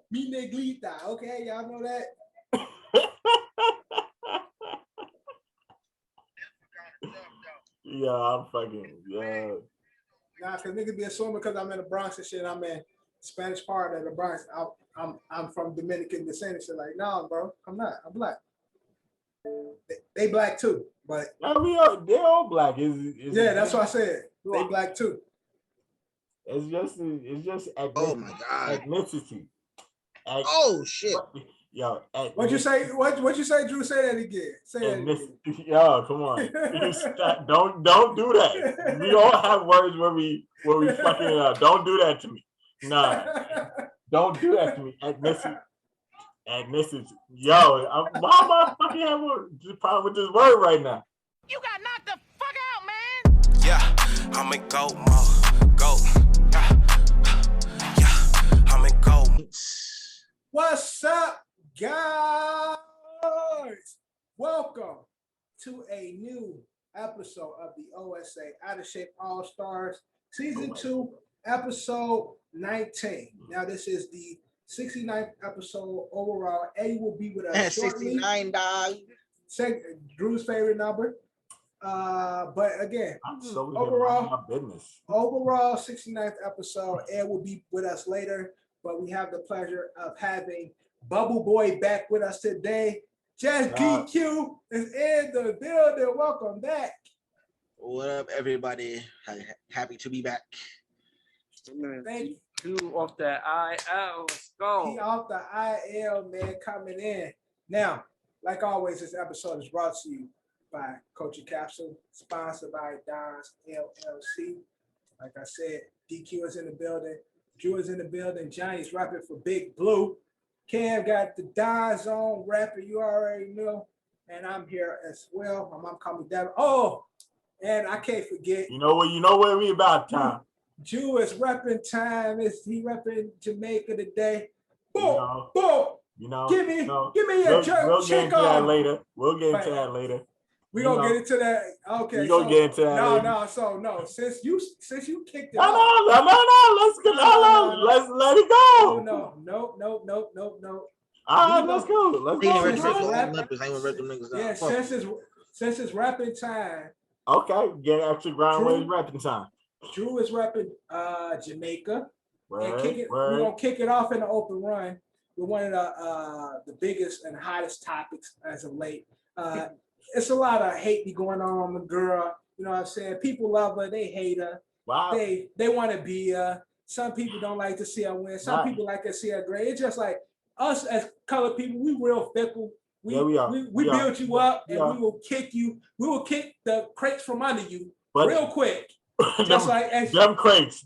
Mi negrita. Okay, y'all know that. Yeah, I'm fucking Nah, cause niggas be assuming because I'm in the Bronx and shit. I'm in Spanish part of the Bronx. I'm from Dominican descent and shit. Like, no, bro, I'm not. I'm black. They black too, but no, they're all black. yeah, that's what I said. They black too. It's just ethnicity. Oh my god. Ethnicity. Oh shit. Yo, What you say? What you say, Drew? Say that again. Say that again. Yo, come on. Don't do that. We all have words where we fucking it up. Don't do that to me. Nah. Don't do that to me. Ethnicity. Yo, why am I fucking having a problem with this word right now? You got knocked the fuck out, man. Yeah, I'm in go mode. Go. Yeah, I'm in go. What's up, guys? Welcome to a new episode of the OSA Out of Shape Allstars Season 2, Episode 19. Now, this is the 69th episode overall. A will be with us shortly. 69, dog. Drew's favorite number. But again, overall 69th episode. Ed will be with us later, but we have the pleasure of having Bubble Boy back with us today. Just GQ is in the building. Welcome back. What up, everybody? Happy to be back. Thank you. Two off that IL. Let's go. He off the IL, man, coming in. Now, like always, this episode is brought to you by Coach Capsule, sponsored by Don's LLC. Like I said, DQ is in the building. Drew is in the building. Johnny's rapping for Big Blue. Cam got the Don's on rapping. You already know. And I'm here as well. My mom called me Devin. Oh, and I can't forget. You know what we about time. Drew is repping time. He repping Jamaica today. Boom, boom. Give me a jerk. We'll get into that later. We'll get into that later. We gonna get into that. Okay. We gonna get into that. No. Since you kicked it. No. Let's go. Let's let it go. No. All right, let's go. Let's go. Yeah, since it's rapping time. Okay, get extra ground when it's rapping time. Drew is repping Jamaica. We're gonna kick it off in the open run with one of the biggest and hottest topics as of late. It's a lot of hate be going on the girl. You know what I'm saying? People love her, they hate her. Wow. They want to be her. Some people don't like to see her win. Some people like to see her great. It's just like us as colored people, we real fickle. We build you up and we will kick you. We will kick the crates from under you real quick. Just like them crates.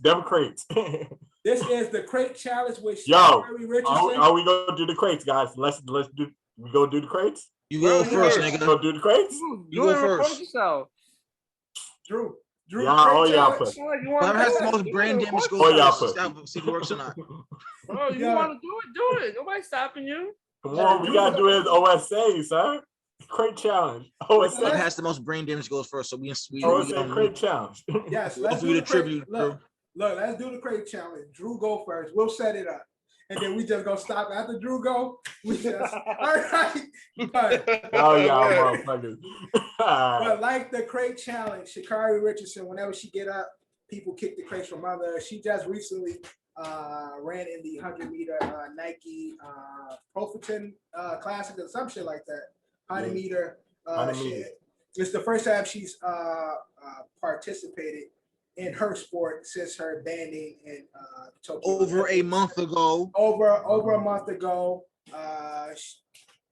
This is the crate challenge with Harry Richardson. Are we gonna do the crates, guys? Let's do. We gonna do the crates. You go first, nigga. Go do the crates. You go first. Drew. Y'all put. Whoever has the most brain damage goes first. See if it works or not. Bro, you want to do it? Nobody's stopping you. Come on, we gotta do it as OSA, sir. Crate challenge. OSA. Whoever has the most brain damage goes first. So we OSA crate challenge. Yes, let's do the tribute. Look, let's do the crate challenge. Drew go first. We'll set it up. And then we just gonna stop after Drew go. We just all right. Oh y'all motherfuckers. But like the crate challenge, Sha'Carri Richardson, whenever she get up, people kick the crates from under her. She just recently ran in the 100-meter Nike Profiton Classic or some shit like that. 100-meter. It's the first time she's participated in her sport since her banning in Tokyo. Over a month ago.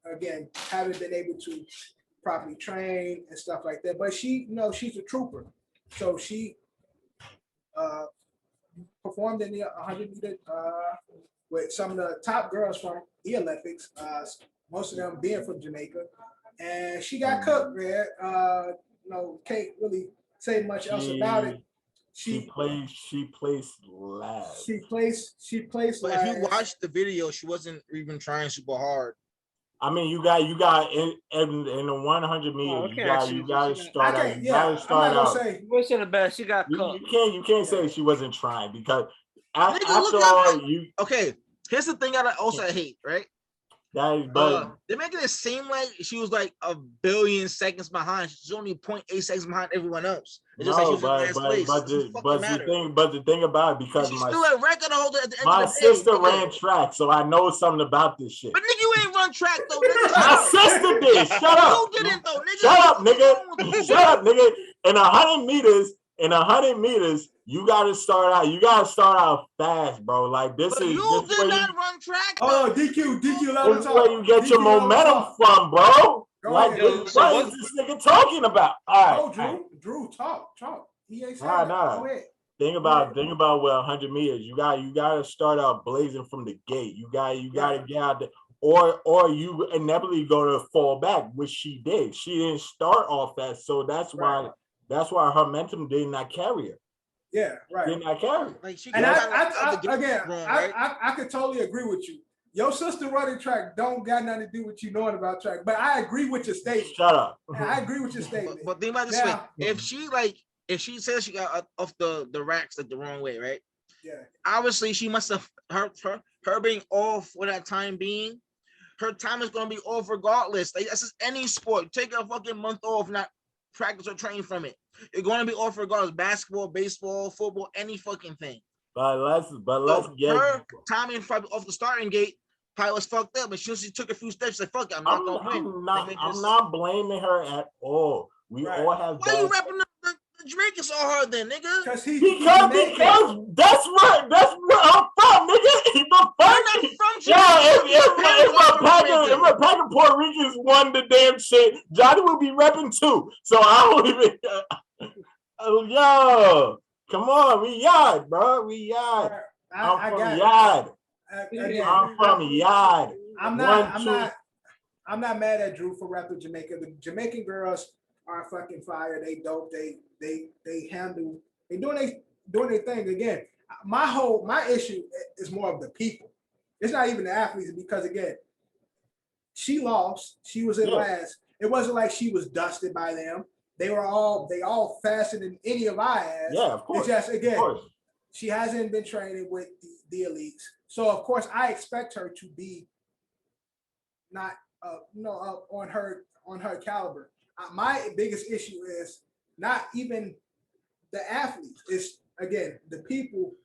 Again, haven't been able to properly train and stuff like that. But she's a trooper. So she performed in the 100-meter with some of the top girls from the Olympics, most of them being from Jamaica. And she got cooked, man. Can't really say much else about it. She placed last. She placed but last. If you watch the video, she wasn't even trying super hard. I mean, you got in the 100 meters. You got to start out. You got to start out. Wish her the best. She got cooked. You can't say she wasn't trying because after all, okay. Here's the thing I also hate, right? But They're making it seem like she was like a billion seconds behind. She's only 0.8 seconds behind everyone else. It's just like she was in last place. But the thing about it, because she's still at record holder at the end my of the day. sister ran track, so I know something about this shit. But nigga, you ain't run track though, nigga. My sister did. Shut up. You didn't though, nigga. Shut up, nigga. Shut up, nigga. In 100 meters, you gotta start out fast, bro. Like this but is you this did not run track. Oh, DQ, let this is where you get your momentum from, bro. Like, what is this nigga talking about? All right. Drew, talk. He ain't saying Nah. Think about what 100 meters. You gotta start out blazing from the gate. You gotta get out there, or you inevitably gonna fall back, which she did. She didn't start off fast, so that's why her momentum did not carry her. Yeah, right. Did not carry. Like she and I could totally agree with you. Your sister running track don't got nothing to do with you knowing about track, but I agree with your statement. Shut up. I agree with your statement. But think about this way: if she says she got off the racks like the wrong way, right? Yeah. Obviously, she must have her being off for that time being. Her time is gonna be off regardless. Like that's just any sport. Take a fucking month off, not practice or train from it. You're gonna be off regardless. Basketball, baseball, football, any fucking thing. But let's get her timing probably off the starting gate. Probably was fucked up, but she took a few steps. She's like, fuck it, I'm not gonna win. I'm not blaming her at all. We all have. Why are you rapping the Jamaican so hard then, nigga? Because that's where I'm from, nigga. If a pack of Puerto Ricans won the damn shit, Johnny would be repping too. So I don't even. Yo, come on, we yard, bro. We yard. I'm from yard. I'm from yard. I'm not mad at Drew for rapping Jamaica. The Jamaican girls are fucking fire. They dope. They handle. They doing their thing again. My issue is more of the people. It's not even the athletes because again, she lost. She was in last. It wasn't like she was dusted by them. They all faster than any of our ass. Yeah, of course. It's just again, she hasn't been training with the elites. So of course I expect her to be not on her caliber. My biggest issue is not even the athletes. It's again the people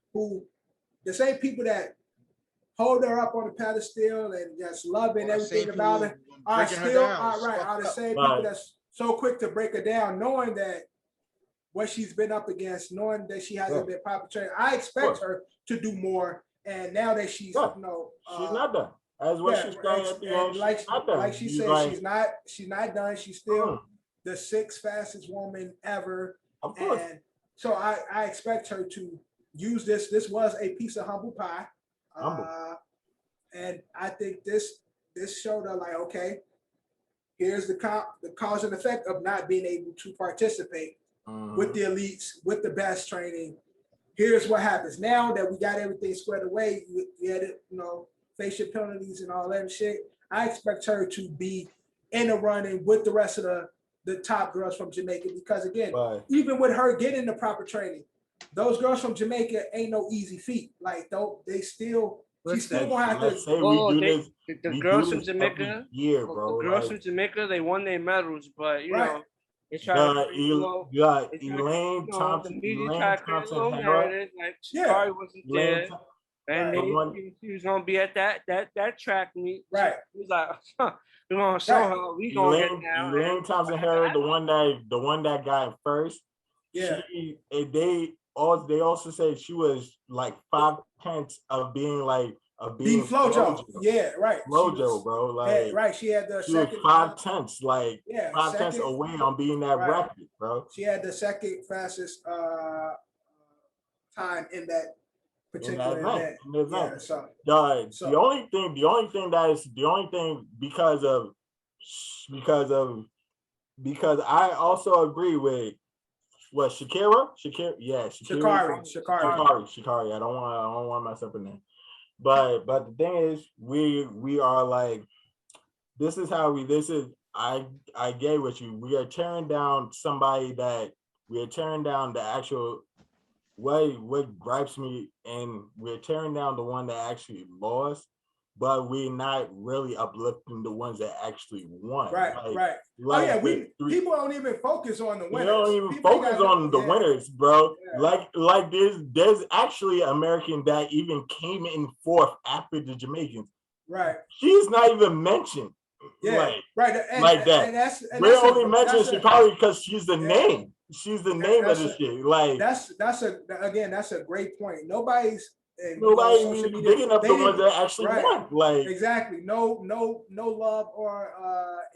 the same people that hold her up on the pedestal and just loving everything about her are the same people that's so quick to break her down, knowing that what she's been up against, knowing that she hasn't been proper trained. I expect her to do more. And now that she's she's not done. As what she's saying at the end, like she said, she's not done. She's still the 6th fastest woman ever. Of course. And so I expect her to use this. This was a piece of humble pie. And I think this showed her like, okay, here's the cause and effect of not being able to participate with the elites, with the best training. Here's what happens now that we got everything squared away. We had it, facial penalties and all that shit. I expect her to be in the running with the rest of the top girls from Jamaica because again, even with her getting the proper training, those girls from Jamaica ain't no easy feat. Like she's still gonna have to. The girls from Jamaica, the girls from Jamaica, they won their medals, but you know. You got Elaine Thompson. Like she probably wasn't there, and she was gonna be at that track meet. Right. He was like, we're gonna show her. We gonna get down. Elaine Thompson Harris, the one that got first. Yeah. They also said she was like 5/10 of being Flojo. Yeah, right. Flojo, bro. Like right. She had the second. Was 5/10, like 5/10 away on being that record, bro. She had the second fastest time in that particular event. Yeah, so the only thing because I also agree with what Shakira. Yeah, Shakari. I don't want to mess up in there. But the thing is, we are like, I get with you. We are tearing down somebody that we are tearing down the actual what gripes me, and we're tearing down the one that actually lost, but we're not really uplifting the ones that actually won. Right. People don't even focus on the winners. They don't even people focus on the winners, bro. Yeah. Like there's actually an American that even came in fourth after the Jamaicans. Right. She's not even mentioned. Yeah. And, like that. And we're only mentioning Shikari because she's the name. She's the name of the shit. Like that's a great point. Nobody's picking up the ones that actually won. Like exactly. No love or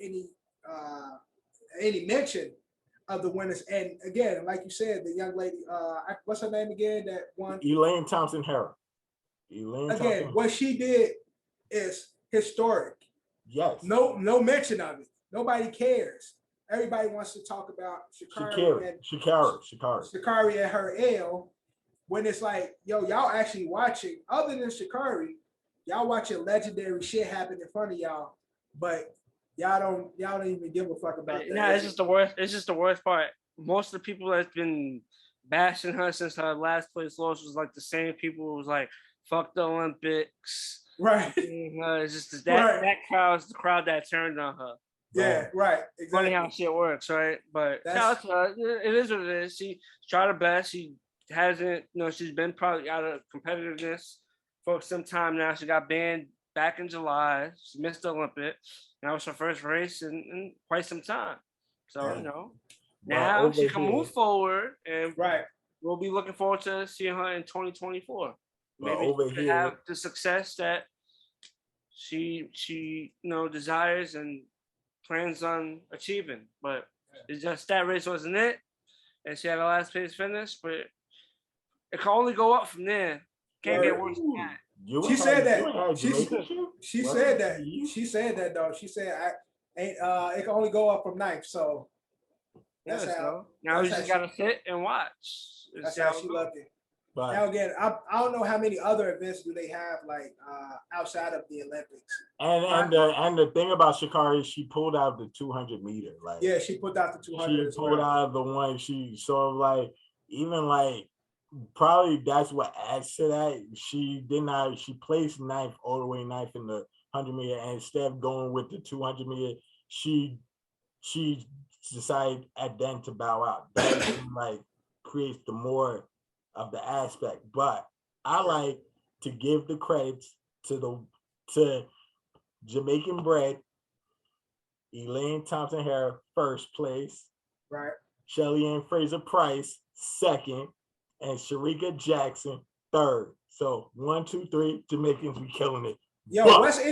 any mention of the winners. And again, like you said, the young lady, what's her name again? That won. Elaine Thompson-Herah. What she did is historic. Yes. No mention of it. Nobody cares. Everybody wants to talk about Shikari and her L, when it's like, yo, y'all actually watching, other than Shikari, y'all watching legendary shit happen in front of y'all, but y'all don't even give a fuck about that. Nah, it's just the worst. It's just the worst part. Most of the people that's been bashing her since her last place loss was like the same people who was like, fuck the Olympics. Right. It's just that crowd's the crowd that turned on her. Yeah, right. Exactly. Funny how shit works, right? But it is what it is. She tried her best. She hasn't, she's been probably out of competitiveness for some time now. She got banned back in July. She missed the Olympics. That was her first race in quite some time. So, now she can move forward, and we'll be looking forward to seeing her in 2024. Maybe she have the success that she desires and plans on achieving, but it's just that race wasn't it, and she had a last place finish, but it can only go up from there. Can't get worse than that. She said that. She said that. She said that though. She said it can only go up from ninth. So that's how. Now you just gotta sit and watch. That's how she loved it. But now again, I don't know how many other events do they have like outside of the Olympics. And the thing about Shikari, she pulled out the 200 meter. Like she pulled out the 200. She pulled out the one. Probably that's what adds to that. She placed ninth, all the way ninth in the 100 meter, and instead of going with the 200 meter, she decided at then to bow out. That creates the more of the aspect, but I like to give the credits to Jamaican bred Elaine Thompson-Herah first place, right? Shelly Ann Fraser Price second, and Sharika Jackson third. So 1, 2, 3 Jamaicans, we killing it. Yo, West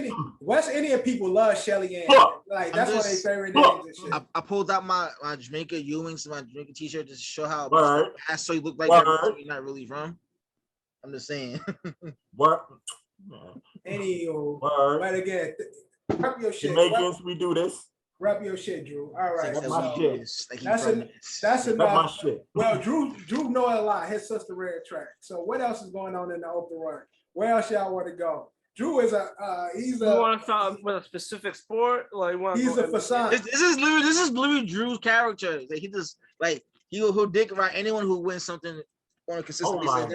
Indian people love Shelly Ann. Like that's one of their favorite names and shit. I pulled out my Jamaica Ewings, my Jamaica t-shirt to show how so you look like you're not really from. I'm just saying. Anywho, but again, rep your shit. Jamaicans, we do this. Rep your shit, Drew. All right. That's enough. Well, Drew know a lot. His sister ran track. So what else is going on in the open run? Where else y'all want to go? Drew is you want to talk with a specific sport? He's a facade. This is literally Drew's character. Like he just he'll dick around anyone who wins something on a consistent basis.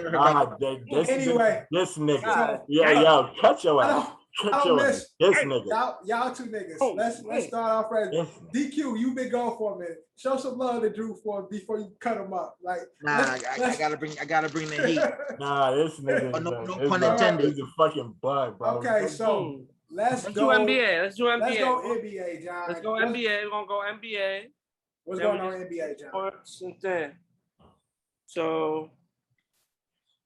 Anyway, this nigga. Yo, cut your ass. Y'all two niggas. Let's start off right. DQ, you've been going for a minute. Show some love to Drew before you cut him up. I gotta bring the heat. This nigga. No pun intended. He's a fucking bud, bro. Okay, so let's go NBA. Let's go NBA, John. Let's go NBA. We're gonna go NBA. What's going on NBA, John? So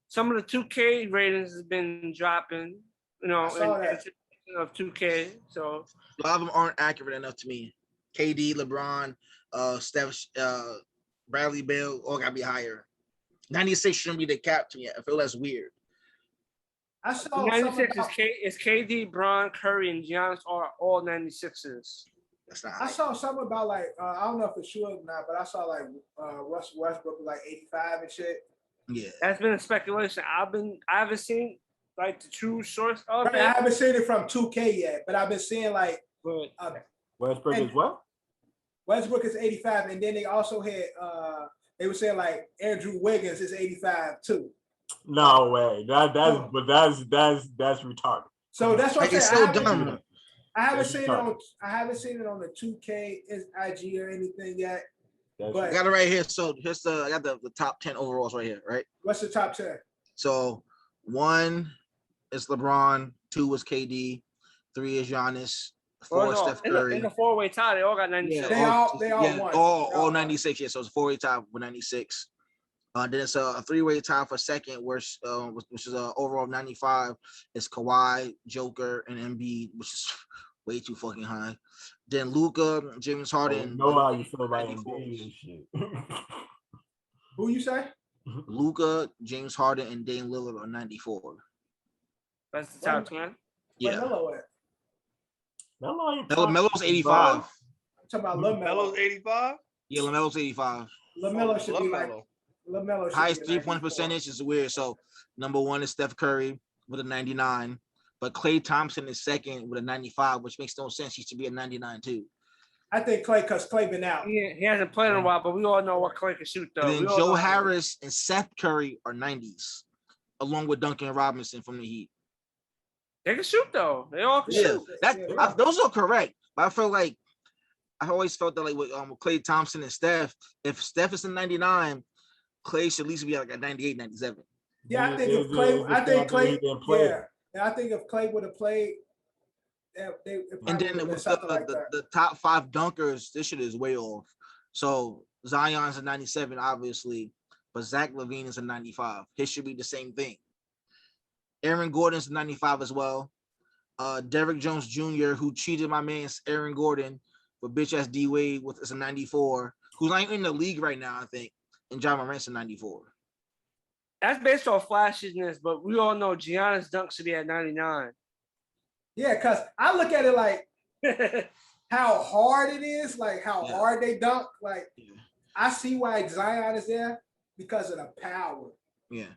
some of the 2K ratings has been dropping. Of 2K, so a lot of them aren't accurate enough to me. KD, LeBron, Steph, Bradley Beal, all gotta be higher. 96 shouldn't be the cap to me. I feel that's weird. I saw 96 is KD, Bron, Curry, and Giannis are all 96s. That's not. I saw something about I don't know if it's true or not, but I saw Russell Westbrook was 85 and shit. Yeah, that's been a speculation. I haven't seen the true source of it. I haven't seen it from 2K yet, but I've been seeing Westbrook is what? Westbrook is 85, and then they also had They were saying like Andrew Wiggins is 85 too. No way. That's retarded. So that's what I'm Like, it's saying. so dumb. I haven't That's seen it retarded. on. I haven't seen it on the 2K IG or anything yet. That's I got it right here. So here's I got the top 10 overalls right here, right? What's the top 10? So 1 is LeBron, 2 is KD, 3 is Giannis, 4 is Steph Curry. In a four-way tie, they all got 96. They all won. All 96. Yeah, so it's a 4-way tie with 96. Then it's a 3-way tie for second, which is overall 95. It's Kawhi, Joker, and Embiid, which is way too fucking high. Then Luka, James Harden. Know how you feel about Embiid and shit. Who you say? Luka, James Harden, and Dame Lillard are 94. That's the top 10. Yeah. Melo at? Melo's 85. I'm talking about LaMelo. Melo's 85. Yeah, LaMelo's 85. LaMelo should be like LaMelo. LaMelo. Highest 3-point percentage is weird. So number 1 is Steph Curry with a 99, but Klay Thompson is second with a 95, which makes no sense. He should be a 99 too. I think Klay, because Klay been out. He hasn't played in a while, but we all know what Klay can shoot, though. And then Joe Harris and Seth Curry are 90s, along with Duncan Robinson from the Heat. They can shoot, though. They all can shoot. Those are correct. But I feel like I always felt that like with Klay Thompson and Steph, if Steph is a 99, Klay should at least be like a 98, 97. Yeah, I think if Klay, I think if Klay would have played, and then with the top 5 dunkers, this shit is way off. So Zion's a 97, obviously, but Zach LaVine is a 95. His should be the same thing. Aaron Gordon's a 95 as well. Derrick Jones Jr., who cheated my man Aaron Gordon with bitch ass D Wade, is a 94, who's not even in the league right now, I think. And John Morant's a 94. That's based on flashiness, but we all know Giannis dunk should be at 99. Yeah, because I look at it like how hard it is, like how hard they dunk. Like I see why Zion is there because of the power. Yeah.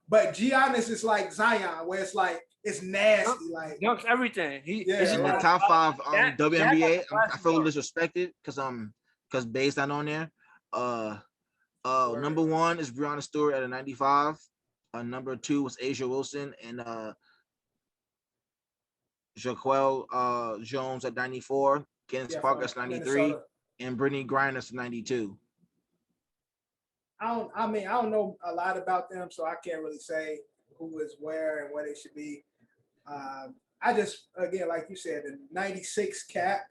But Giannis is like Zion, where it's like it's nasty, like dunks everything. In the top 5 WNBA, I feel disrespected because Bay's not on there. Number 1 is Breonna Stewart at a 95. Number 2 was Asia Wilson and Jaquel Jones at 94, Candace Parker's 93, and Brittany Griner's 92. I don't know a lot about them, so I can't really say who is where and where they should be. I just, again, like you said, the 96 cap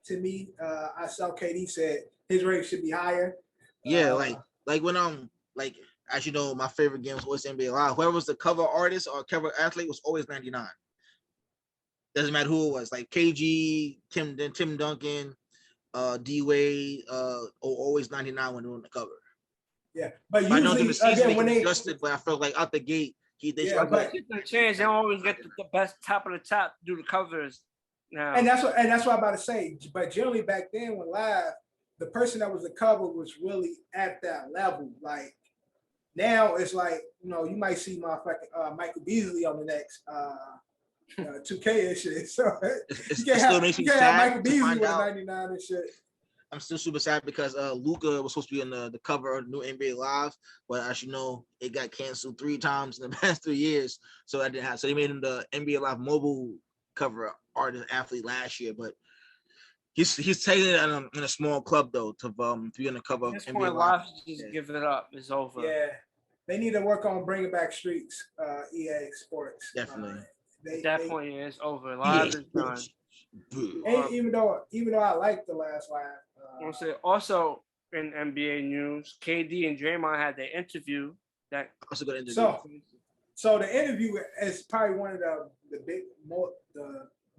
to me, I saw KD said his rate should be higher. Yeah, like when like as you know, my favorite game was always NBA Live. Whoever was the cover artist or cover athlete was always 99. Doesn't matter who it was, like KG, Tim Duncan, D Wade, always 99 when they were on the cover. Yeah, but I know usually again when they adjusted, but I felt like out the gate, but change. They don't always get the best top of the top to do the covers now. And that's what I'm about to say. But generally back then when live, the person that was the cover was really at that level. Like now it's like, you might see motherfucking Michael Beasley on the next 2K and shit. So you can't have Michael Beasley with 99 and shit. I'm still super sad because Luka was supposed to be on the cover of the new NBA Live, but as you know, it got canceled 3 times in the past 3 years. So that didn't happen. So they made him the NBA Live mobile cover artist athlete last year, but he's taking it in a small club though to be on the cover of NBA Live. Just give it up. It's over. Yeah, they need to work on bringing back Streets, EA Sports. Definitely. That point is over. Live is done. Even though I like the last live. I'll say also in NBA news, KD and Draymond had their interview. That's a good interview. So the interview is probably one of the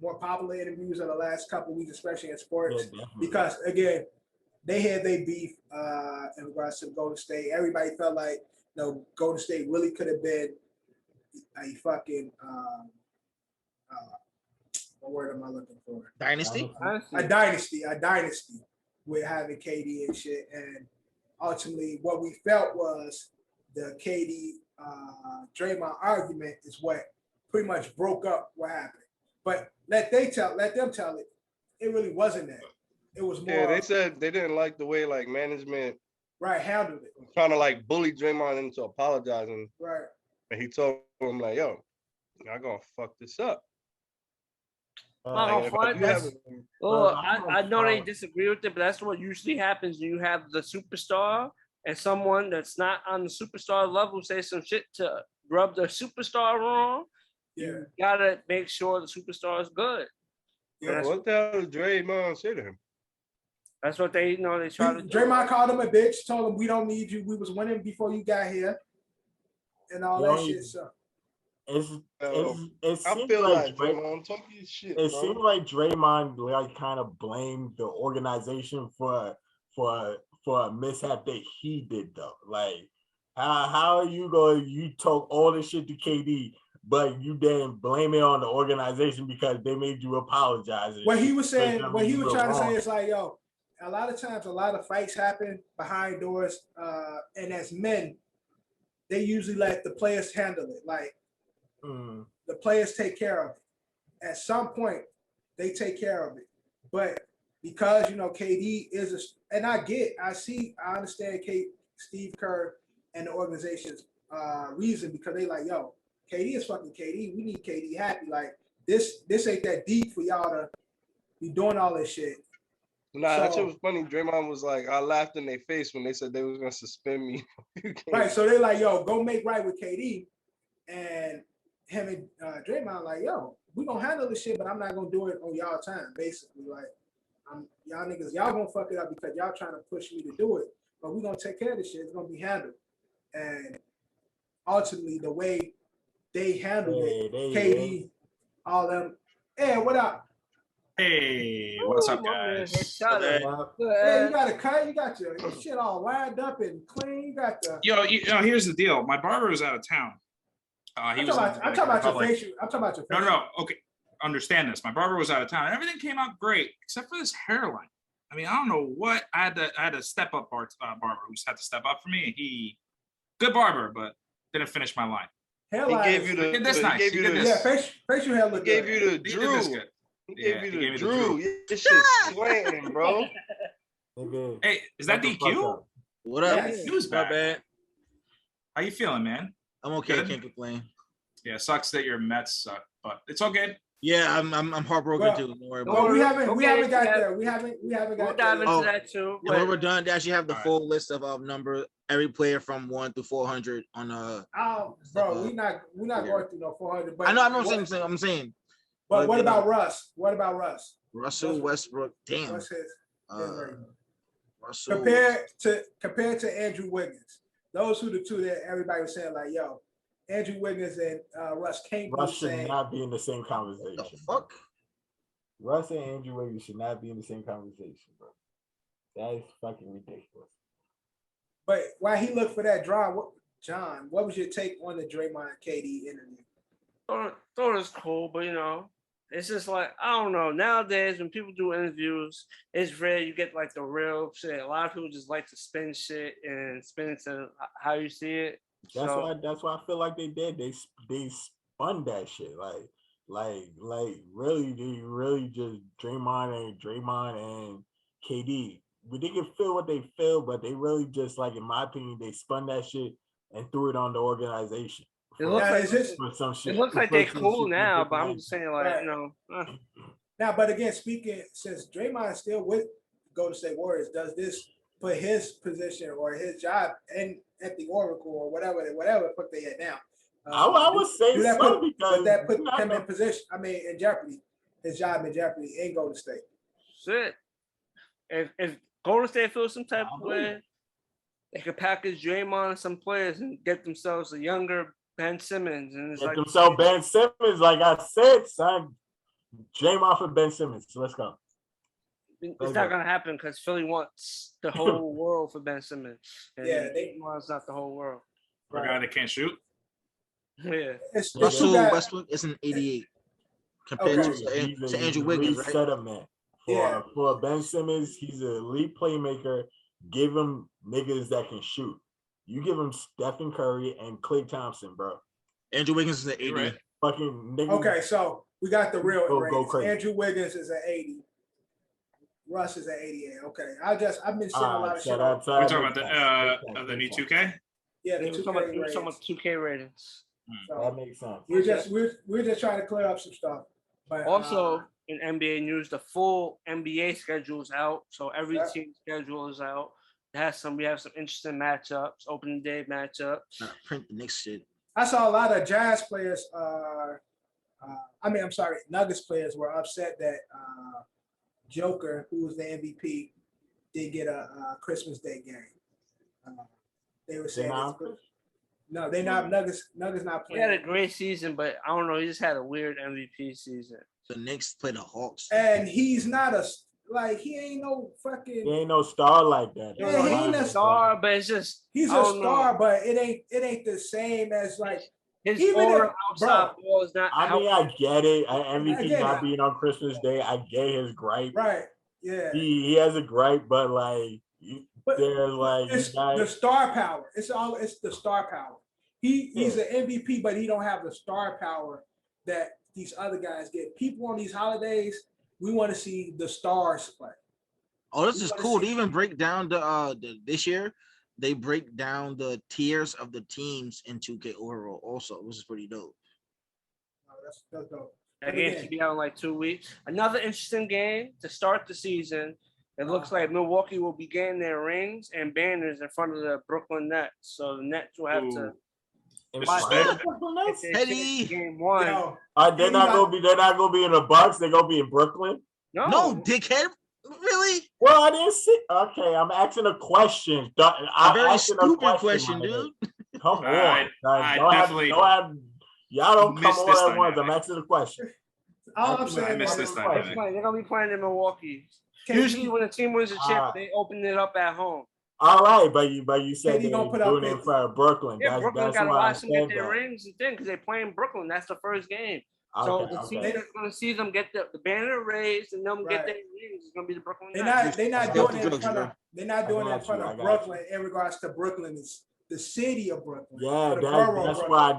more popular interviews of the last couple of weeks, especially in sports, because again, they had their beef in regards to Golden State. Everybody felt like Golden State really could have been a fucking what word am I looking for? Dynasty? A dynasty with having KD and shit. And ultimately what we felt was the KD Draymond argument is what pretty much broke up what happened. But let them tell it. It really wasn't that. It was more. Yeah, they said they didn't like the way like management Right, handled it. trying to like bully Draymond into apologizing. Right. And he told him like, yo, I'm gonna fuck this up. Not gonna front, I know they disagree with it, but that's what usually happens when you have the superstar and someone that's not on the superstar level say some shit to rub the superstar wrong. Yeah. You gotta make sure the superstar is good. Yeah, what the hell did Draymond say to him? That's what they they try to do. Draymond called him a bitch, told him we don't need you. We was winning before you got here, and all that shit. So it I feel like Draymond talking shit. It seems like Draymond like kind of blamed the organization for a mishap that he did though. Like how are you talk all this shit to KD, but you then blame it on the organization because they made you apologize. What he was saying, what he was trying to say is like, yo, a lot of times, a lot of fights happen behind doors, and as men, they usually let the players handle it. Like the players take care of it. At some point, they take care of it. But because KD is and I understand Steve Kerr and the organization's reason, because they like, yo, KD is fucking KD. We need KD happy. Like this ain't that deep for y'all to be doing all this shit. Nah, that shit was funny. Draymond was like, I laughed in their face when they said they was gonna suspend me. Right, so they're like, yo, go make right with KD, and him and Draymond like, yo, we gonna handle this shit, but I'm not gonna do it on y'all time. Basically, like, y'all niggas, y'all gonna fuck it up because y'all trying to push me to do it, but we gonna take care of this shit. It's gonna be handled, and ultimately, the way they handled it, KD, all them. Hey, what up? Hey, what's up, guys? Hey, you got a cut. You got your shit all lined up and clean. You got the. Yo, here's the deal. My barber was out of town. I'm talking about your facial. I'm talking about your facial. No. Okay, understand this. My barber was out of town, and everything came out great except for this hairline. I mean, I don't know what. I had a step up barber who had to step up for me, and he, good barber, but didn't finish my line. Hairline. He gave you the. That's nice. He gave you the. Facial hair look good. He gave you the Drew. He gave you the Drew. This shit's slanting, bro. Hey, is that DQ? What up? Yes. He was bad. How you feeling, man? I'm okay. Good? Can't complain. Yeah, sucks that your Mets suck, but it's all good. Yeah, I'm heartbroken too. Don't worry about it. We haven't got there. We haven't got we'll dive into that too. And when we're done, they actually have the full list of number every player from 1 through 400 on bro, we're not going through no 400. But I know. I'm saying. But what about Russ? What about Russ? Russell Westbrook. Damn. What's his Russell. Compared to Andrew Wiggins, those are the two that everybody was saying like, yo, Andrew Wiggins and Russ can't be the same. Should not be in the same conversation. What the fuck? Russ and Andrew Wiggins should not be in the same conversation, bro. That is fucking ridiculous. But while he looked for that draw, John, what was your take on the Draymond KD interview? Thought it was cool, but it's just like, I don't know. Nowadays, when people do interviews, it's rare you get like the real shit. A lot of people just like to spin shit and spin it to how you see it. That's why I feel like they did. They spun that shit. Like really, they really just Draymond and KD. But they can feel what they feel, but they really just, like, in my opinion, they spun that shit and threw it on the organization. It looks like they're cool now, but I'm just saying, like, Now, but again, since Draymond is still with Golden State Warriors, does this put his position or his job at the Oracle or whatever fuck they at now? I would say so, because that put him in position. I mean, in jeopardy, his job in jeopardy in Golden State. Shit. If Golden State feels some type of way, they could package Draymond and some players and get themselves a younger Ben Simmons. And it's themselves Ben Simmons, like I said, son. Draymond for Ben Simmons. So let's go. It's not gonna happen because Philly wants the whole world for Ben Simmons. And Draymond's not the whole world. For a guy that can't shoot. Yeah. Russell Westbrook is an 88 compared to Andrew Wiggins, right? For Ben Simmons, he's an elite playmaker. Give him niggas that can shoot. You give him Stephen Curry and Klay Thompson, bro. Andrew Wiggins is an 80. Right. Fucking niggas. Okay, so we got the real go crazy. Andrew Wiggins is an 80. Russ is at 88. Okay, I've been seeing a lot of shit. We're talking about the new 2K. Yeah, the He was 2K talking ratings. about 2K ratings. So that makes sense. we're just trying to clear up some stuff. But Also, in NBA news, the full NBA schedule is out, so every Yeah. team schedule is out. We have some interesting matchups, opening day matchups. Print the next shit. I saw a lot of Jazz players. Nuggets players were upset that Joker, who was the MVP, did get a Christmas Day game. They were saying no, they not Nuggets not He had playing. a great season, but I don't know. He just had a weird MVP season. The Knicks play the Hawks. And he's not he ain't no fucking. He ain't no star like that. Yeah, he ain't a star, but it's just he's a star, but it ain't the same as like his even order outside ball is not. I mean, I get it. MVP get not it. being on Christmas Day, I get his gripe. right. Yeah. He has a gripe, but like But there's like it's the star power. It's the star power. He's an MVP, but he don't have the star power that these other guys get. People on these holidays, we want to see the stars play. Oh, this is cool. They even break down the this year. They break down the tiers of the teams in 2K overall. Also, which is pretty dope. Oh, that's dope. That game should be out in like 2 weeks. Another interesting game to start the season. It looks like Milwaukee will be getting their rings and banners in front of the Brooklyn Nets. So the Nets will have to. Petty. Game one. They're not gonna be in the Bucks. They're gonna be in Brooklyn. No, dickhead. Really? Well, I didn't see. Okay, I'm asking a question. A very stupid question, dude. Come on, y'all don't come missed on at once. I'm asking a question. All I'm saying missed is this dynamic. They're gonna be playing in Milwaukee. Usually, when a team wins a chip, they open it up at home. All right, but you said KD they're gonna put doing up it in front of Brooklyn. Yeah, Brooklyn that's gotta why I watch them get said their that. rings and thing because they play in Brooklyn. That's the first game. So the team that's gonna see them get the banner raised and them get their rings is gonna be the Brooklyn Nets. They're not doing it in front of. They're not doing it in front of Brooklyn in regards to Brooklyn. It's the city of Brooklyn. Yeah,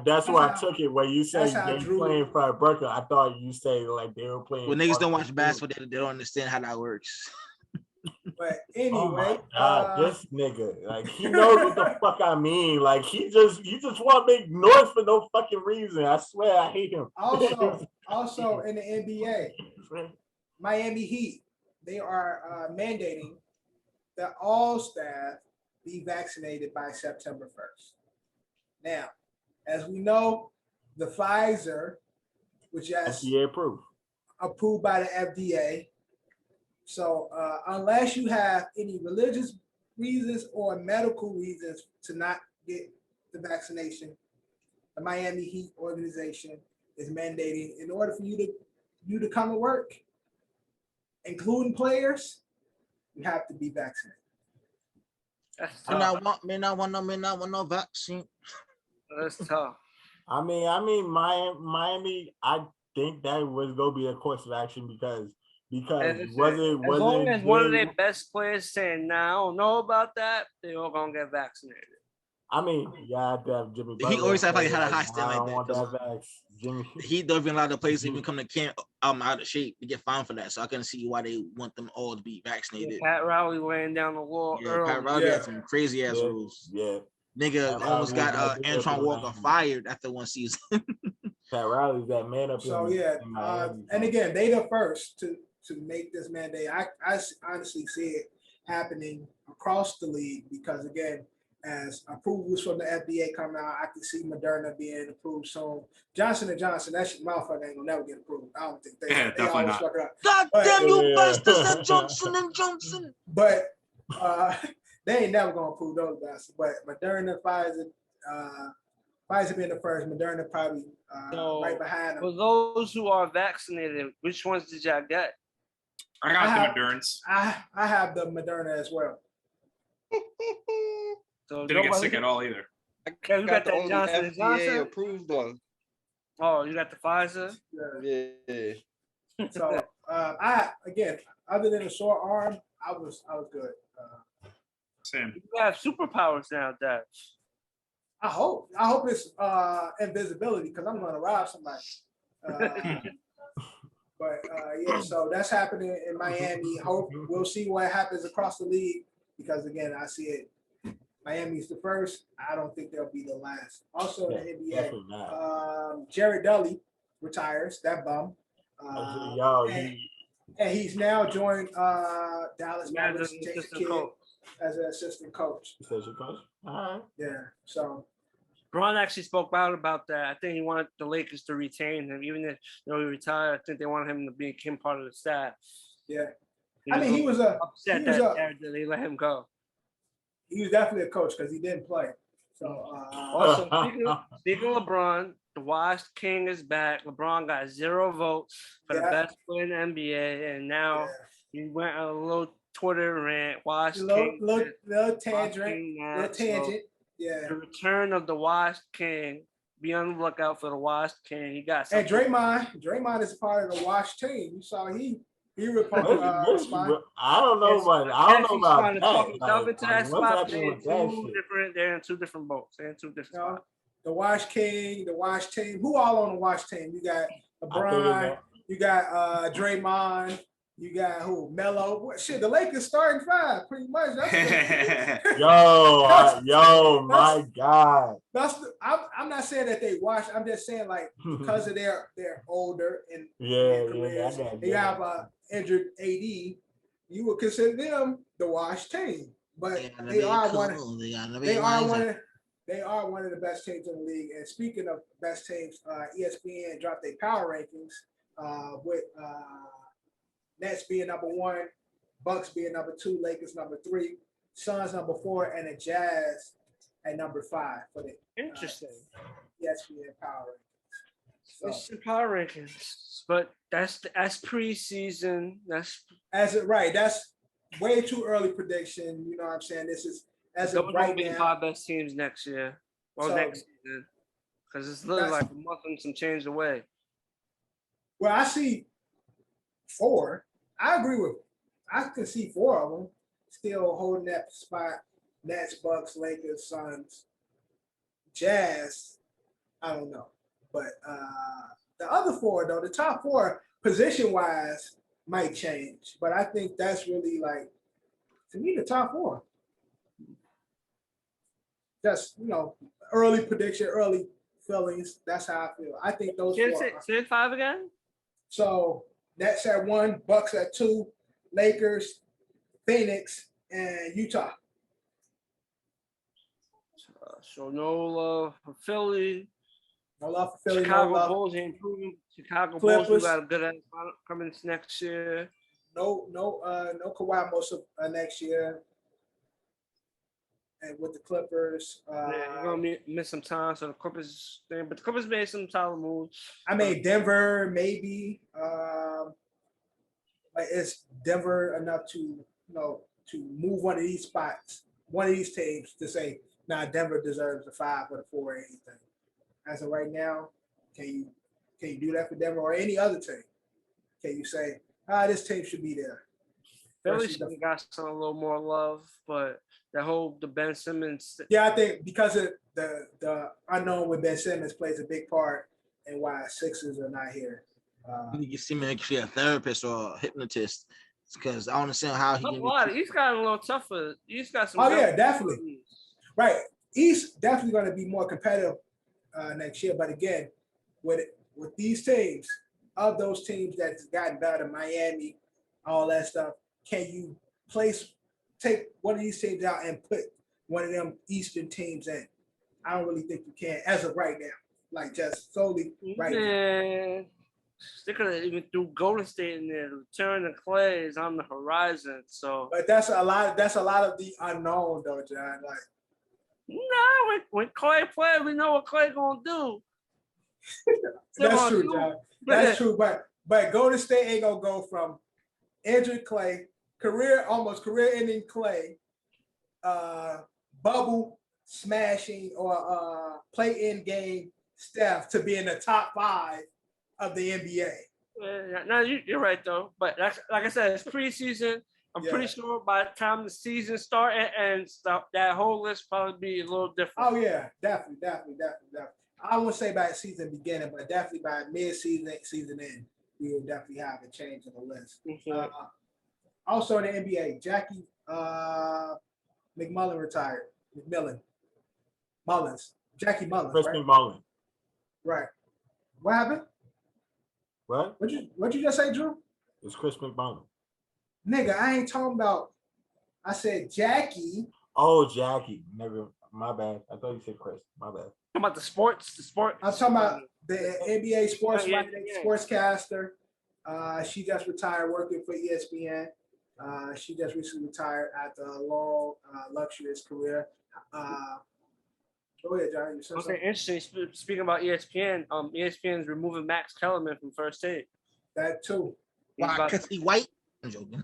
that's why I took it. When you say they playing in front of Brooklyn, I thought you say like they were playing. When niggas don't watch basketball, they don't understand how that works. But anyway, this nigga, like he knows what the fuck I mean. Like he just want to make noise for no fucking reason. I swear I hate him. Also in the NBA, Miami Heat, they are mandating that all staff be vaccinated by September 1st. Now, as we know, the Pfizer, which is FDA approved by the FDA. So unless you have any religious reasons or medical reasons to not get the vaccination, the Miami Heat organization is mandating in order for you to come to work, including players, you have to be vaccinated. May not want no vaccine. That's tough. I mean, Miami. I think that was gonna be a course of action because as long as one of their best players saying, "Nah, I don't know about that," they all gonna get vaccinated. I mean, yeah, I have to have Jimmy. He always had a high stand like that. Vax. Jimmy. He don't even allow the players to even come to camp out of shape to get fined for that. So I can see why they want them all to be vaccinated. Yeah, Pat Riley laying down the law. Yeah, Pat Riley had some crazy ass rules. Yeah. Nigga almost got Antoine Walker fired after one season. Pat Riley's that man up. So and again, they the first to make this mandate. I honestly see it happening across the league because again, as approvals from the FDA come out, I can see Moderna being approved soon. Johnson & Johnson, that shit motherfucker ain't gonna never get approved. I don't think they definitely not. God damn you bastards at Johnson & Johnson. But they ain't never gonna approve those bastards. But Moderna, Pfizer being the first, Moderna probably right behind them. For those who are vaccinated, which ones did y'all get? I got the Modernas. I have the Moderna as well. So didn't get sick at all either. You got the Johnson & Johnson approved one. Oh, you got the Pfizer? Yeah. So I again, other than a sore arm, I was good. Same. You have superpowers now, Dad. I hope it's invisibility because I'm gonna rob somebody. But yeah, so that's happening in Miami. Hope we'll see what happens across the league because again, I see it. Miami's the first. I don't think they'll be the last. Also in the NBA, Jared Dudley retires. That bum. And he's now joined Dallas Mavericks as an assistant coach. Assistant coach. All right. Yeah. So. Braun actually spoke about that. I think he wanted the Lakers to retain him, even if he retired. I think they wanted him to become part of the staff. Yeah. He was upset that they let him go. He was definitely a coach because he didn't play. So also speaking of LeBron, the Washed King is back. LeBron got 0 votes for the best player in the NBA, and now he went on a little Twitter rant. Little tangent. Yeah. The return of the Washed King. Be on the lookout for the Washed King. He got something. And Draymond is part of the Washed team. You saw he reported. I don't know about that. That spot. They're in 2 different boats. They're in 2 different spots. The Washed King, the Washed team. Who all on the Washed team? You got LeBron. You got Draymond. You got who? Melo. Shit, the Lakers starting 5, pretty much. My God. I'm not saying that they washed. I'm just saying like because of they're older and careers, they have injured AD. You would consider them the washed team, but they are one of the best teams in the league. And speaking of best teams, ESPN dropped their power rankings with. Nets being number 1, Bucks being number 2, Lakers number 3, Suns number 4, and the Jazz at number 5 for the interesting ESPN power rankings. It's power rankings, but that's preseason. That's way too early prediction. You know what I'm saying? This is as of right now. 5 best teams next year or next season because it's literally like a month and some change away. Well, I see 4. I agree with. I can see 4 of them still holding that spot. Nets, Bucks, Lakers, Suns, Jazz. I don't know, but the other 4 though, the top 4 position wise might change, but I think that's really like to me the top 4. Just early prediction, early feelings. That's how I feel. I think those 4. Say 5 again. So. Nets at 1, Bucks at 2, Lakers, Phoenix, and Utah. So no love for Philly. No love for Philly. Chicago Bulls ain't improving. Chicago Bulls we got a good coming next year. No Kawhi most of next year. And with the Clippers, you're gonna miss some time. So the Clippers, but the Clippers made some solid moves. I mean, Denver maybe, but is Denver enough to to move one of these spots, one of these teams to say, nah, Denver deserves a 5 or a 4 or anything. As of right now, can you do that for Denver or any other team? Can you say, this team should be there? Philly should have got a little more love, but the Ben Simmons. Yeah, I think because of the unknown with Ben Simmons plays a big part in why Sixers are not here. You see me actually a therapist or a hypnotist because I understand how he. He's gotten a little tougher. He's got some. Oh yeah, definitely. Right, he's definitely going to be more competitive next year. But again, with these teams, of those teams that's gotten better, Miami, all that stuff, can you take one of these teams out and put one of them Eastern teams in? I don't really think you can as of right now. Like just solely right now. They could have even threw Golden State in there. The return of Clay is on the horizon. So, but that's a lot of the unknown, though, John. Like, when Clay plays, we know what Clay gonna do. That's true, John. That's true. But Golden State ain't gonna go from injured Clay, almost career-ending Clay, bubble smashing or play-in game Steph to be in the top 5 of the NBA. No, you're right though. But like I said, it's preseason. I'm pretty sure by the time the season starts and stuff, that whole list probably be a little different. Oh yeah, definitely. I wouldn't say by season beginning, but definitely by mid-season, season end, we will definitely have a change in the list. Okay. Also in the NBA, Jackie McMullen retired. Jackie Mullins, Chris right? McMullen. Right. What happened? What? What'd you just say, Drew? It's Chris McMullen. Nigga, I ain't talking about. I said Jackie. Oh, Jackie. Never. My bad. I thought you said Chris. My bad. Talking about the sports. I'm talking about the NBA sports Yeah. sportscaster. She just retired working for ESPN. She just recently retired after a long, luxurious career. Go ahead, John. You said Okay, something? interesting. Speaking about ESPN, ESPN is removing Max Kellerman from First Take. That too. He's Why? about, Because he white? I'm joking.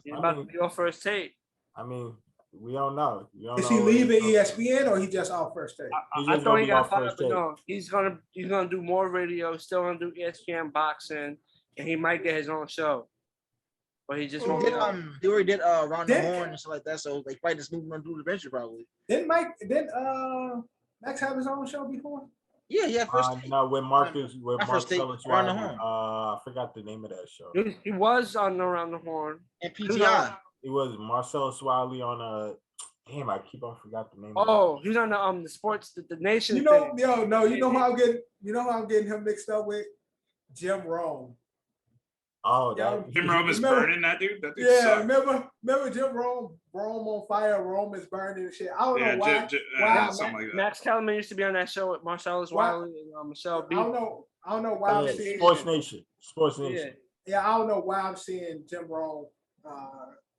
he's about to be on First Take. I mean, we don't know. Is he leaving ESPN or he just off First Take? I thought he got fired, but no, he's gonna do more radio. Still gonna do ESPN boxing, and he might get his own show. But he just won't. He already did Around the Horn and stuff like that. So they probably just moved him to the venture probably. Didn't Max have his own show before? Yeah, First Take. No, with Marcus, First Take, Around the Horn. I forgot the name of that show. He was on Around the Horn. And PTI. It was Marcellus Wiley on a. Damn, I keep on forgot the name. Oh, he's on the sports, the Nation. You know, thing. You know how I'm getting him mixed up with Jim Rome. Oh, Jim Rome is burning that dude. That dude yeah, sucked. remember Jim Rome? Rome on fire. Rome is burning and shit. I don't know why. Something like that. Max Kellerman used to be on that show with Marcellus Wiley and Michelle B. I don't know why I'm seeing Sports Nation. Yeah, I don't know why I'm seeing Jim Rome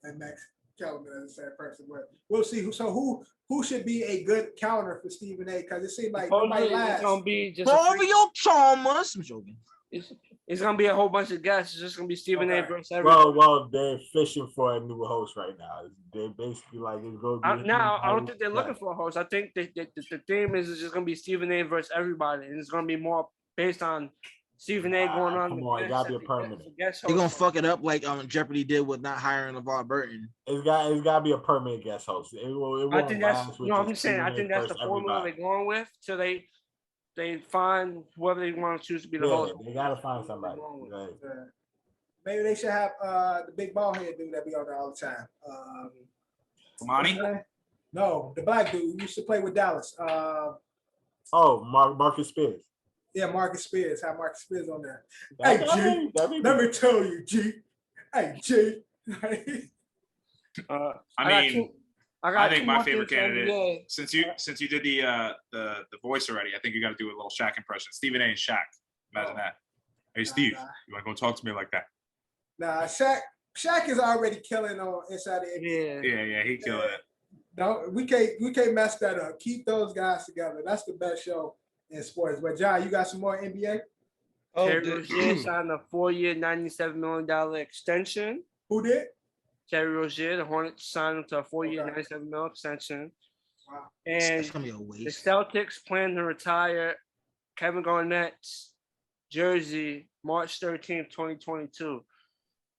and Max Kellerman as the same person, but we'll see. Who should be a good counter for Stephen A? Because it seems like nobody lasts. It's gonna be just Chalmers. I'm joking. It's gonna be a whole bunch of guests. It's just gonna be Stephen A versus everybody. Well, they're fishing for a new host right now. They're basically like it's going to be. I don't think they're looking for a host. I think the theme is just gonna be Stephen A versus everybody, and it's gonna be more based on Stephen A going on. Come on, it gotta be a permanent. They're gonna fuck it up like Jeopardy did with not hiring LeVar Burton. It's gotta be a permanent guest host. I think that's I'm saying. I think that's the formula they're going with till they find whoever they want to choose to be the host. They gotta find somebody. Maybe they should have the big bald head dude that be on there all the time. Kamani? No, the black dude who used to play with Dallas. Marcus Spears. Yeah, Marcus Spears. Have Marcus Spears on there. Hey, G, let me tell you, G. Hey, G. I think my favorite candidate, since you did the voice already, I think you got to do a little Shaq impression. Stephen A. and Shaq. Imagine that. Hey, Steve, you want to go talk to me like that? Nah, Shaq is already killing on Inside the NBA. Yeah, he killed it. No, we can't mess that up. Keep those guys together. That's the best show in sports. But John, you got some more NBA? Terry Rozier signed a 4-year, $97 million extension. Who did? Terry Rozier, the Hornets signed him to a 4-year, $97 million extension. Wow. And the Celtics plan to retire Kevin Garnett's jersey March 13th, 2022.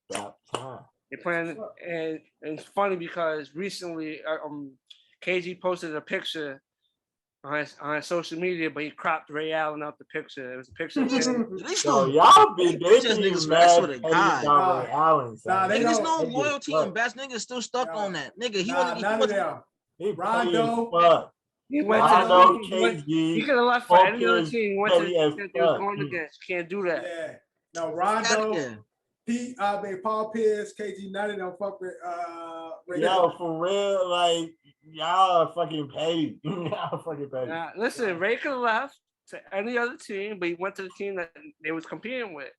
They plan, and it's funny because recently KG posted a picture on social media, but he cropped Ray Allen out the picture. It was a picture. Y'all be niggas mad with God. Ray Allen. There's no loyalty and Bass niggas still stuck on that. Nigga, he Rondo. He went to KG. He could have left for any other team. He went to they was going against. Can't do that. Yeah. No, Rondo. Paul Pierce, KG, none of them fuck with Ray Allen. For real, like y'all are fucking petty. Listen, Ray could have left to any other team, but he went to the team that they was competing with.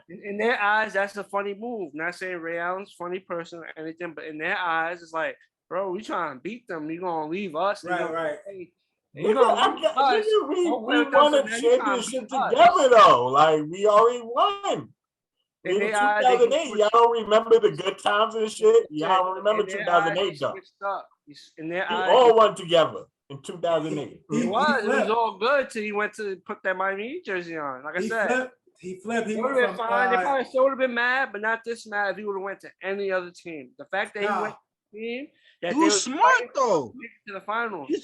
In their eyes, that's a funny move. Not saying Ray Allen's a funny person or anything, but in their eyes, it's like, bro, we trying to beat them. You gonna leave us? Right. We won a championship together though. Like we already won. In 2008, y'all don't remember the good times and shit. Y'all don't remember 2008 though. We all won together in 2008. It was all good till he went to put that Miami Heat jersey on. Like I said, he flipped. He would have been fine. They probably still would have been mad, but not this mad if he would have went to any other team. The fact that team. He was smart though. To the finals. He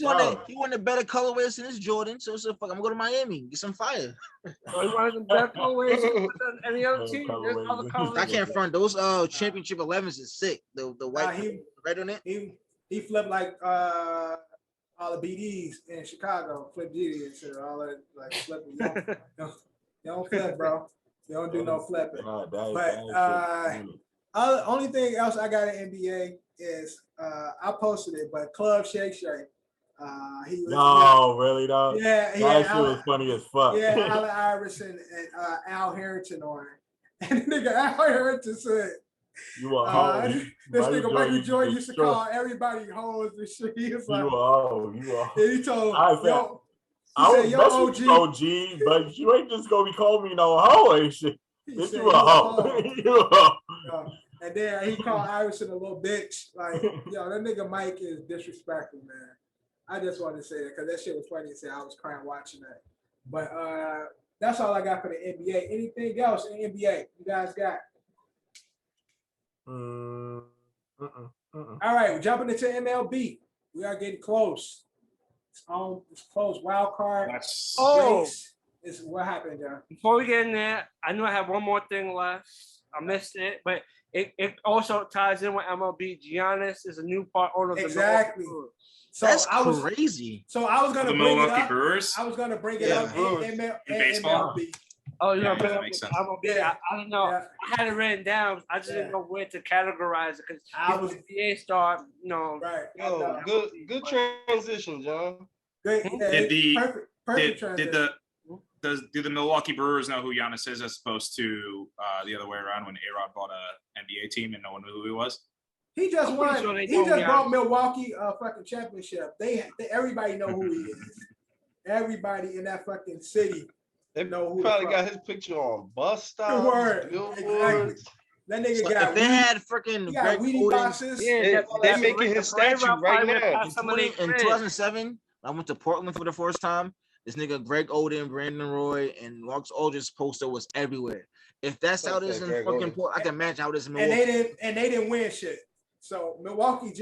wanted better colorways than his Jordan. So fuck, I'm gonna go to Miami, get some fire. So he wanted some better colorways than any other team. There's other colorways. I can't front those championship 11s is sick. The white red on it. He flipped like all the BDs in Chicago. Flip GD instead of all that like flipping. They don't flip, bro. They don't do no flipping. Only thing else I got in NBA is I posted it, but Club Shake Shake. He was really though. Yeah, that shit was funny as fuck. Yeah, Allen Iverson and Al Harrington on it, and the nigga Al Harrington said, "You a hoe." This nigga Michael Jordan used to call everybody hoes and shit. He was like, "You a hoe." And he told him, I was OG, but you ain't just gonna be calling me no hoe and shit. Bitch, you a hoe. You a hoe. And then he called Iverson a little bitch. Like, that nigga Mike is disrespectful, man. I just wanted to say that because that shit was funny to say. I was crying watching that. But that's all I got for the NBA. Anything else in NBA you guys got? All right, we're jumping into MLB. We are getting close. It's close. Wild card. Is what happened, John? Before we get in there, I knew I had one more thing left. I missed it, but it also ties in with MLB. Giannis is a new part owner of the exactly. So that's crazy. So I was going to bring it up. Brewers? I was going to bring it up in baseball. MLB. Oh, that makes sense. I don't know. I had it written down. I just didn't know where to categorize it because I was NBA star. Right. Oh, good transition, John. Great. Perfect transition. Do the Milwaukee Brewers know who Giannis is as opposed to the other way around when A-Rod bought a NBA team and no one knew who he was? He just won. Sure he just brought Milwaukee a fucking championship. Everybody know who he is. Everybody in that fucking city. They know who probably got his picture on bus stops. Exactly. That nigga got. If they had freaking Greg Oden, they're making his statue right now. In 2007, I went to Portland for the first time. This nigga Greg Oden, Brandon Roy, and Marcus Aldridge's poster was everywhere. If that's how it is in fucking Portland, I can imagine how it is in Milwaukee. And they didn't win shit. So Milwaukee,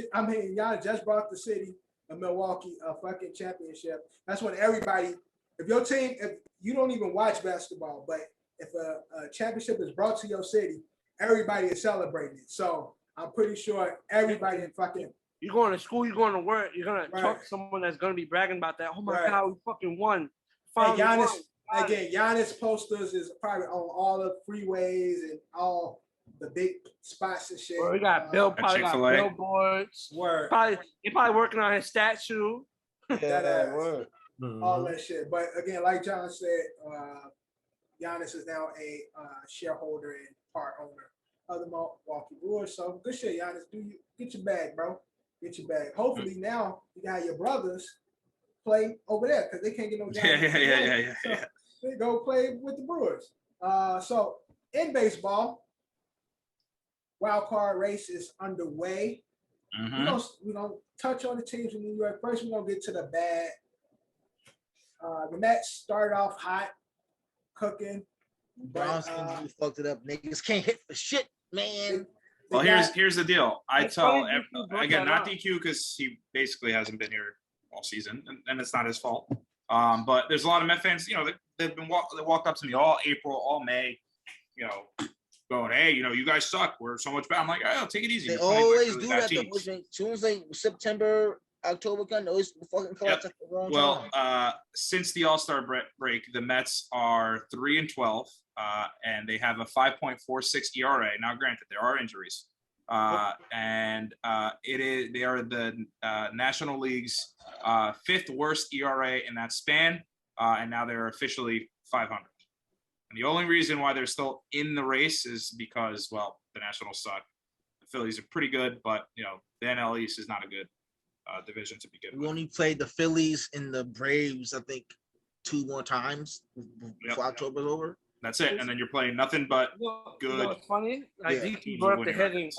y'all just brought the city of Milwaukee a fucking championship. That's when everybody, if your team, if you don't even watch basketball, but if a championship is brought to your city, everybody is celebrating it. So I'm pretty sure everybody in fucking. You're going to school, you're going to work, you're going to talk to someone that's going to be bragging about that. Oh my God, we fucking won. Giannis posters is probably on all the freeways and all the big spots and shit. Well, we got probably got billboards. He probably working on his statue. Word. All that shit. But again, like John said, Giannis is now a shareholder and part owner of the Milwaukee Brewers. So good shit, Giannis. Get your bag, bro. Get your bag. Hopefully now you got your brothers play over there because they can't get no Yeah. So they go play with the Brewers. So in baseball, wild card race is underway. We don't touch on the teams in New York. First, we're gonna get to the bad. The Mets started off hot, cooking. Browns fucked it up. Niggas can't hit for shit, man. Well, here's the deal. I got not DQ because he basically hasn't been here all season, and it's not his fault. But there's a lot of Met fans. They walked up to me all April, all May. Going, hey, you guys suck. We're so much better. I'm like, oh, take it easy. They always do that. As soon as September, October come, they always fucking collapse at the wrong time. Since the All-Star break, the Mets are 3-12, and they have a 5.46 ERA. Now, granted, there are injuries, and they are the National League's fifth worst ERA in that span, and now they're officially 500. And the only reason why they're still in the race is because, well, the Nationals suck. The Phillies are pretty good, but the NL East is not a good division to begin with. We only played the Phillies and the Braves, I think, 2 more times before October's over. That's it, and then you're playing nothing but good. It's funny. DQ brought up the heading.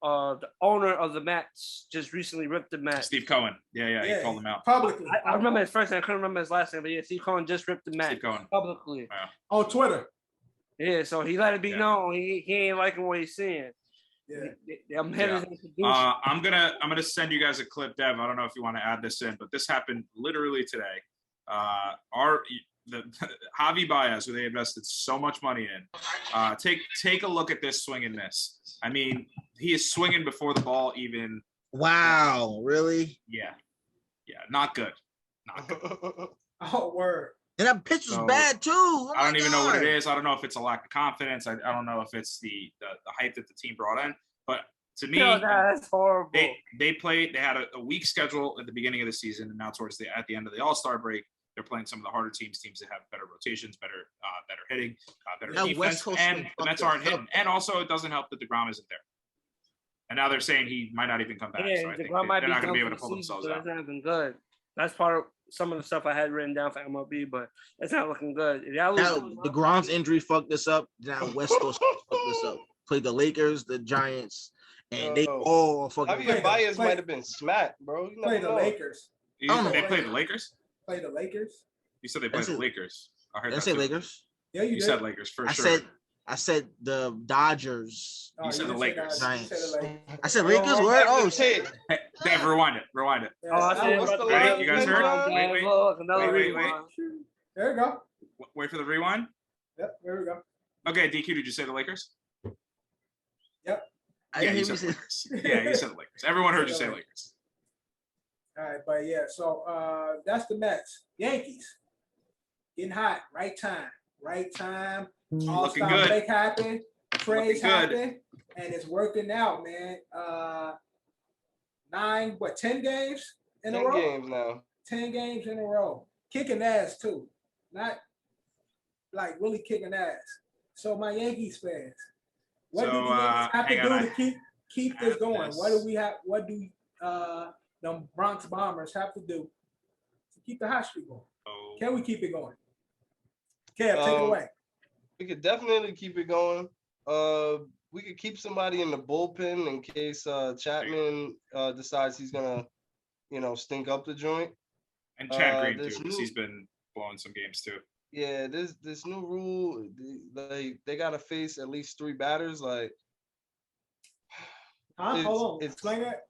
The owner of the Mets just recently ripped the Mets. Steve Cohen. Yeah, he called him out publicly. I remember his first name. I couldn't remember his last name, but yeah, Steve Cohen just ripped the Mets publicly on Twitter. Yeah, so he let it be known he ain't liking what he's seeing. I'm I'm gonna send you guys a clip, Dev. I don't know if you want to add this in, but this happened literally today. The Javi Baez, who they invested so much money in, take a look at this swing and miss. I mean, he is swinging before the ball even. Wow, really? Yeah, not good. Not good. Oh, word. And that pitch was bad too. Oh I don't even know what it is. I don't know if it's a lack of confidence. I don't know if it's the hype that the team brought in. But to me, that's horrible. They had a weak schedule at the beginning of the season, and now at the end of the All-Star break, they're playing some of the harder teams that have better rotations, better hitting, better defense, and the Mets aren't hitting. And also, it doesn't help that DeGrom isn't there. And now they're saying he might not even come back. Yeah, so I think they're not going to be able to pull themselves out. That's not been good. That's part of some of the stuff I had written down for MLB, but it's not looking good. Now, DeGrom's injury fucked this up. Now West Coast fucked this up. Played the Lakers, the Giants, and they all fucking. Javier Baez might have been smacked, bro. Play the Lakers. They played the Lakers? Play the Lakers. You said they played the Lakers. I heard that. Say Lakers. Yeah, you did. Said Lakers for sure. I said the Dodgers. You said the Lakers. Giants. I said Lakers. What? Oh shit! Hey, Dave, rewind it. Ready? You guys heard? Wait. There you go. Wait for the rewind. Yep. There we go. Okay, DQ, did you say the Lakers? Yep. Yeah, you said the Lakers. Yeah, you said the Lakers. Everyone heard you say Lakers. All right, but yeah, so that's the Mets. Yankees getting hot. Right time. Looking All-star good. break happened. Trades happened, and it's working out, man. 10 games in a row? 10 games now. 10 games in a row. Kicking ass, too. Not like really kicking ass. So my Yankees fans, what do the Yankees have to do to keep this going? What do the Bronx Bombers have to do to keep the hot streak going? Can we keep it going? Kev, take it away. We could definitely keep it going. We could keep somebody in the bullpen in case Chapman decides he's gonna, stink up the joint. And Chad Green too, because he's been blowing some games too. Yeah, this new rule, they gotta face at least 3 batters. Like, hold on, explain that.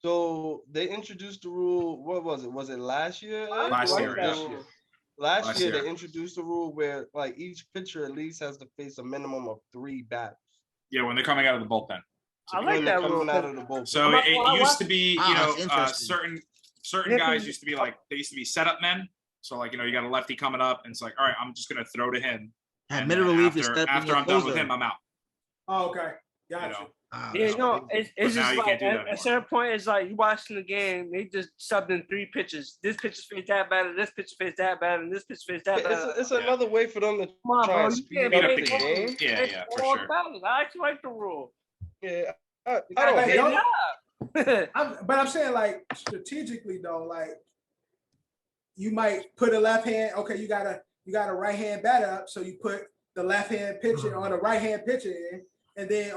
So they introduced the rule. What was it? Was it last year? Last year. Last year they introduced a rule where like each pitcher at least has to face a minimum of 3 batters. Yeah, when they're coming out of the bullpen. I like that rule. So it used to be, certain guys used to be like, they used to be setup men. So like, you got a lefty coming up and it's like, all right, I'm just going to throw to him. And middle relief after I'm done with him, I'm out. Oh, okay. Gotcha. It's just like at a certain point, it's like you watching the game, they just subbed in 3 pitches. This pitcher faced that batter, this pitcher faced that batter, and this pitcher faced that batter. It's another way for them to try and speed up the game. Yeah, for sure. I actually like the rule. Yeah, I don't hate it. But I'm saying, like, strategically though, like you might put a left hand. Okay, you got a right hand batter up, so you put the left hand pitcher on the right hand pitcher in. And then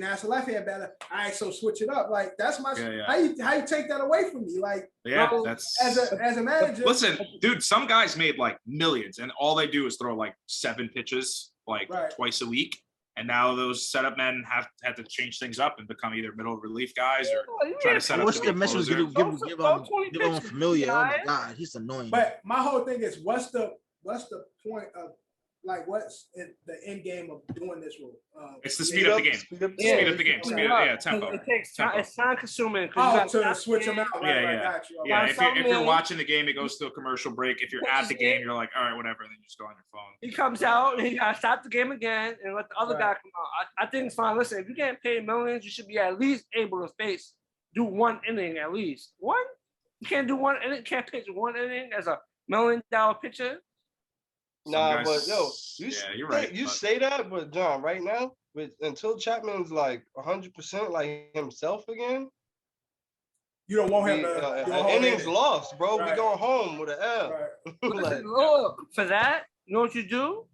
now it's a left hand batter. All right, so switch it up. Like that's my how you take that away from me? Like that's as a manager. Listen, dude, some guys made like millions, and all they do is throw like 7 pitches like twice a week. And now those setup men have to change things up and become either middle relief guys or try to set up. What's the message? Give him familiar. Oh my God, he's annoying. But my whole thing is, what's the point of? Like, what's the end game of doing this rule? It's to speed up the game. Speed up the game. Tempo. It takes time. It's time consuming. To switch them out. Yeah. If you're watching the game, it goes to a commercial break. If you're at the game, you're like, all right, whatever. And then you just go on your phone. He comes out and he got to stop the game again and let the other guy come out. I think it's fine. Listen, if you're getting paid millions, you should be at least able to do 1 inning at least. One? You can't do 1 inning. Can't pitch 1 inning as $1 million pitcher. Nah, but yo, you're right. You say that, but John, right now, until Chapman's like 100% like himself again, you don't want him to. Innings lost, bro. We going home with an L. Look, for that, you know what you do?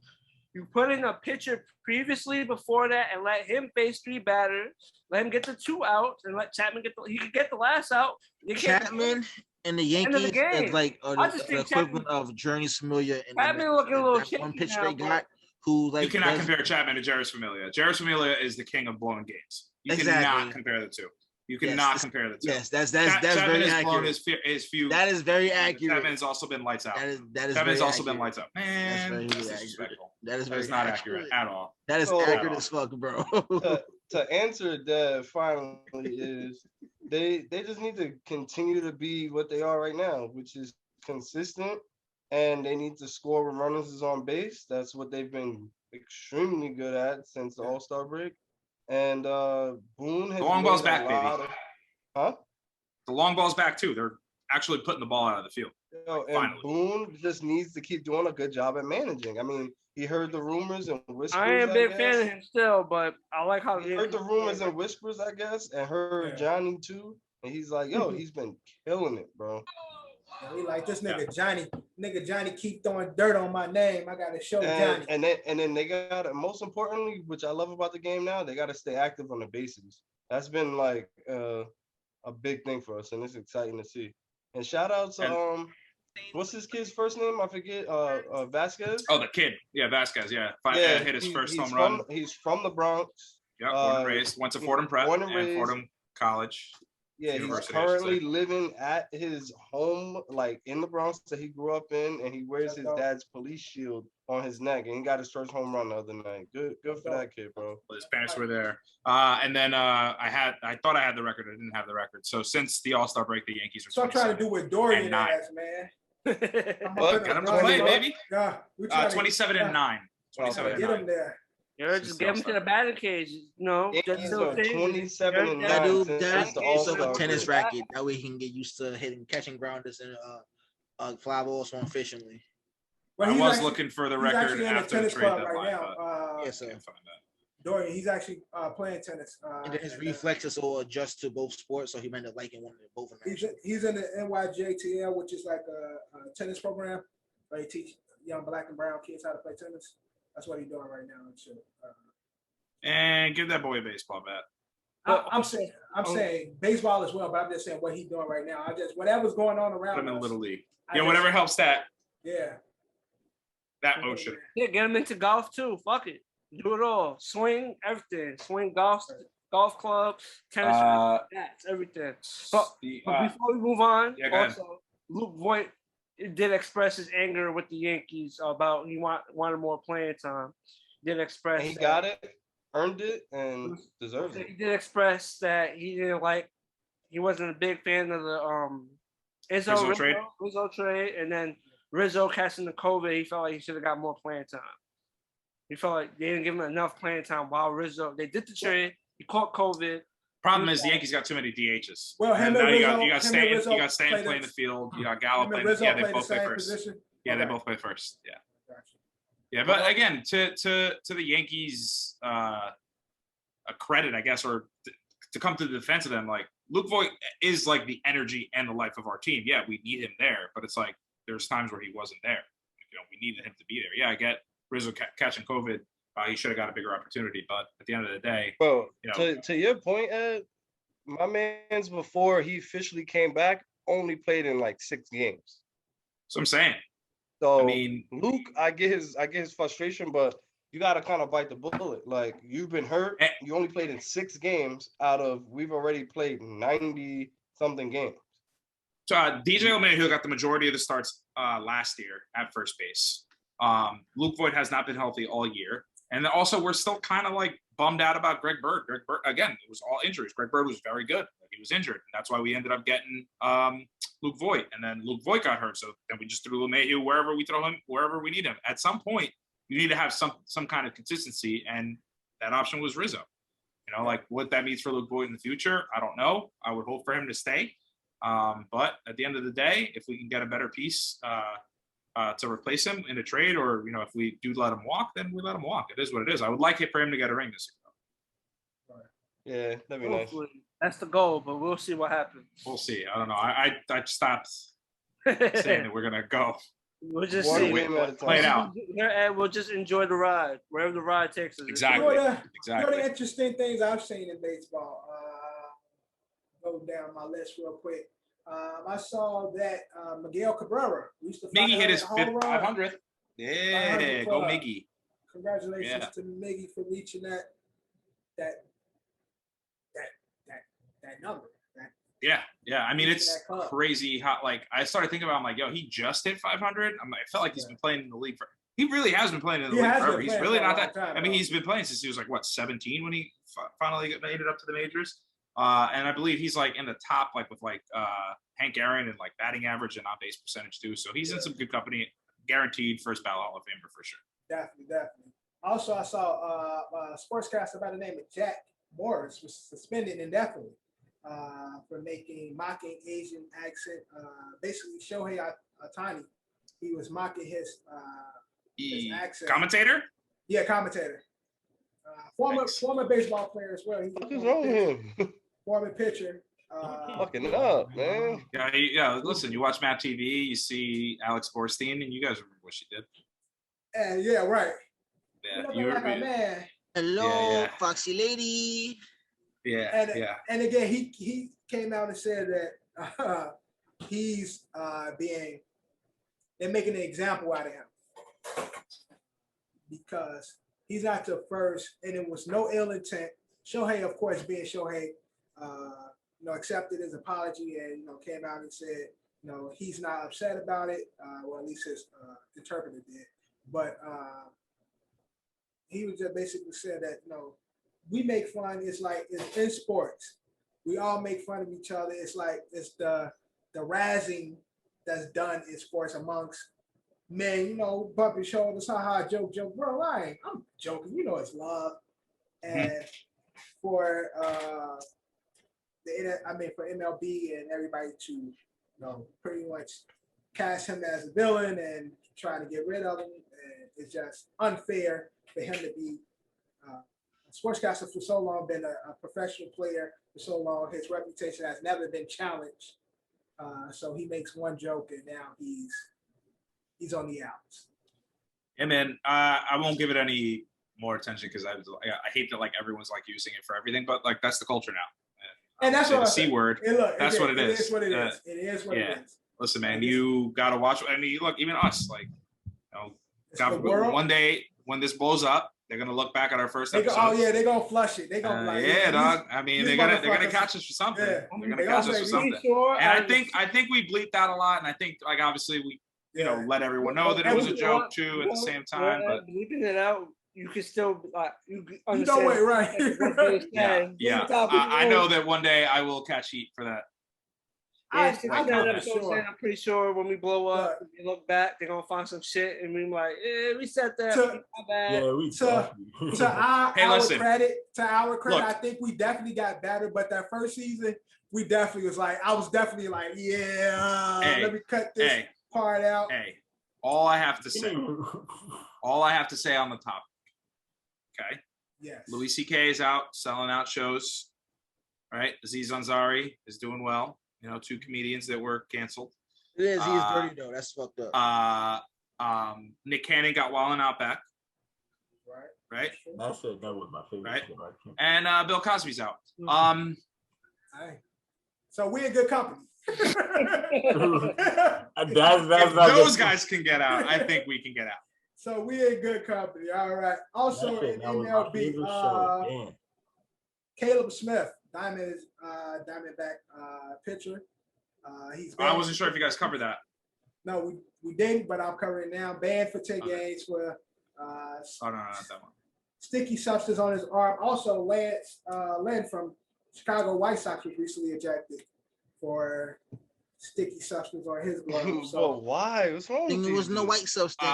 You put in a pitcher previously before that and let him face 3 batters. Let him get the 2 outs and let Chapman he could get the last out. Chapman and the Yankees is like the equivalent of Journey Familia and Chapman looking a little one pitch they got. who like you cannot compare Chapman to Jeurys Familia. Jeurys Familia is the king of blowing games. You cannot compare the two. You cannot compare the two. Yes, that's Chapman very has accurate. blown his few. That is very accurate. Chapman has also been lights out. That is Chapman's also accurate. been lights out. Man, that's disrespectful. That is not accurate at all. That is accurate as fuck, bro. to answer that finally is they just need to continue to be what they are right now, which is consistent, and they need to score when runners is on base. That's what they've been extremely good at since the All-Star break. And Boone has the long ball's back, baby. The long ball's back too. They're actually putting the ball out of the field. And finally. Boone just needs to keep doing a good job at managing. I mean, he heard the rumors and whispers. I ain't a big fan of him still, but I like how he heard the rumors and whispers, I guess, and heard Johnny too. And he's like, yo, he's been killing it, bro. He like this nigga Johnny keep throwing dirt on my name. I gotta show Johnny. And then they got, most importantly, which I love about the game now, they gotta stay active on the bases. That's been like a big thing for us, and it's exciting to see. And shout out to what's his kid's first name? I forget. Vasquez. Oh, the kid. Yeah, Vasquez. Yeah, hit his first home run. He's from the Bronx. Yeah, born and raised. Went to Fordham Prep and Fordham College. Yeah, he's currently living at his home, like in the Bronx that he grew up in, and he wears his dad's police shield on his neck, and he got his first home run the other night. Good for that kid, bro. His parents were there, and then I thought I had the record. I didn't have the record. So since the All-Star break, the Yankees are. So I'm trying to do with Dorian ass, man. Look, got him to play, baby. Yeah, 27 and 9. 27 and 9. Get him there. Just get him to the batting cage, Yankees are 27 and 9. That a tennis racket. That way he can get used to catching grounders and fly balls more efficiently. Well, I was looking for the record after the trade deadline, right now. Yes, sir. Dorian, he's actually playing tennis. And then his reflexes will adjust to both sports, so he might end up liking one of both of them. He's in the NYJTL, which is like a tennis program where he teach young black and brown kids how to play tennis. That's what he's doing right now and shit. And give that boy a baseball bat. I'm saying baseball as well, but I'm just saying what he's doing right now. Whatever's going on around. Put him in Little League. Whatever helps that. Yeah. That motion. Yeah, get him into golf too. Fuck it. Do it all. Swing, everything. Swing golf club, tennis, bats, everything. But before we move on, also Luke Voigt did express his anger with the Yankees about he wanted more playing time. Did express he got it, earned it, and deserves it. He did express that he wasn't a big fan of the Rizzo trade, and then Rizzo catching the COVID. He felt like he should have got more playing time. He felt like they didn't give him enough playing time while Rizzo. They did the trade. He caught COVID. Problem is the Yankees got too many DHs. Well, you got Stanton playing the field. You got Gallup playing. Yeah, they both play first. Position? Yeah, they both play first. Yeah. Gotcha. Yeah, but again, to the Yankees, a credit, I guess, or to come to the defense of them, like Luke Voigt is like the energy and the life of our team. Yeah, we need him there, but it's like there's times where he wasn't there. We needed him to be there. Yeah, I get Rizzo catching COVID. He should have got a bigger opportunity, but at the end of the day, to your point, Ed, my man's before he officially came back only played in like 6 games. So I'm saying. So I mean, Luke, I get his frustration, but you got to kind of bite the bullet. Like you've been hurt, you only played in 6 games we've already played 90 something games. So DJ LeMahieu got the majority of the starts last year at first base. Luke Voigt has not been healthy all year. And then also, we're still kind of like bummed out about Greg Bird. Greg Bird, again, it was all injuries. Greg Bird was very good. He was injured. And that's why we ended up getting Luke Voigt. And then Luke Voigt got hurt. So then we just threw LeMahieu wherever we throw him, wherever we need him. At some point, you need to have some kind of consistency. And that option was Rizzo. Like what that means for Luke Voigt in the future, I don't know. I would hope for him to stay. But at the end of the day, if we can get a better piece to replace him in a trade, or if we do let him walk, then we let him walk. It is what it is. I would like it for him to get a ring this year. Yeah, that'd be nice. That's the goal, but we'll see what happens. We'll see. I don't know. I stopped saying that we're gonna go. We'll just see. Play it out. And we'll just enjoy the ride, wherever the ride takes us. Exactly. Exactly. The interesting things I've seen in baseball. Go down my list real quick. I saw that Miguel Cabrera used to. Miggy hit his 500th. Yeah, go Miggy. congratulations Yeah. to Miggy for reaching that number. Yeah. I mean, Reaching it's that club. crazy how like I started thinking about. I'm like, yo, he just hit 500. I felt like he's been playing in the league for. He really has been playing in the He league has been forever. He's playing really for a not long that. time, I mean, though. he's been playing since he was like what 17 when he finally made it up to the majors. And I believe he's like in the top, like with like Hank Aaron and like batting average and on base percentage too. So he's in some good company. Guaranteed first ballot Hall of Famer for sure. Definitely. Also, I saw a sportscaster by the name of Jack Morris was suspended indefinitely for mocking Asian accent. Basically, Shohei Ohtani, he was mocking his accent. Commentator? Yeah, commentator. Former baseball player as well. He's What is wrong with him? Former pitcher. Fucking up, man. Yeah. Listen, you watch Matt TV, you see Alex Borstein, and you guys remember what she did. And yeah, right. Yeah, You like a man. Hello, Yeah. Foxy Lady. Yeah. And again, he came out and said that he's they're making an example out of him because he's not the first, and it was no ill intent. Shohei, of course, being Shohei, accepted his apology and came out and said, he's not upset about it. Well, at least his interpreter did, but he was just basically said that we make fun. It's like it's in sports. We all make fun of each other. It's like it's the razzing that's done in sports amongst men. Bumping shoulders, haha, joke, bro. I'm joking. It's love, and for for MLB and everybody to pretty much cast him as a villain and trying to get rid of him, and it's just unfair for him to be a sportscaster for so long, been a professional player for so long. His reputation has never been challenged. So he makes one joke and now he's on the outs. Yeah, man. I won't give it any more attention because I hate that like everyone's like using it for everything, but like that's the culture now. And that's what the I C said. word. That's what it is. It is what it is. It is what it is. Listen, man, you gotta watch. I mean, look, even us, like, God forbid, one day when this blows up, they're gonna look back at our first episode. They're gonna flush it. They're gonna dog. I mean, they're gonna catch us for something. Yeah. They're gonna catch us for something. Sure, and I think we bleeped out a lot, and I think like obviously we let everyone know that it was a joke too at the same time. But bleeping it out, you can still you understand. Right? Yeah. I know that one day I will catch heat for that. I'm pretty sure when we blow up, we look back, they're gonna find some shit, and we're like, we said that. My bad. Yeah, to our credit, I think we definitely got better. But that first season, we definitely was like, I was definitely like, let me cut this part out. Hey, all I have to say on the topic. Okay. Yes. Louis C.K. is out selling out shows. Right. Aziz Ansari is doing well. 2 comedians that were canceled. Yeah, he's dirty though. That's fucked up. Nick Cannon got Wildin' Out back. Right. That was my favorite. Right. And Bill Cosby's out. So we're in good company. If those guys can get out, I think we can get out. So we're in good company. All right. Also in MLB, Caleb Smith. Diamondback pitcher. I wasn't sure if you guys covered that. No, we didn't, but I'm covering it now. Banned for 10 games for no, not that one. Sticky substance on his arm. Also, Len from Chicago White Sox was recently ejected for sticky substance on his glove. So why? What's wrong with you? There was no white substance.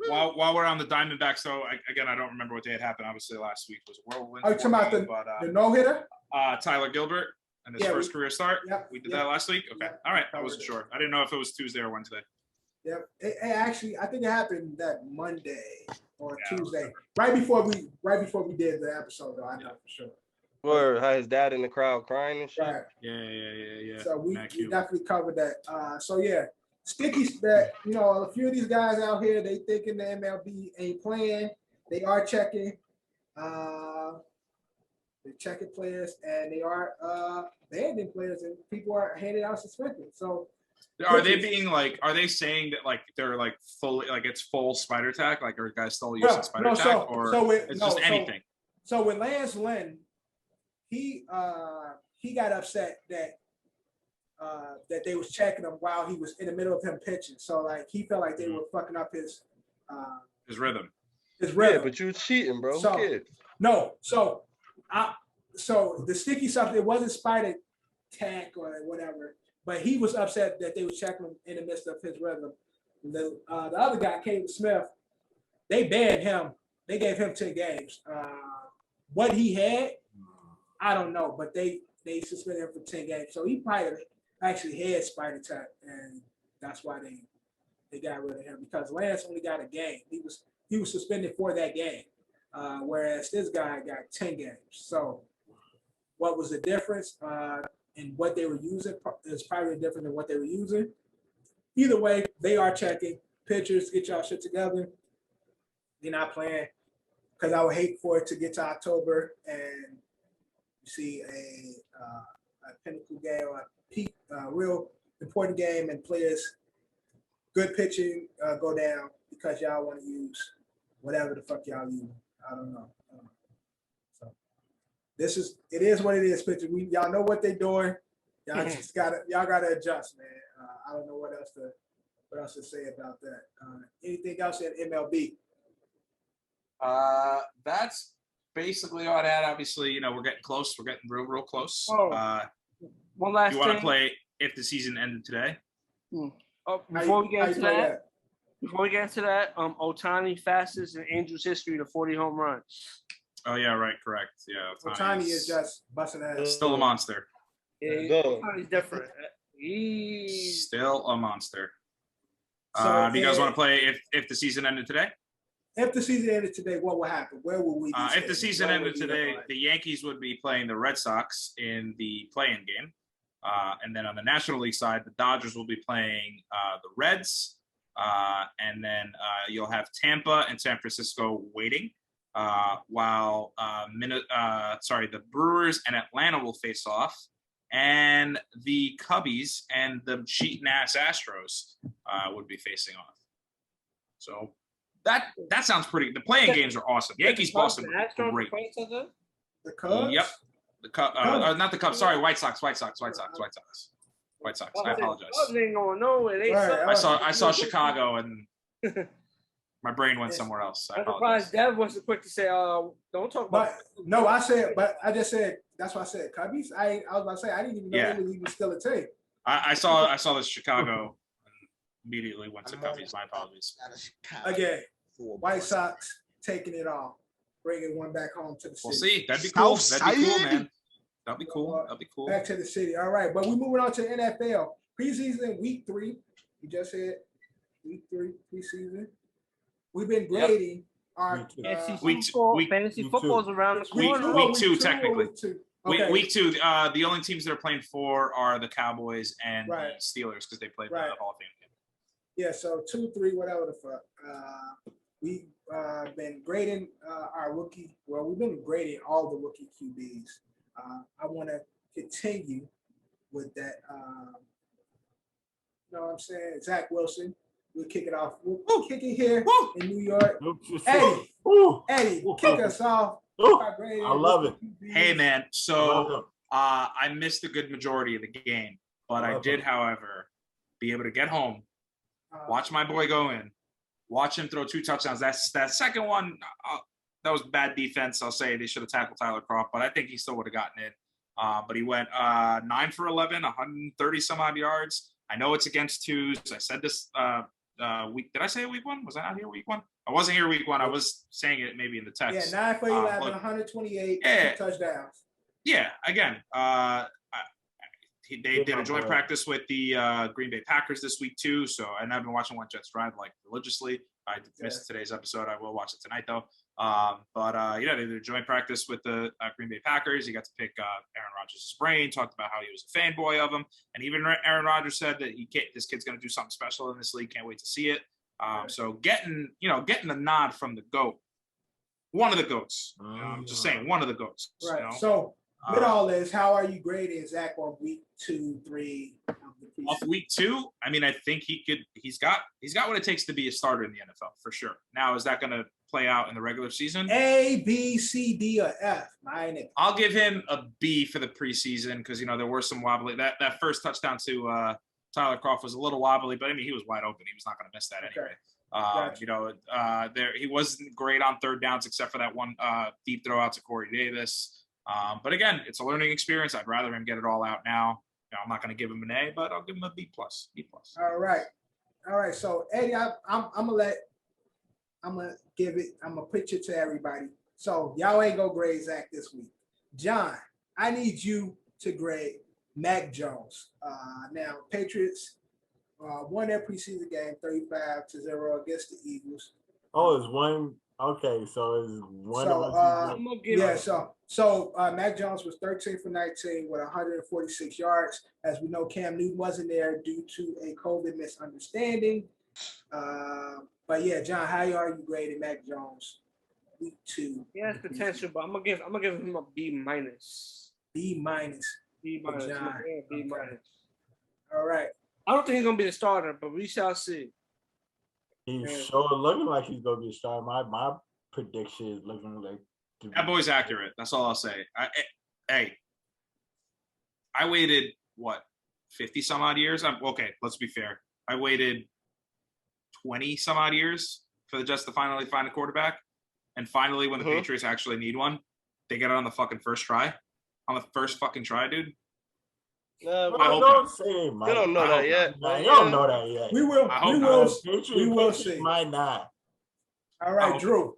While we're on the Diamondbacks, so I don't remember what day it happened. Obviously, last week was a whirlwind. Are you talking about the no-hitter? Tyler Gilbert and his first career start. We did that last week. Okay, all right. I wasn't sure. I didn't know if it was Tuesday or Wednesday. Yep. Actually, I think it happened that Monday or Tuesday, right before we did the episode. Though I know for sure. Where had his dad in the crowd crying and shit. Right. Yeah. So we definitely covered that. Sticky, that a few of these guys out here, they thinking the MLB ain't playing. They are checking. They're checking players, and they are banning players, and people are handing out suspensions. So Are they being like? Are they saying that like they're like fully like it's full spider tack? Like are guys still using spider tack, or it's just anything? So with Lance Lynn, he got upset that they was checking him while he was in the middle of him pitching. So like he felt like they were fucking up his rhythm. His rhythm. Yeah, but you were cheating, bro. So, no, so the sticky stuff, it wasn't spider tack or whatever, but he was upset that they were checking him in the midst of his rhythm. The other guy, Caleb Smith, they banned him. They gave him 10 games. What he had, I don't know, but they suspended him for 10 games. So he probably actually had spider tack, and that's why they got rid of him, because Lance only got a game. He was suspended for that game, whereas this guy got 10 games. So what was the difference in what they were using is probably different than what they were using. Either way, they are checking. Pitchers, get y'all shit together. They're not playing, because I would hate for it to get to October and you see a pinnacle game or a peak, real important game, and players, good pitching go down because y'all want to use whatever the fuck y'all use. I don't know. So it is what it is, pitcher. Y'all know what they're doing. Y'all just gotta adjust, man. I don't know what else to say about that. Anything else in MLB? That's basically all I had. Obviously, we're getting close. We're getting real close. One last thing. You want to play if the season ended today? Before we get into that, Ohtani fastest in Angels history to 40 home runs. Oh yeah, right, correct. Yeah, Ohtani is just busting ass. Still a monster. Yeah, Ohtani's different. He's still a monster. Do you guys want to play if the season ended today? If the season ended today, what would happen? Where would we be? If the season ended today, the Yankees would be playing the Red Sox in the play-in game. And then on the National League side, the Dodgers will be playing the Reds. And then you'll have Tampa and San Francisco waiting, while the Brewers and Atlanta will face off, and the Cubbies and the cheating ass Astros would be facing off. So that sounds pretty. The playing games are awesome. Yankees Boston great. The Cubs. Yep. The Cubs, not the Cubs. Sorry, White Sox. I apologize. I saw Chicago and my brain went somewhere else. I'm surprised Dev wasn't quick to say, don't talk about it. No, I just said, that's why I said Cubbies. I was about to say, I didn't even know they was even still a team. I saw this Chicago and immediately went to Cubbies. My apologies. Again, White Sox taking it all, bringing one back home to the city. We'll see. That'd be cool. That'd be cool, man. That'd be cool. Back to the city. All right, but we're moving on to the NFL. Preseason week 3. We just said week 3 preseason. We've been grading our fantasy football's around the corner. Week 2, technically. Okay. Week 2. The only teams they're playing for are the Cowboys and the Steelers, because they played the Hall of Fame game. Yeah, so 2, 3, whatever the fuck. We've been grading our rookie. Well, we've been grading all the rookie QBs. I want to continue with that. You know what I'm saying? Zach Wilson. We'll kick it off. We'll kick it here in New York. Eddie, kick us off. I love it. Hey, man. So I missed a good majority of the game, but I did, however, be able to get home, watch my boy go in, watch him throw 2 touchdowns. That second one, that was bad defense. I'll say they should have tackled Tyler Croft, but I think he still would have gotten it. But he went 9 for 11, 130 some odd yards. I know it's against twos. I said this week. Did I say week 1? Was I not here week 1? I wasn't here week 1. I was saying it maybe in the text. Yeah, 9 for 11, 128 touchdowns. Yeah, again, they did a joint practice with the Green Bay Packers this week too. So, and I've been watching One Jets Drive like religiously. I missed today's episode. I will watch it tonight though. They did a joint practice with the Green Bay Packers. He got to pick Aaron Rodgers' brain, talked about how he was a fanboy of him. And even Aaron Rodgers said that this kid's going to do something special in this league. Can't wait to see it. So getting the nod from the GOAT, one of the GOATs. I'm just saying, one of the GOATs. Right. You know? So With all this, how are you grading Zach on week 2, 3? Off week 2, I mean, I think he's got what it takes to be a starter in the NFL for sure. Now, is that going to play out in the regular season? A, B, C, D, or F? I'll give him a B for the preseason because there were some wobbly. That first touchdown to Tyler Croft was a little wobbly, but I mean he was wide open. He was not going to miss that anyway. Gotcha. He wasn't great on third downs except for that one deep throw out to Corey Davis. But again, it's a learning experience. I'd rather him get it all out now. I'm not going to give him an A, but I'll give him a B plus. All right. So Eddie, I'm gonna pitch it to everybody. So y'all ain't gonna grade Zach this week. John, I need you to grade Mac Jones. Now Patriots won their preseason game 35-0 against the Eagles. Oh, it's one. Okay, so it's one. So Mac Jones was 13 for 19 with 146 yards. As we know, Cam Newton wasn't there due to a COVID misunderstanding. But yeah, John, how are you grading Mac Jones week 2? He has potential, but I'm gonna give him a B minus. B minus. John. Yeah, B minus. All right. I don't think he's gonna be the starter, but we shall see. He's sure looking like he's gonna be a starter. My prediction is looking like that boy's accurate. That's all I'll say. I waited 50 some odd years. Okay, let's be fair. I waited 20 some odd years for the Jets to finally find a quarterback, and finally, when the Patriots actually need one, they get it on the fucking first try. On the first fucking try, dude. Don't say it, Mike. You don't know that yet. You don't know that yet. We will see. Might not. All right, Drew,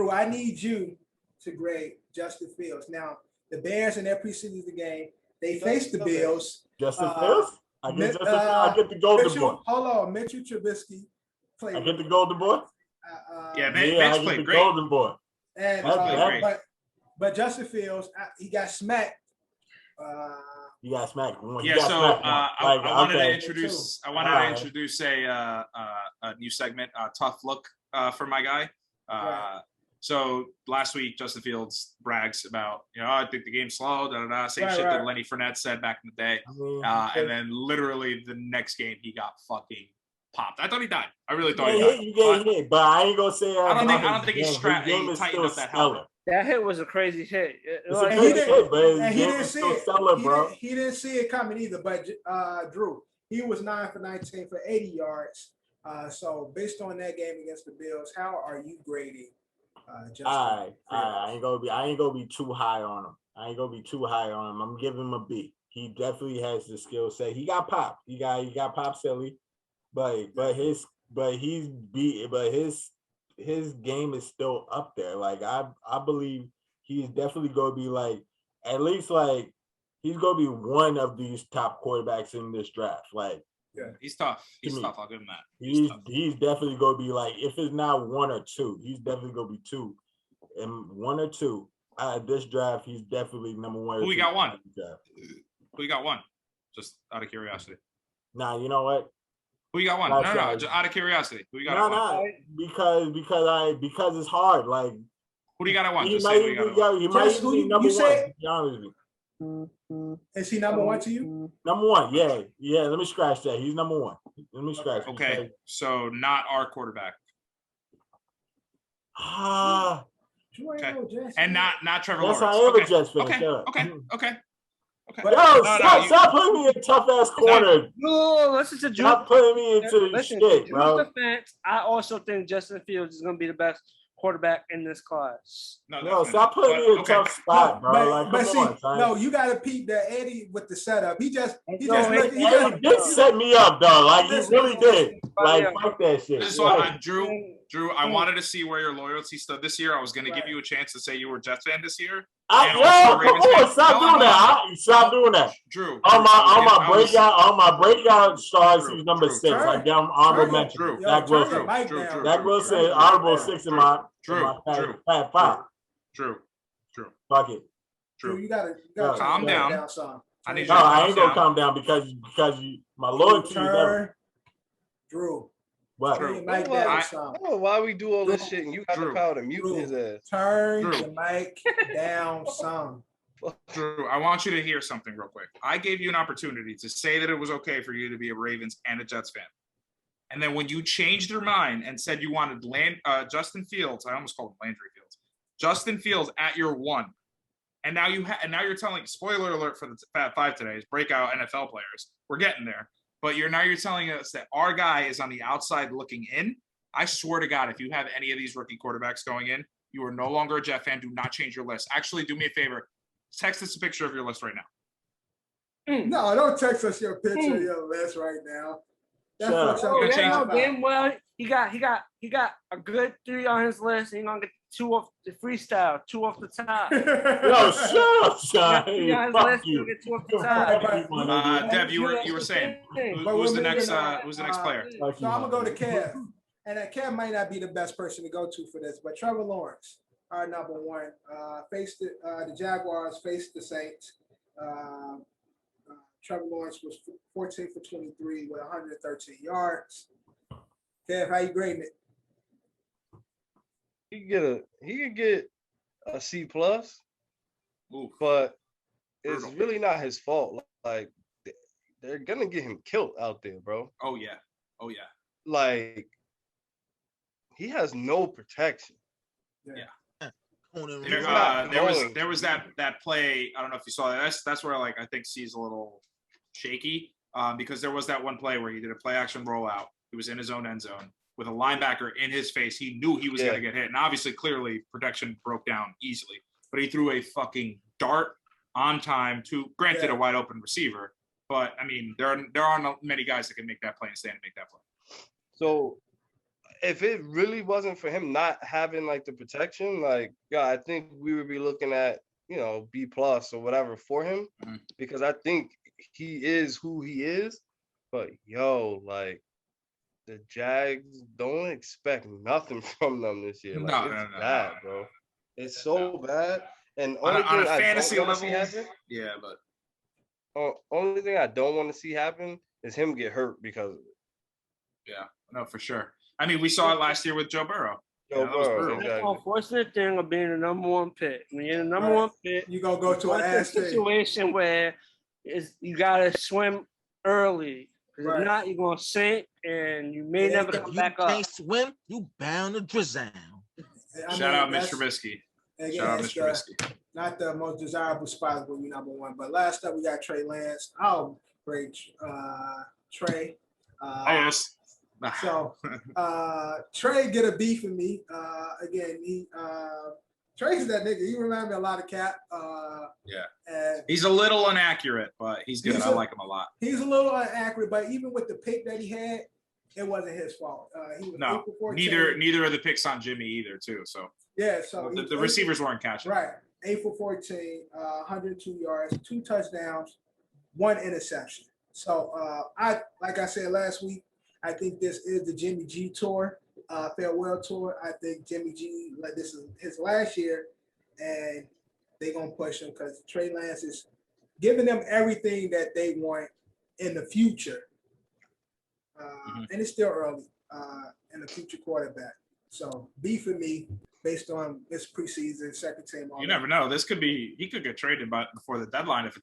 I need you to grade Justin Fields. Now, the Bears in their preseason game, they faced the Bills. Justin Fields? I get the golden boy. Hold on, Mitchell Trubisky played. I get the golden boy? Mitch played great. Golden boy. And, but Justin Fields, he got smacked. You got smacked. I wanted to introduce a new segment, Tough Look for my guy. So last week, Justin Fields brags about, I think the game's slow, same shit that Lenny Fournette said back in the day. And then literally the next game, he got fucking popped. I thought he died. I really thought he died. You get hit, but I ain't gonna say I don't think he's tightened up that helmet. That hit was a crazy hit. He didn't see it. He didn't see it coming either. But Drew, he was 9 for 19 for 80 yards. So based on that game against the Bills, how are you grading? I ain't gonna be too high on him. I'm giving him a B. He definitely has the skill set. He got pop. He got pop silly, but his game is still up there. Like I believe he's definitely gonna be at least he's gonna be one of these top quarterbacks in this draft. He's tough. He's tough. I'll give him that. He's definitely gonna be if it's not 1 or 2, he's definitely gonna be 2, and 1 or 2. This draft, he's definitely number 1. Who got one? Who got one? Just out of curiosity. Nah, you know what? Who you got one? No, just out of curiosity. Who you got one? No, because it's hard. Who do you got at one? He might be number 1. To be honest with you. Is he number 1 to you? Number 1, yeah. Let me scratch that. He's number 1. Let me scratch. Okay, so not our quarterback. Okay. And not Trevor Lawrence. Lawrence. I am a Jets fan. Okay. Stop putting me in tough ass corner. No, listen to Drew. Stop putting me into shit, bro. Defense, I also think Justin Fields is going to be the best quarterback in this class. No, stop putting me in a tough spot, bro. You got to peep that Eddie with the setup. He did set me up, though. He really did. Fuck that shit. This is why Drew, I wanted to see where your loyalty stood this year. I was going to give you a chance to say you were a Jets fan this year. Stop doing that. Drew. On my breakout stars, he's number 6. I give him honorable mention. Zach Wilson. Zach Wilson, honorable 6 in my top 5. True. Fuck it. Drew, you gotta calm down. I ain't gonna calm down because my loyalty is there. Drew. What? Why we do all this shit and you got the powder? Mute his ass. Turn the mic down some. Drew, I want you to hear something real quick. I gave you an opportunity to say that it was okay for you to be a Ravens and a Jets fan. And then when you changed your mind and said you wanted Justin Fields, I almost called him Landry Fields, Justin Fields at your 1. And now you're telling, spoiler alert for the Fab Five today, is breakout NFL players. We're getting there. But you're telling us that our guy is on the outside looking in. I swear to God, if you have any of these rookie quarterbacks going in, you are no longer a Jet fan. Do not change your list. Actually, do me a favor. Text us a picture of your list right now. No, don't text us your picture of your list right now. Well, he got a good 3 on his list. He's gonna get 2 off the freestyle, 2 off the top. Yo, shut up, Sean. Fuck you. Get 2 off the top. Dev, you were saying who's the next player? So I'm gonna go to Kev, and Kev might not be the best person to go to for this, but Trevor Lawrence, our number 1, faced the Jaguars, faced the Saints. Trevor Lawrence was 14 for 23 with 113 yards. Kev, how you grading it? He could get a C+, but it's really not his fault. Like, they're gonna get him killed out there, bro. Oh yeah. Like, he has no protection. Yeah. There was that play. I don't know if you saw that. That's where I think C's a little shaky because there was that one play where he did a play action rollout. He was in his own end zone with a linebacker in his face. He knew he was going to get hit, and obviously, clearly, protection broke down easily. But he threw a fucking dart on time to, granted, a wide open receiver. But I mean, there aren't many guys that can make that play and stand and make that play. So, if it really wasn't for him not having like the protection, like, I think we would be looking at, B+ or whatever for him, because I think he is who he is. But like, the Jags, don't expect nothing from them this year. Like, it's bad, bro. It's so bad. And only thing I fantasy don't want to see happen, only thing I don't want to see happen is him get hurt because of it. Yeah, no, for sure. I mean, we saw it last year with Joe Burrow. That's the unfortunate thing of being the number 1 pick. When you're the number 1 pick, you're going to go to an situation where you got to swim early. Because if not, you're going to sink and you may never come back up. You can't swim, you bound to drown. Shout out Mr. Trubisky. Shout out Mr. Trubisky. Not the most desirable spot when you're number 1. But last up, we got Trey Lance. Oh, great. Trey. Yes. So Trey get a B from me. Again, Trey's that nigga. He reminds me a lot of Cap. And he's a little inaccurate, but he's good. I like him a lot. He's a little inaccurate, but even with the pick that he had, it wasn't his fault. He was neither of the picks on Jimmy either, too. So so the receivers weren't catching. Right, 8 for 14, 102 yards, 2 touchdowns, 1 interception. So like I said last week, I think this is the Jimmy G tour, farewell tour. I think Jimmy G, this is his last year, and they're going to push him because Trey Lance is giving them everything that they want in the future. And it's still early in the future quarterback. So B for me, based on this preseason, second team. You never know. He could get traded before the deadline if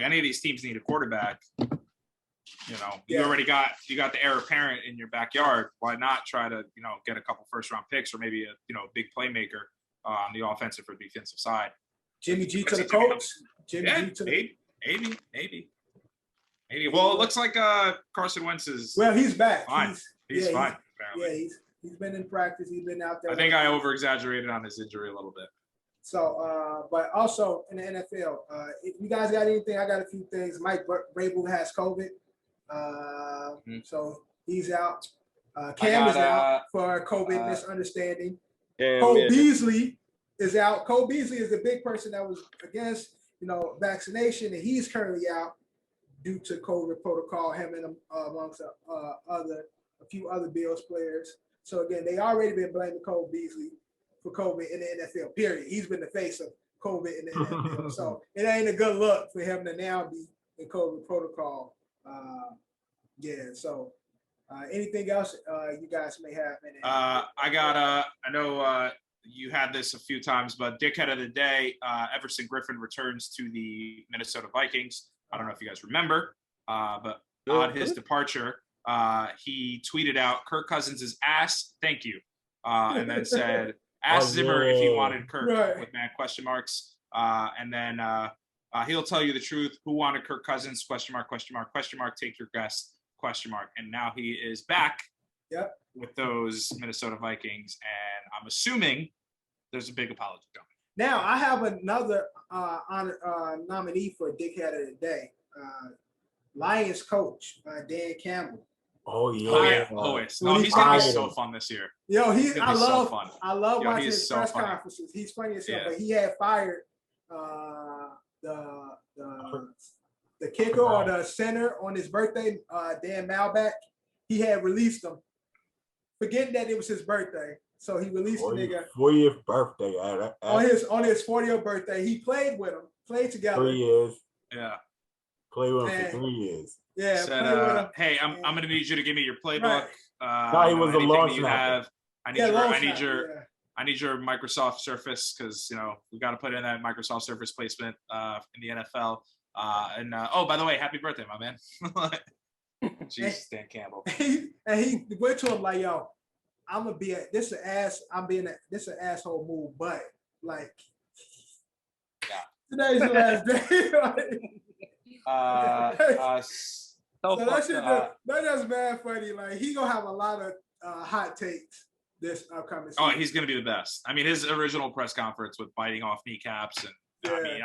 any of these teams need a quarterback. You already got the heir apparent in your backyard. Why not try to get a couple first round picks or maybe a big playmaker on the offensive or defensive side? Jimmy G to the Colts. Maybe. Well, it looks like Carson Wentz is. Well, he's back. Fine. He's fine. Apparently. He's been in practice. He's been out there. I think I over exaggerated on his injury a little bit. So, but also in the NFL, if you guys got anything, I got a few things. Mike Vrabel has COVID. So he's out. Cam is out for COVID misunderstanding. Cole Beasley is out. Cole Beasley is the big person that was against, vaccination, and he's currently out due to COVID protocol. Him and amongst a few other Bills players. So again, they already been blaming Cole Beasley for COVID in the NFL. Period. He's been the face of COVID in the NFL. So it ain't a good look for him to now be in COVID protocol. So anything else you guys may have? I know you had this a few times, but dickhead of the day, Everson Griffin returns to the Minnesota Vikings. I don't know if you guys remember, but on his departure, he tweeted out Kirk Cousins' ass, thank you, and then said, ask Zimmer if he wanted Kirk with mad question marks, and then he'll tell you the truth. Who wanted Kirk Cousins? Question mark, question mark, question mark. Take your guess, question mark. And now he is back with those Minnesota Vikings, and I'm assuming there's a big apology coming. Now I have another nominee for Dickhead of the Day. Lions coach Dan Campbell. Oh yeah. Oh yeah. Always. No, he's gonna be so fun this year. Yo, I love Yo, watching his press conferences. He's funny as hell, but he had fired the kicker or the center on his birthday, Dan Malbec. He had released him, forgetting that it was his birthday. So he released the nigga 40th birthday. On his 40th birthday. He played with him, played together. 3 years. Yeah. Played with him for 3 years. Yeah. Said, hey, I'm gonna need you to give me your playbook. No, he was a launch snapper. I need your Microsoft Surface, because we got to put in that Microsoft Surface placement in the NFL. And oh, by the way, happy birthday, my man. Jesus, Dan Campbell. And he went to him like, yo, I'm gonna be this an asshole move, but like today's the last day. So that's bad funny. Like he gonna have a lot of hot takes this upcoming season. Oh, he's gonna be the best. I mean, his original press conference with biting off kneecaps, and I mean,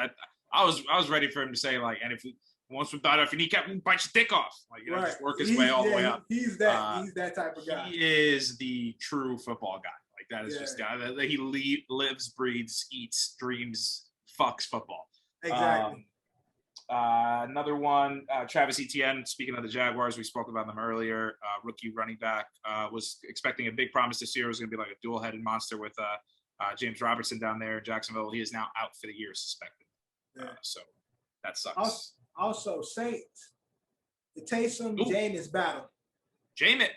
I was ready for him to say like, and if once we bite off your kneecap, we bite your dick off. Like just work his way all the way up. He's that type of guy. He is the true football guy. Like that is just guy that he lives, breathes, eats, dreams, fucks football. Exactly. Another one, Travis Etienne, speaking of the Jaguars, we spoke about them earlier. Rookie running back, was expecting a big promise this year. It was going to be like a dual-headed monster with James Robertson down there in Jacksonville. He is now out for the year, suspected. So that sucks. Also, Saints, the Taysom Jameis battle. Jameis,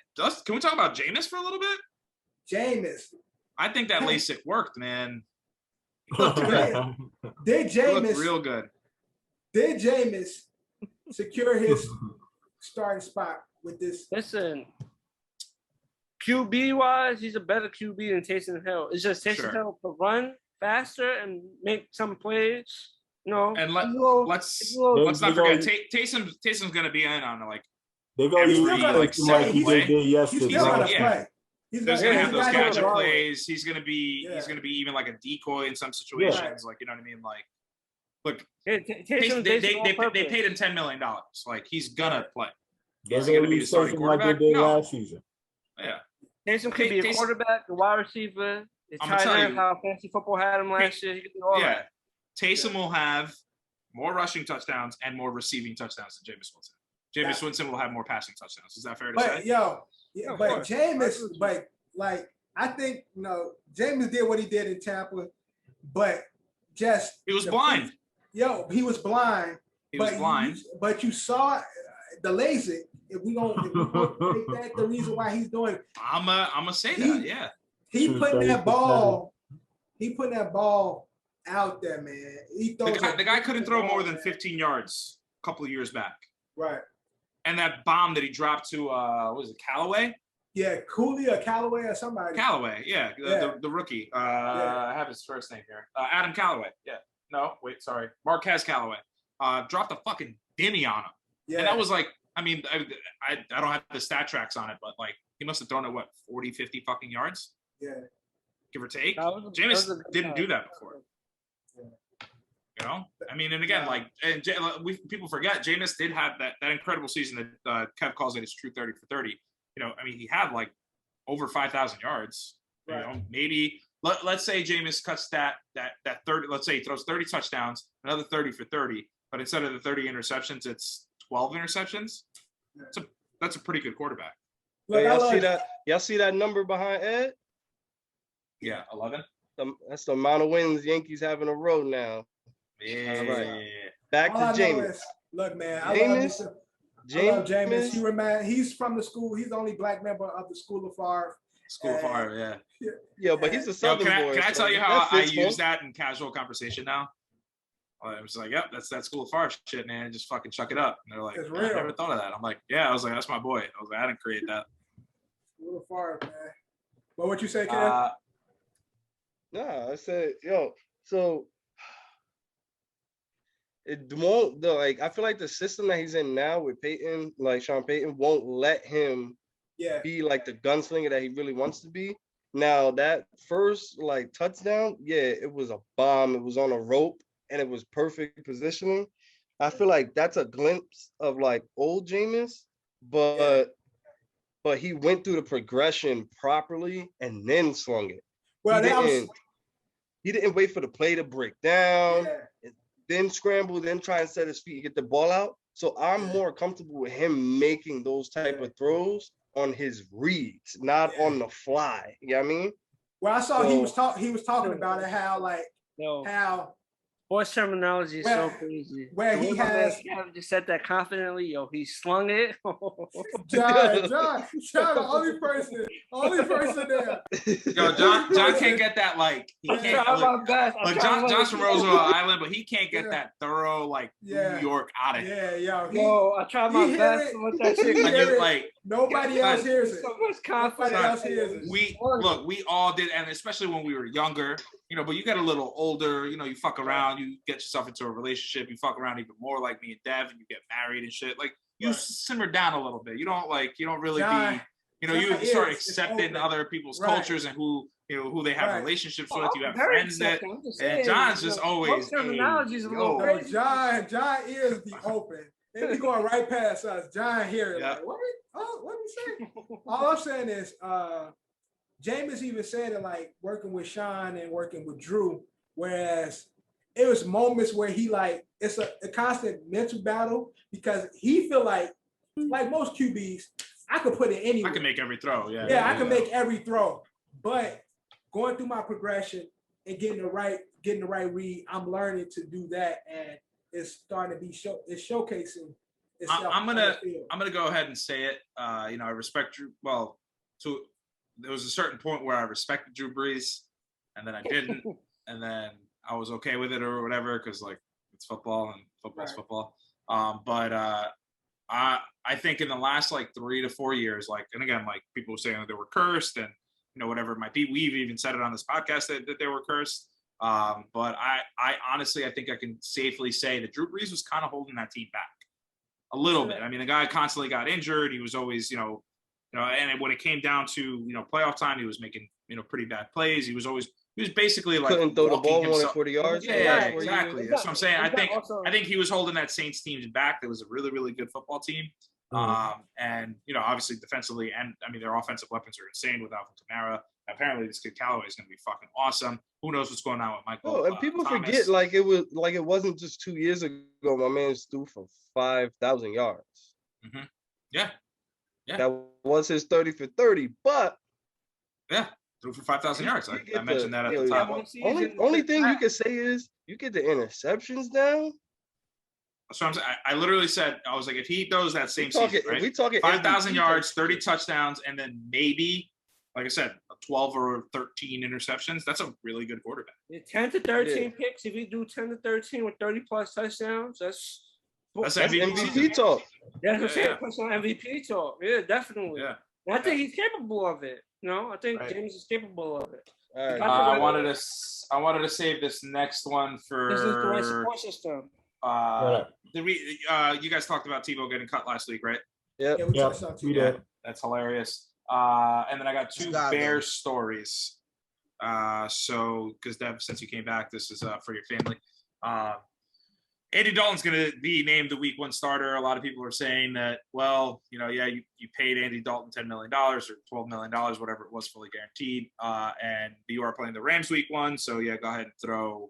can we talk about Jameis for a little bit? Jameis. I think that LASIK worked, man. Did Jameis real good? Did Jameis secure his starting spot with this? Listen, QB wise, he's a better QB than Taysom Hill. It's just Taysom Hill to run faster and make some plays. And let's not forget Taysom's gonna be in on like they're gonna use like he did yesterday. He's gonna have those gadget plays. He's gonna be even like a decoy in some situations. Like you know what I mean? Like look, they paid him $10 million. Like he's gonna play. Is he gonna be the starting quarterback? No. Last season. Yeah. Taysom could be a quarterback, a wide receiver. It's tight end, how fantasy football had him last year. He could do all that. Taysom will have more rushing touchdowns and more receiving touchdowns than Jameis Winston. Jameis Winston will have more passing touchdowns. Is that fair to say? But Jameis, like I think Jameis did what he did in Tampa, but just he was blind. He was blind. But you saw the LASIK. If we don't make that the reason why he's doing it, I'm gonna say that. Yeah, he putting that ball out there, man. The guy couldn't throw more than 15 yards a couple of years back. Right. And that bomb that he dropped to what was it, Callaway? Yeah, Cooley or Callaway or somebody. Callaway, the rookie. I have his first name here. Adam Callaway. Yeah. No, wait, sorry. Marquez Callaway. Dropped a fucking dimmy on him. Yeah. And that was like, I mean, I don't have the stat tracks on it, but like he must have thrown it 40, 50 fucking yards? Yeah. Give or take. Jameis didn't do that before. I mean, and again, people forget Jameis did have that incredible season that Kev calls it his true 30 for 30. I mean, he had like over 5,000 yards. Right. Maybe let's say Jameis cuts that 30. Let's say he throws 30 touchdowns, another 30 for 30, but instead of the 30 interceptions, it's 12 interceptions. Yeah. That's a pretty good quarterback. Look, y'all see that number behind Ed? Yeah, 11. That's the amount of wins Yankees have in a row now. Yeah. Right. Back to Jameis. Look, man, I love Jameis. He's from the school. He's the only black member of the School of Favre. School of Fire, yeah. Yeah, but he's a Southern boy. Can I so tell you how that I fits, use that in casual conversation now? I was like, yep, that's that School of Fire shit, man. Just fucking chuck it up. And they're like, It's I real. never thought of that. I'm like, yeah. I was like, that's my boy. I was like, I didn't create that. School of Fire, man. But what you say, Kev? Nah, I said, yo, so it won't like I feel like the system that he's in now with Peyton, like Sean Payton, won't let him be like the gunslinger that he really wants to be. Now that first like touchdown, yeah, it was a bomb. It was on a rope and it was perfect positioning. I feel like that's a glimpse of like old Jameis, but he went through the progression properly and then slung it. Well, he didn't wait for the play to break down, then scramble, then try and set his feet and get the ball out. So I'm more comfortable with him making those type of throws on his reads, not on the fly. You know what I mean? Well, I saw he was talking about it, how voice terminology is so crazy. Where he has just said that confidently, yo, he slung it. John, the only person there. Yo, John can't get that like he can't. Like John's from Roosevelt Island, but he can't get that thorough like New York out of here. Yo, I tried my best to let that shit. Like nobody else hears it. So much confidence. We all did, and especially when we were younger, you know. But you get a little older, you know. You fuck around, you get yourself into a relationship, you fuck around even more, like me and Dev, and you get married and shit. Like you simmer down a little bit. You don't really be, you know. You start accepting other people's cultures and who they have relationships with. You have friends that, and John's just always. Terminology is a little crazy. John ears be open. They be going right past us. John here, like, what did he say? All I'm saying is, Jameis even said it, like working with Sean and working with Drew, whereas it was moments where he like it's a constant mental battle because he feel like most QBs, I could put it anywhere. I can make every throw. I can make every throw, but going through my progression and getting the right read, I'm learning to do that, and it's starting to be showcasing itself. I'm gonna go ahead and say it. You know, I respect Drew. Well, there was a certain point where I respected Drew Brees, and then I didn't, and then I was okay with it or whatever because like it's football and football's football. But I think in the last like 3 to 4 years, like, and again, like people were saying that they were cursed and you know whatever it might be. We've even said it on this podcast that they were cursed. But I honestly, I think I can safely say that Drew Brees was kind of holding that team back a little bit. I mean, the guy constantly got injured. He was always, you know, and when it came down to, you know, playoff time, he was making, you know, pretty bad plays. He was basically like couldn't throw the ball more than 40 yards. Yeah, exactly. That's what I'm saying. I think he was holding that Saints team back. That was a really, really good football team. And you know, obviously defensively, and I mean, their offensive weapons are insane with Alvin Kamara. Apparently, this kid Callaway is going to be fucking awesome. Who knows what's going on with Michael? And people Thomas. forget it wasn't just 2 years ago. My man threw for 5,000 yards. Mm-hmm. Yeah. That was his 30 for 30, but threw for 5,000 yards. I mentioned that at the top. Only thing you can say is you get the interceptions down. So I literally said, I was like, if he throws that same season, right? We talking 5,000 yards, 30 touchdowns, and then maybe, like I said, 12 or 13 interceptions. That's a really good quarterback. 10 to 13 picks. If you do 10 to 13 with 30 plus touchdowns, that's MVP talk. That's what I'm saying. Push on MVP talk. Yeah, definitely. Yeah. And I think he's capable of it. You know, I think James is capable of it. Right. I wanted to save this next one for. This is the right support system. You guys talked about Tebow getting cut last week, right? Yep. We did. That's hilarious. And then I got two Bears stories. So because Dev, since you came back, this is for your family. Andy Dalton's going to be named the week 1 starter. A lot of people are saying that, well, you know, you paid Andy Dalton $10 million or $12 million, whatever it was, fully guaranteed. And you are playing the Rams week 1. So, yeah, go ahead and throw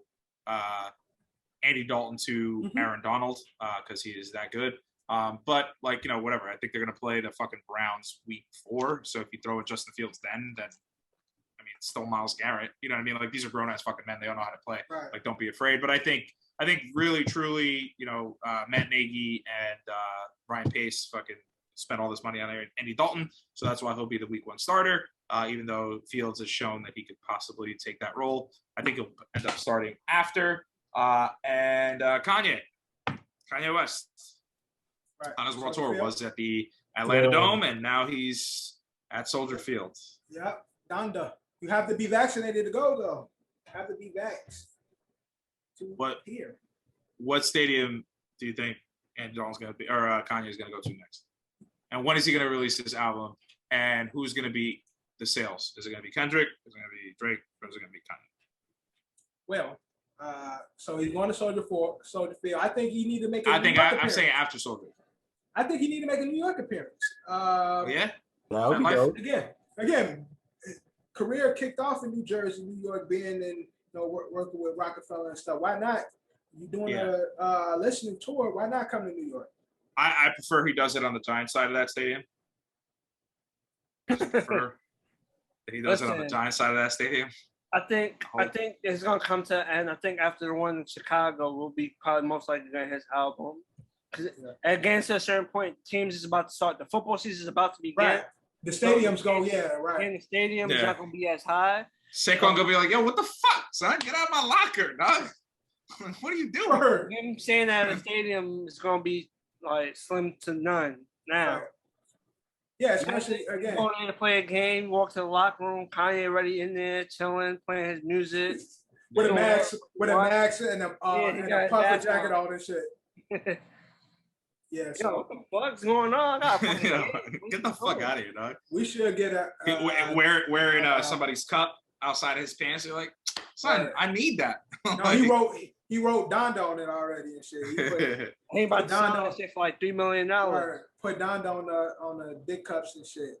Andy Dalton to Aaron Donald because he is that good. But, like, you know, whatever. I think they're going to play the fucking Browns week 4. So if you throw it Justin Fields then, I mean, it's still Myles Garrett. You know what I mean? Like, these are grown-ass fucking men. They don't know how to play. Right. Like, don't be afraid. But I think really, truly, you know, Matt Nagy and Ryan Pace fucking spent all this money on Andy Dalton. So that's why he'll be the week 1 starter. even though Fields has shown that he could possibly take that role. I think he'll end up starting after. And Kanye West on his world tour was at the Atlanta Dome, and now he's at Soldier Field. Yep, Donda. You have to be vaccinated to go, though. You have to be vaxxed to here. What stadium do you think Kanye's going to go to next? And when is he going to release this album? And who's going to be the sales? Is it going to be Kendrick? Is it going to be Drake? Or is it going to be Kanye? Well, so he's going to Soldier Field. I think he need to make. I'm saying after Soldier. I think he need to make a New York appearance. Yeah. Again, career kicked off in New Jersey, New York, being in working with Rockefeller and stuff. Why not? You doing a listening tour? Why not come to New York? I prefer he does it on the Giants side of that stadium. I prefer that he does it on the Giants side of that stadium. I think it's gonna come to an end. I think after the one in Chicago will be probably most likely gonna his album. Because against a certain point, teams is about to start. The football season is about to begin. Right. The stadium's going, right. And the stadium is not gonna be as high. Saquon gonna be like, yo, what the fuck, son? Get out of my locker, dog. What are you doing? Him saying that the stadium is gonna be like slim to none now. Right. Yeah, especially again. Going in to play a game, walk to the locker room, Kanye already in there chilling, playing his music. With a mask and a puffer jacket on and shit. Yeah. So what the fuck's going on? Get the fuck out of here, dog. We should get wearing somebody's cup outside his pants. You're like, son, I need that. No, he wrote Donda on it already and shit. He about to sell that shit for like $3 million. Put Donda on the dick cups and shit.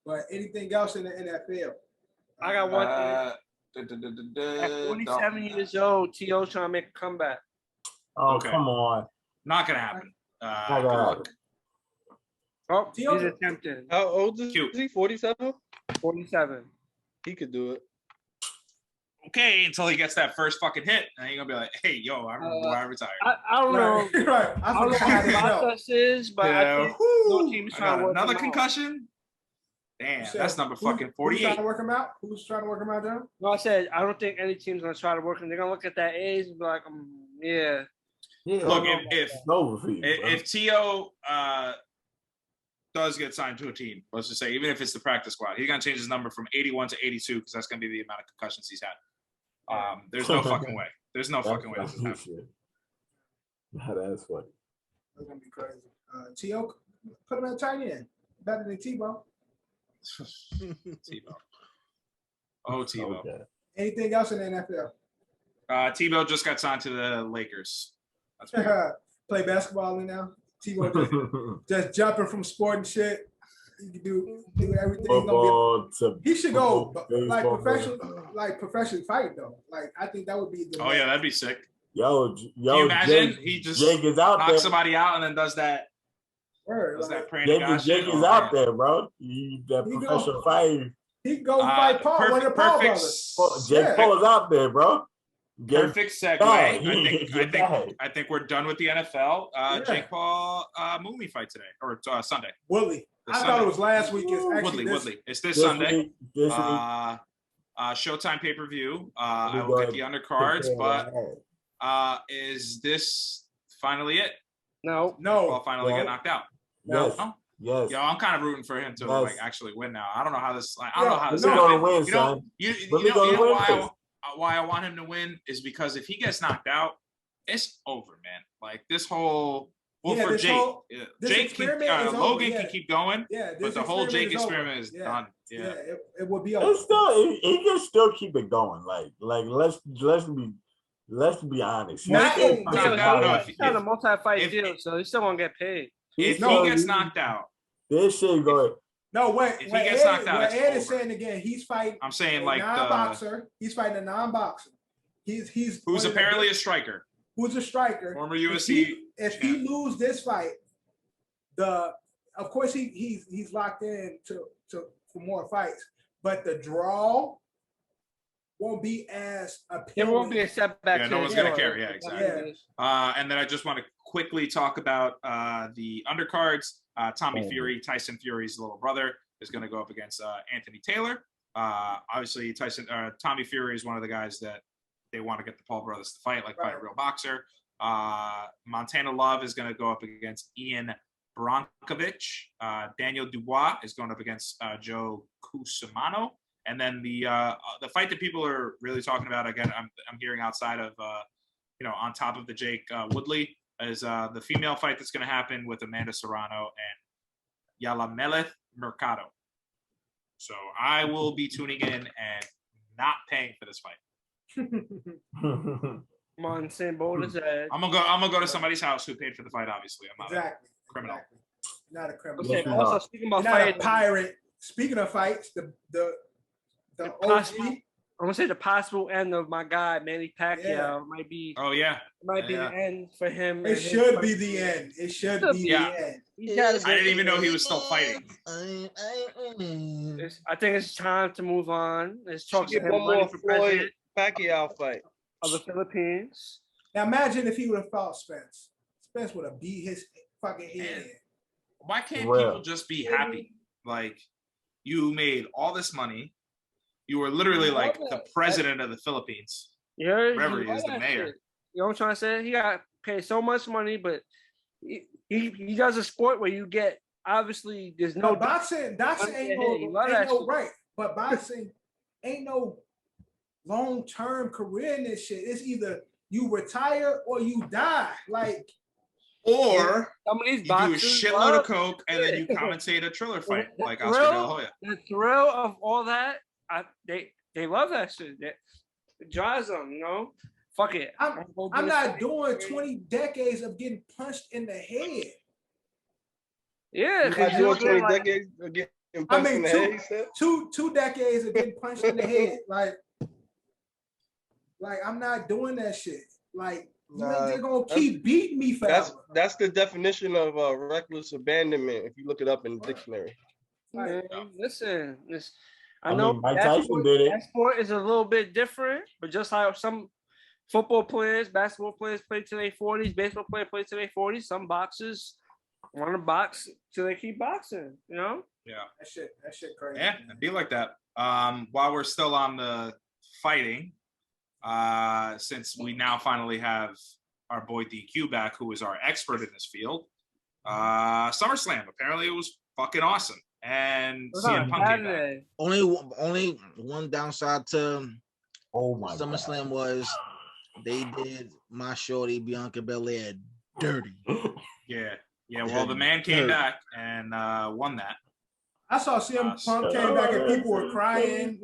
But anything else in the NFL? I got one thing. At 47 years old, T.O. trying to make a comeback. Oh, okay. Come on. Not gonna happen. Oh, he's attempting. How old is he? 47? 47. He could do it. Okay, until he gets that first fucking hit, and you're gonna be like, "Hey, yo, I remember why I retired." I don't know. Right. I don't know how the process is, but I think no team is trying to work another concussion. Damn, that's number fucking 48. Who's trying to work him out? Who's trying to work him out, John? No, I said I don't think any team's gonna try to work him. They're gonna look at that age and be like, yeah. Look, if T.O. does get signed to a team, let's just say, even if it's the practice squad, he's gonna change his number from 81 to 82 because that's gonna be the amount of concussions he's had. There's no fucking way. There's no fucking way this is happening. That's funny. That's gonna be crazy. T.O., put him at tight end. Better than Tebow. Tebow. Oh, Tebow. Okay. Anything else in the NFL? Tebow just got signed to the Lakers. That's play basketball now. Tebow just jumping from sport and shit. He can do everything. He should go professional fight though. Like I think that would be the. Oh yeah, that'd be sick. Yo, can you imagine? He just knocks somebody out and then does that. That praying to God shit. Jake is out there, bro. That professional fight. He go fight Paul, one of the Paul brothers. Jake Paul is out there, bro. Perfect segue. I think we're done with the NFL. Jake Paul movie fight today or Sunday. Woodley. I thought it was last week. It's actually Woodley. It's this Sunday. Showtime pay-per-view. I will get the undercards, but is this finally it? No. Paul finally get knocked out. Yes. Yes. Yo, I'm kind of rooting for him to like actually win now. I don't know how this. I don't know how this. Why I want him to win is because if he gets knocked out, it's over, man. Like this whole. For Jake, Logan can keep going, but the whole Jake experiment is done. Yeah, it would be. He can still keep it going. Like let's be honest. He's not a multi-fight deal, so he's still gonna get paid. If he gets knocked out, this shit going. No, wait. If he gets knocked out, Ed is saying again, he's fighting. I'm saying like non-boxer. He's fighting a non-boxer. He's who's apparently a striker. Who's a striker? Former UFC. If he lose this fight, of course he's locked in for more fights, but the draw won't be as appealing. There won't be a setback. Yeah, no one's gonna care. Yeah, exactly. Yeah. And then I just want to quickly talk about the undercards. Tommy Fury, Tyson Fury's little brother, is going to go up against Anthony Taylor. Obviously, Tommy Fury is one of the guys that they want to get the Paul brothers to fight, fight a real boxer. Montana Love is going to go up against Ian Bronkovich. Daniel Dubois is going up against Joe Cusimano. And then the fight that people are really talking about, again, I'm hearing outside of, on top of the Jake Woodley, is the female fight that's going to happen with Amanda Serrano and Yalameleth Mercado. So I will be tuning in and not paying for this fight. I'm on the same boat as Ed. I'm gonna go to somebody's house who paid for the fight. Obviously, I'm not a criminal. Exactly. Not a criminal. Okay, also speaking about not fighting, a pirate. Speaking of fights, the OG. I'm gonna say the possible end of my guy Manny Pacquiao might be. Oh yeah, might be the end for him. It should be the end. It should be the end. I didn't even know he was still fighting. I think it's time to move on. Let's talk Get to him one more running for president Pacquiao fight of the Philippines. Now imagine if he would have fought Spence. Spence would have beat his fucking head in. Why can't people just be happy? Like, you made all this money. You were literally like the president of the Philippines. Yeah, wherever he is, the mayor. Shit. You know what I'm trying to say? He got paid so much money, but he does a sport where you get, obviously there's no boxing ain't no right, but boxing ain't no long-term career in this shit. It's either you retire or you die. Or some of these you do a shitload of coke and then you commentate a Triller fight like Oscar De La Hoya. The thrill of all that, they love that shit. It drives them, Fuck it. I'm not doing 20 decades of getting punched in the head. Yeah, because you're 20 decades of getting punched in the head. Two decades of getting punched in the head. Like I'm not doing that shit. They're gonna keep beating me forever. That's the definition of reckless abandonment if you look it up in the dictionary. Listen, I mean, know Mike Tyson did it. That sport is a little bit different, but just like some football players, basketball players play to their 40s, baseball players play to their 40s, some boxers want to box till they keep boxing, Yeah. That shit crazy. Yeah, it'd be like that. While we're still on the fighting, since we now finally have our boy DQ back, who is our expert in this field, SummerSlam, apparently it was fucking awesome. And CM Punk came back. Only one downside to SummerSlam God. was they did my shorty Bianca Belair dirty. Yeah. Well, the man came back and won that. I saw CM Punk came back and people were crying.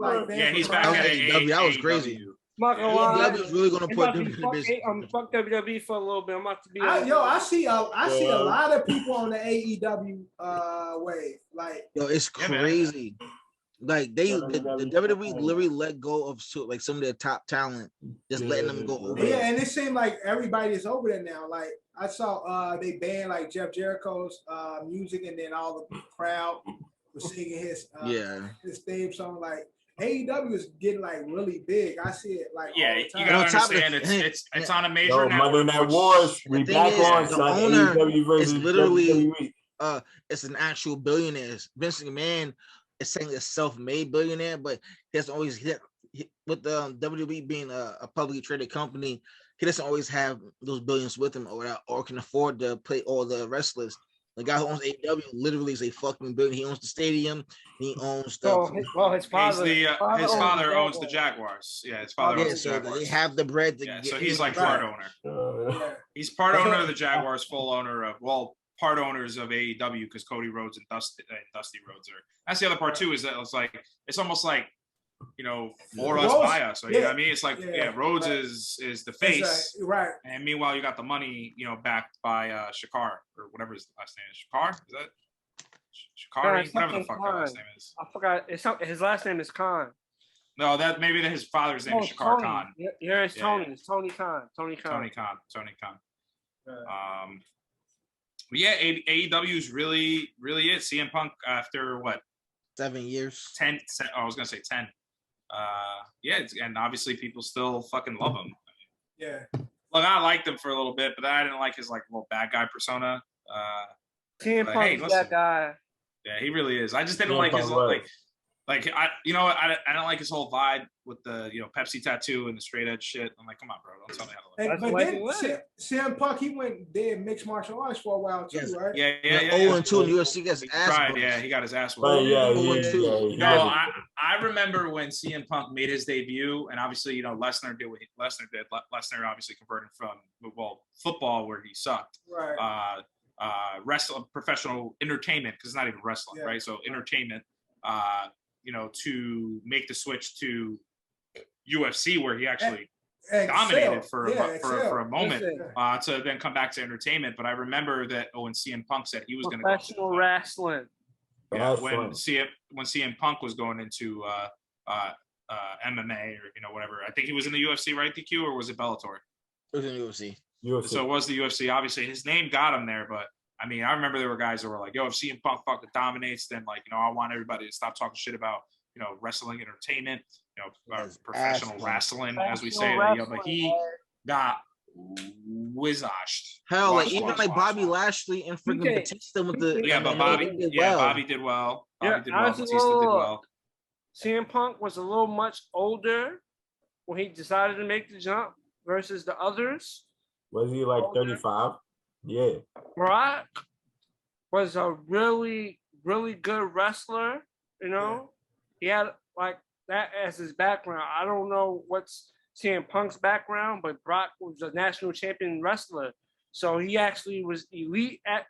He's back at AEW. That was crazy. AEW is really gonna put them in the business. Fuck WWE for a little bit. I'm about to be. I see a lot of people on the AEW wave. It's crazy. Like the WWE literally let go of some of their top talent, just letting them go over. Yeah, and it seemed like everybody is over there now. Like I saw they banned Jeff Jericho's music, and then all the crowd was singing his theme song. AEW is getting really big. I see it all the time. You gotta understand it's on a major network. Monday Night Wars. We back on the owner AEW versus is literally WWE. It's an actual billionaire. Vince McMahon is saying a self-made billionaire, but he doesn't always with the WWE being a publicly traded company. He doesn't always have those billions with him or can afford to pay all the wrestlers. The guy who owns AEW literally is a fucking billionaire. He owns the stadium. He owns the. His father. His father owns the Jaguars. Yeah, his father owns the so Jaguars. they have the bread to so he's part owner. He's part owner of the Jaguars, full owner of part owners of AEW because Cody Rhodes and Dusty Rhodes are. That's the other part too. Is that it's almost like for us by us. So you know what I mean? It's Rhodes is the face, right? And meanwhile, you got the money, backed by Shakar or whatever his last name is. Shakar, is that Shakari? Whatever the fuck that last name is. I forgot. His last name is Khan. No, that maybe his father's name is Shakar Khan. Yeah, it's Tony. It's Tony Khan. Tony Khan. AEW is really it. CM Punk after what? 7 years. 10. I was gonna say 10. And obviously people still fucking love him. Yeah. Look, I liked him for a little bit, but I didn't like his little bad guy persona. CM Punk's that guy. Yeah, he really is. I just didn't CM like his Punk I don't like his whole vibe with the Pepsi tattoo and the straight edge shit. I'm like, come on, bro, don't tell me how to live. But then CM Punk, he went did mixed martial arts for a while too, Yes. right? Yeah. 0-2 in the UFC gets He ass. tried, yeah, he got his ass But whooped. yeah, I remember when CM Punk made his debut, and obviously, Lesnar did what Lesnar did. Lesnar obviously converted from football where he sucked, Right. wrestling, professional entertainment, because it's not even wrestling, right? So entertainment, to make the switch to UFC where he actually dominated for a moment, to then come back to entertainment. But I remember that when CM Punk said he was going to go professional wrestling. Yeah, when CM Punk was going into MMA or whatever. I think he was in the UFC, right, DQ, or was it Bellator? It was in UFC. So it was the UFC. Obviously, his name got him there, but I mean, I remember there were guys that were like, "Yo, if CM Punk fucking dominates, then I want everybody to stop talking shit about wrestling entertainment, professional wrestling, as we say." But he got whizzashed. Hell, even Bobby Lashley and freaking Batista with the Bobby did well. Bobby did well. Batista did well. CM Punk was a little much older when he decided to make the jump versus the others. Was he like 35? Yeah. Brock was a really, really good wrestler. He had like that as his background. I don't know what's CM Punk's background, but Brock was a national champion wrestler. So he actually was elite at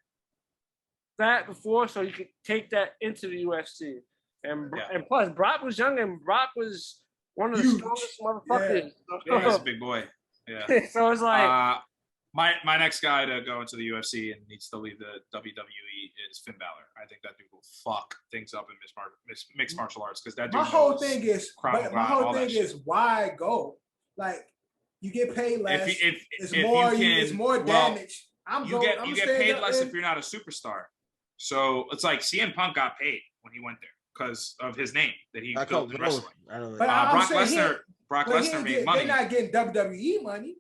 that before, so he could take that into the UFC. And plus, Brock was young, and Brock was one of the strongest motherfuckers. Yeah, he's a big boy. Yeah. So it's like my next guy to go into the UFC and needs to leave the WWE is Finn Balor. I think that dude will fuck things up in mixed martial arts, because that dude. My whole thing is why go? Like, you get paid less. It's more damage. You get paid less if you're not a superstar. So it's like CM Punk got paid when he went there because of his name that he built in wrestling. Brock Lesnar made money. They're not getting WWE money.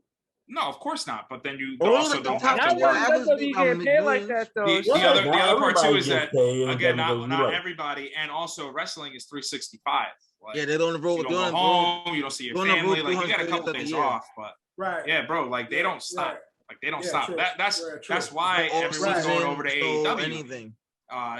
No, of course not. But then you also don't have to work. WWE get like that, though. The other part too is that again, not everybody, and also wrestling is 365. Like, they don't roll. You don't go home. You don't see your family. Like, you got a couple days off, but yeah, bro. Like, they don't stop. Right. Like, they don't stop. That's why everyone's going over to AEW.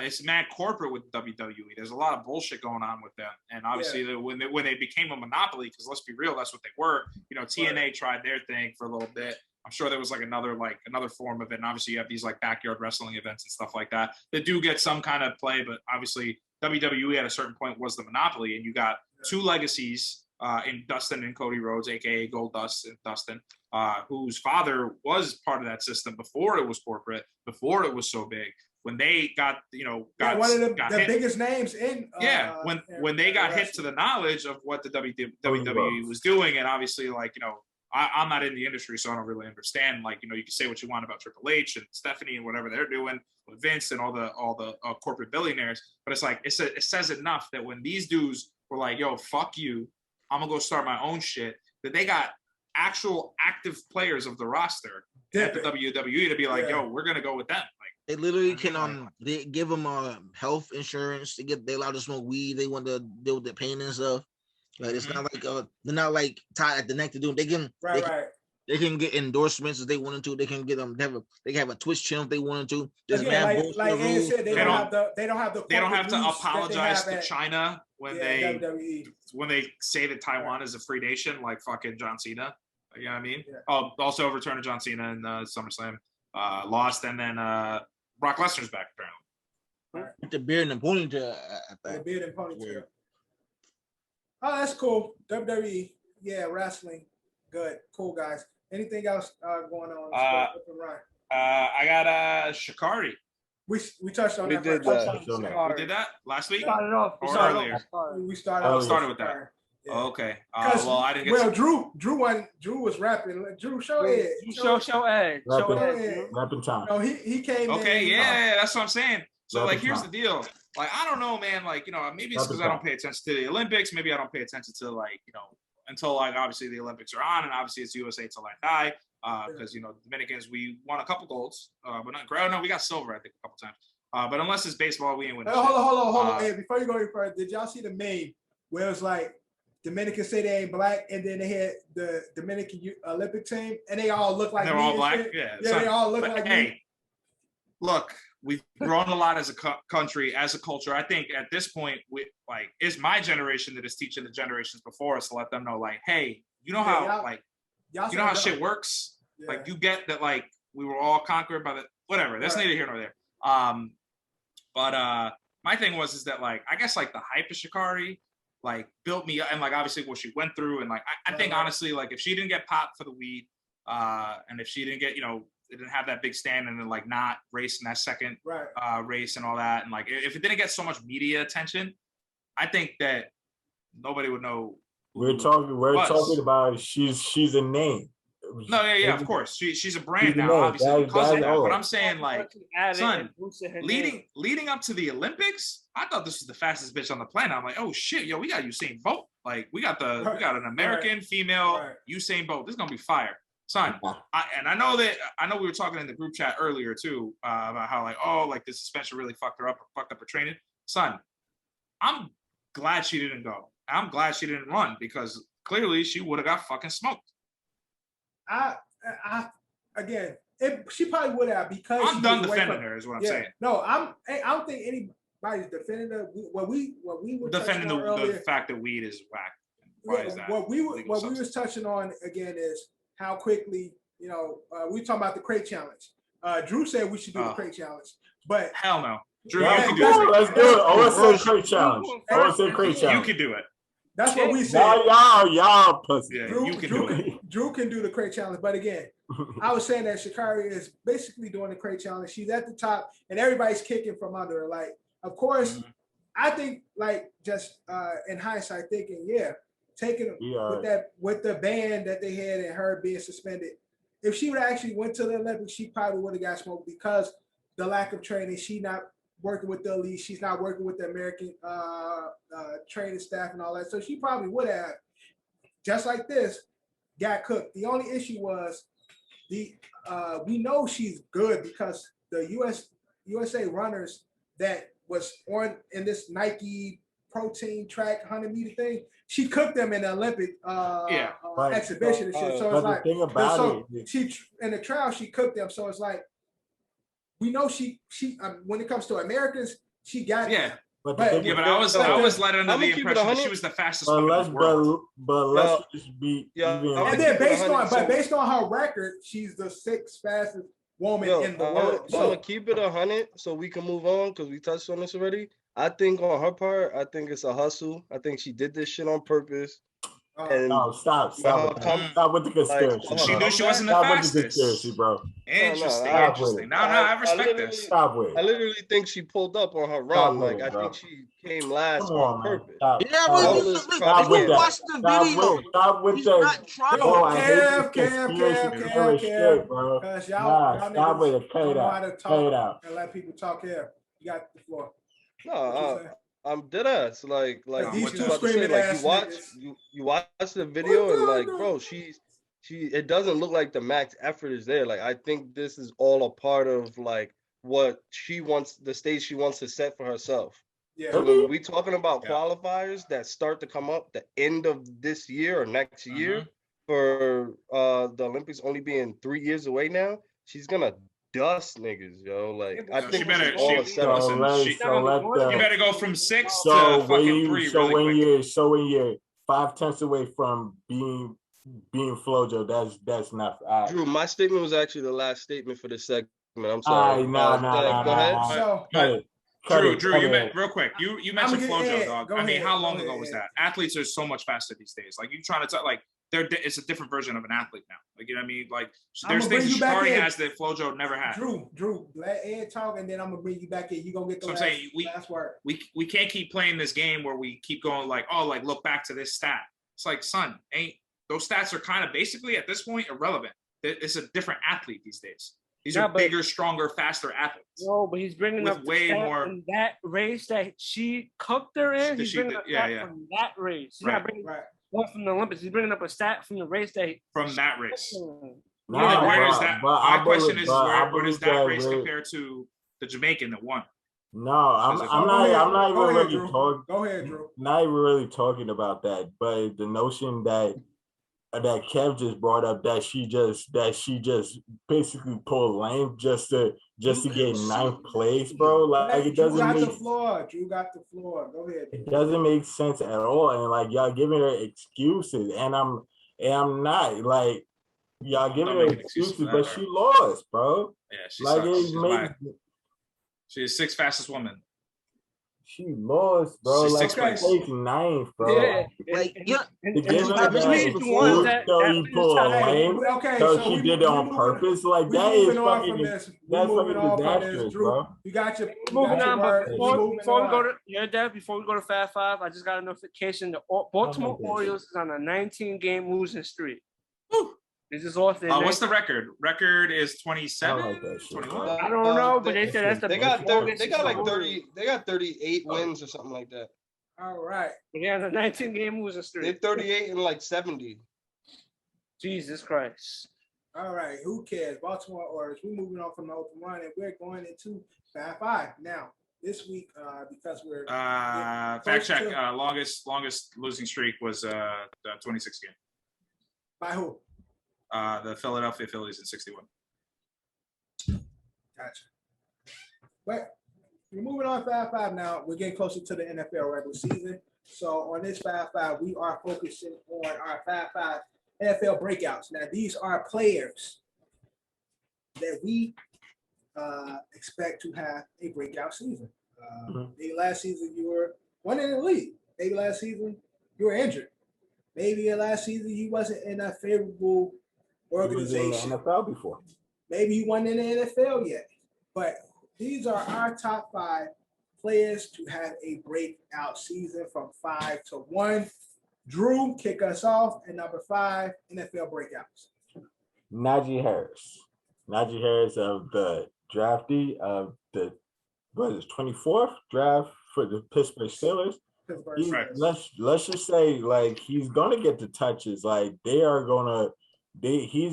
It's mad corporate with WWE. There's a lot of bullshit going on with them, and obviously when they became a monopoly, because let's be real, that's what they were. TNA tried their thing for a little bit. I'm sure there was another form of it, and obviously you have these backyard wrestling events and stuff like that that do get some kind of play, but obviously WWE at a certain point was the monopoly, and you got two legacies in Dustin and Cody Rhodes, aka Goldust and Dustin, whose father was part of that system before it was corporate, before it was so big. When they got one of the biggest names in when they got hit to the knowledge of what the WWE was doing, and obviously I'm not in the industry, so I don't really understand. You can say what you want about Triple H and Stephanie and whatever they're doing with Vince and all the corporate billionaires, but it says enough that when these dudes were like, "Yo, fuck you, I'm gonna go start my own shit," that they got actual active players of the roster at the WWE to be like, "Yo, we're gonna go with them." They literally can they give them health insurance. They allowed to smoke weed. They want to deal with the pain and stuff. It's not like they're not tied at the neck to do them. They can they can get endorsements if they wanted to. They can get them. They can have a Twitch channel if they wanted to. Like Ann said, they don't have to apologize to China when they say that Taiwan is a free nation, like fucking John Cena. You know what I mean? Yeah. Also return to John Cena in SummerSlam. Lost, and then Brock Lesnar's back apparently. With the beard and the ponytail. The beard and ponytail. Oh, that's cool. WWE, wrestling, good, cool guys. Anything else going on? I got Shikari. We touched on that. We did that last week. We started with that. Yeah. Oh, okay. I didn't get. Drew was rapping. Drew, show Ed. Show Ed. Rapping time. No, he came. Okay, that's what I'm saying. So here's the deal. I don't know, man. Maybe it's because I don't pay attention to the Olympics. Maybe I don't pay attention to until obviously the Olympics are on, and obviously it's USA till I die. Because Dominicans, we won a couple golds, but not. No, we got silver I think a couple times. But unless it's baseball, we ain't winning. Hold on. Hey, before you go any further, did y'all see the meme where it was like Dominicans say they ain't black, and then they had the Dominican Olympic team, and they all look like they're me all and black. shit? Yeah, they all look like me. Look, we've grown a lot as a country, as a culture. I think at this point, it's my generation that is teaching the generations before us to let them know, like, hey, you know how shit works. Yeah. Like, you get that, like, we were all conquered by the whatever. That's neither here nor there. But my thing is that, like, I guess, like, the hype of Sha'Carri, like, built me up, and, like, obviously what she went through, and, like, I think honestly, like, if she didn't get popped for the weed, and if she didn't get, it didn't have that big stand and then, like, not race in that second race and all that, and, like, if it didn't get so much media attention, I think that nobody would know. We're talking about she's a name. No, yeah, of course. She's a brand now, obviously, because of that. But I'm saying, like, son, leading up to the Olympics, I thought this was the fastest bitch on the planet. I'm like, oh shit, yo, we got Usain Bolt. Like, we got an American female Usain Bolt. This is gonna be fire, son. I know we were talking in the group chat earlier too about how, like, oh, like, the suspension really fucked her up training. Son, I'm glad she didn't go. I'm glad she didn't run, because clearly she would have got fucking smoked. She probably would have, because I'm done defending her, is what I'm saying. No, I don't think anybody's defending her. What we were defending the fact that weed is whack. What we was touching on again is how quickly, we talking about the crate challenge. Drew said we should do the crate challenge, but hell no. Drew, let's do it. OSA crate challenge. OSA crate challenge. You can do it. That's what we said. Y'all pussy. Yeah, Drew can do the crate challenge, but again, I was saying that Sha'Carri is basically doing the crate challenge. She's at the top, and everybody's kicking from under her. Like, of course, I think, like, just in hindsight, thinking, taking with the ban that they had and her being suspended, if she would actually went to the Olympics, she probably would have got smoked, because the lack of training. She not working with the elite. She's not working with the American training staff and all that. So she probably would have, just like this, got cooked. The only issue was we know she's good, because the USA runners that was in this Nike protein track 100-meter thing, she cooked them in the Olympic exhibition and shit. So it's like, she in the trial, she cooked them. So it's like, we know she when it comes to Americans, she got it. But I was led under the impression that she was the fastest woman in the world. But let's just be and then based on her record, she's the 6th fastest woman in the world. I'm gonna keep it 100 so we can move on, because we touched on this already. I think on her part, I think it's a hustle. I think she did this shit on purpose. Stop with the conspiracy. Like, she knew she wasn't the fastest. With the conspiracy, bro. Interesting. No, I respect this. Stop with it. I literally think she pulled up on her run. I think she came last on purpose. Yeah, we watched the video. Stop with that. Bro. Stop with it. Pay it out. And let people talk here. You got the floor. No, I'm dead ass. Like these two about to say, like, you watch the video and, like, bro, she it doesn't look like the max effort is there. Like, I think this is all a part of, like, what she wants, the stage she wants to set for herself. Yeah. So when we talking about qualifiers that start to come up the end of this year or next year, for the Olympics only being 3 years away now, she's gonna dust niggas, yo. Like, I think you better go from 6 to fucking 3 so really quick. when you're 5/10 away from being Flojo, that's not. Drew, my statement was actually the last statement for this segment. I'm sorry. Go ahead. Drew, you meant real quick. You mentioned Flojo, dog. I mean, how long ago was that? Athletes are so much faster these days. Like, you trying to talk, like, it's a different version of an athlete now. Like, you know what I mean? Like, there's things that Sha'Carri has that Flojo never had. Drew, let Ed talk, and then I'm gonna bring you back in. You gonna get the last word. We can't keep playing this game where we keep going like, oh, like, look back to this stat. It's like, son, those stats are kind of basically at this point irrelevant. It's a different athlete these days. These are bigger, stronger, faster athletes. No, but he's bringing up way more in that race that she cooked her in. He's bringing up from that race. He's not bringing one from the Olympics. He's bringing up a stat from the race from that race. Where is that? My question is, where does that race compare to the Jamaican that won? No, I'm not even really talking. Go ahead, Drew. Not even really talking about that, but the notion that Kev just brought up that she just basically pulled lame just to get ninth place, bro. Like it doesn't make. Drew got the floor. Go ahead. It doesn't make sense at all, and like y'all giving her excuses, and I'm not like y'all giving her excuses, but she lost, bro. Yeah, she like sucks. She's the sixth fastest woman. She lost, bro. She's like sixth ninth, bro. Yeah, Like, yeah. To give her that you pull a lane, so she did it on purpose. Like that is fucking. That's fucking disastrous, bro. You got your moving on, but before we go to Fab Five, I just got a notification. The Baltimore Orioles is on a 19-game losing streak. They just lost their what's the record? Record is 27, 21. I don't know, but they said that's the they got like 30. They got 38 wins or something like that. All right. They have a 19-game losing streak. They're 38 and like 70. Jesus Christ. All right. Who cares? Baltimore Orioles. We're moving on from the open run, and we're going into Fab Five now. This week, because we're fact check. Longest losing streak was 26 game. By who? The Philadelphia Phillies in 61. Gotcha. But we're moving on Fab Five now. We're getting closer to the NFL regular season. So on this Fab Five, we are focusing on our Fab Five NFL breakouts. Now, these are players that we expect to have a breakout season. Maybe last season you were one in the league. Maybe last season you were injured. Maybe last season you wasn't in a favorable organization. He was in the NFL before. Maybe you weren't in the NFL yet. But these are our top 5 players to have a breakout season from 5 to 1. Drew, kick us off at number 5, NFL breakouts. Najee Harris. Najee Harris of the draftee of the 24th draft for the Pittsburgh Steelers. Let's just say like he's gonna get the touches. Like he's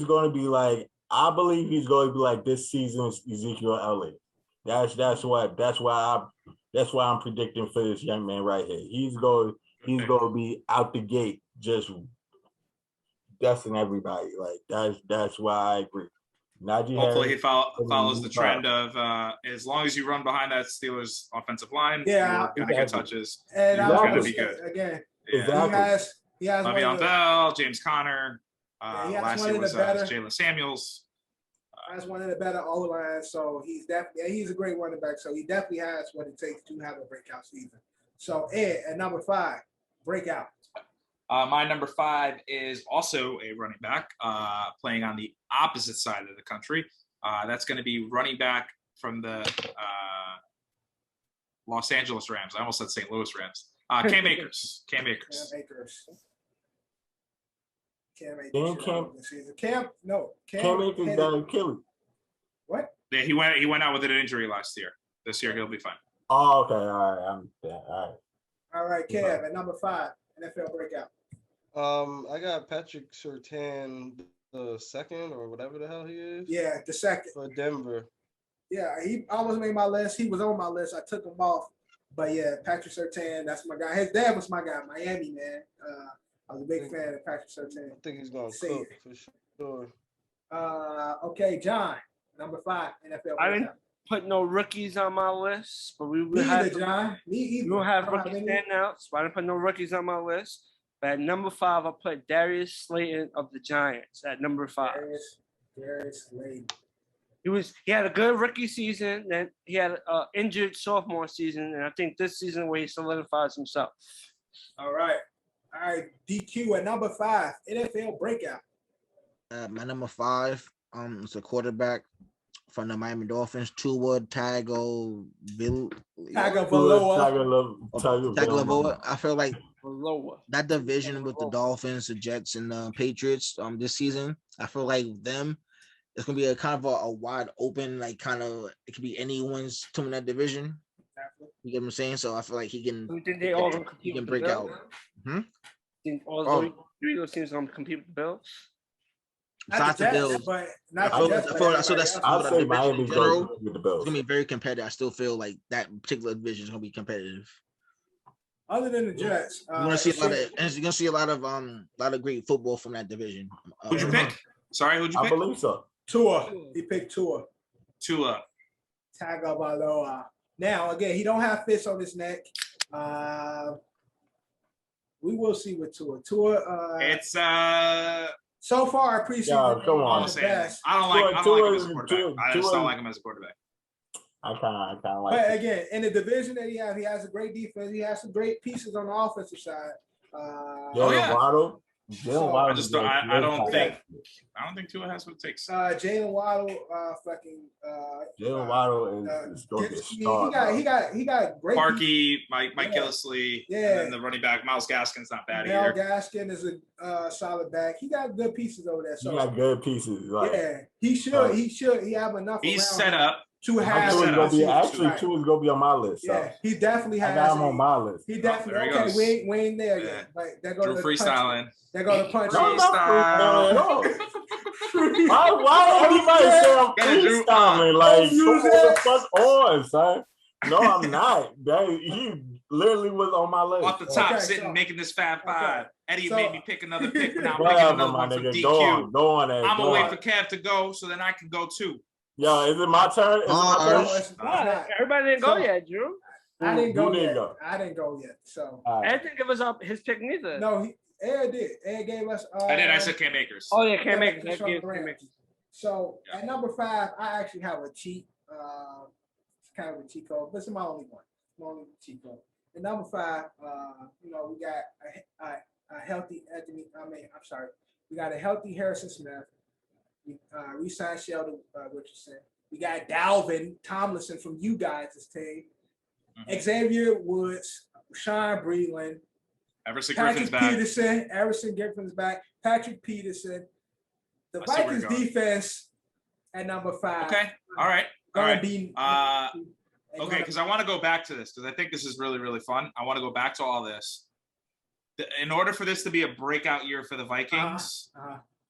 gonna be like, I believe he's gonna be like this season's Ezekiel Elliott. That's why I'm predicting for this young man right here. He's gonna be out the gate just dusting everybody. Like that's why I agree. Najee Hopefully Harris, he follows the trend of as long as you run behind that Steelers offensive line, you're gonna get touches. And you're gonna be good. Again, exactly. He has Le'Veon Bell, James Conner. Last year was Jalen Samuels. That's one of the better O-lines, so he's a great running back. So he definitely has what it takes to have a breakout season. So Ed, at number 5, breakout. My number 5 is also a running back, playing on the opposite side of the country. That's going to be running back from the Los Angeles Rams. I almost said St. Louis Rams. Cam Akers. Cam Akers. Cam Akers got Achilles. What? Yeah, he went out with an injury last year. This year he'll be fine. Oh, okay. All right. All right, Kev, at number 5, NFL breakout. I got Patrick Surtain the second or whatever the hell he is. Yeah, the second. For Denver. Yeah, he almost made my list. He was on my list. I took him off. But yeah, Patrick Surtain, that's my guy. His dad was my guy, Miami, man. I was a big fan of Patrick Surtain. I think he's going to cook for sure. Okay, John, number 5, NFL breakout. I didn't put no rookies on my list, but we will have John. Me either. We will have rookie standouts, but I didn't put no rookies on my list. But at number 5, I put Darius Slayton of the Giants at number 5. Darius Slayton. He had a good rookie season, then he had an injured sophomore season, and I think this season where he solidifies himself. All right, DQ at number 5, NFL breakout. My number 5, is a quarterback from the Miami Dolphins, Tua Tagovailoa. I feel like that division with the Dolphins, the Jets, and the Patriots this season, I feel like it's gonna be a kind of a wide open, like kind of it could be anyone's to win that division. You get what I'm saying? So I feel like he can break out. Think all 3 of those teams gonna compete with the Bills? Besides the Bills, but not I the Jets. feel that's I'd say Miami in general. goes with the It's Bills. gonna be very competitive. I still feel like that particular division is gonna be competitive. Other than the Jets, you're gonna see a lot of great football from that division. Who'd you pick? Sorry, who'd you pick? I believe so. Tua. He picked Tua. Tagovailoa. Now again, he don't have fists on his neck. We will see with Tua. It's so far preseason. Come on. The best. I don't like him as a quarterback. I just don't like him as a quarterback. I kind of like. But again, in the division that he has a great defense. He has some great pieces on the offensive side. Waddle. I don't think Tua has what it takes. Jalen Waddle, Jalen Waddle is going to get started. He got great. Parkey, Mike Gillislee, and then the running back Miles Gaskin's not bad either. Gaskin is a solid back. He got good pieces over there. So he got good pieces. He should. He have enough. He's set up. Two is gonna be on my list. So. Yeah, he definitely has. I got him on my list. He definitely. We ain't there yet. Like that goes freestyling. They're gonna punch. No, freestyle. Why everybody say I'm freestyling? Like, what the fuck on, son? No, I'm not. He literally was on my list. Off the top, making this Fab Five. Eddie made me pick another pick, but now I'm Whatever, picking another one from DQ. Go on, Eddie. I'm gonna wait for Cav to go, so then I can go too. Yo, is it my turn? Everybody didn't go yet, Drew. I didn't go yet. So Ed didn't give us up his pick neither. No, Ed did. Ed gave us. I did. I said Cam Akers. Oh yeah, Cam Akers. So at number 5, I actually have a cheat. It's kind of a cheat code, but it's my only one. My only cheat code. At number 5, we got a healthy Anthony. We got a healthy Harrison Smith. We signed Sheldon Richardson. We got Dalvin Tomlinson from you guys' team. Xavier Woods, Sean Breland, Everson Patrick Peterson. Everson Griffin's back. Patrick Peterson. The Vikings defense at number 5. Okay. All right. Be, okay, because I want to go back to this because I think this is really, really fun. I want to go back to all this. In order for this to be a breakout year for the Vikings,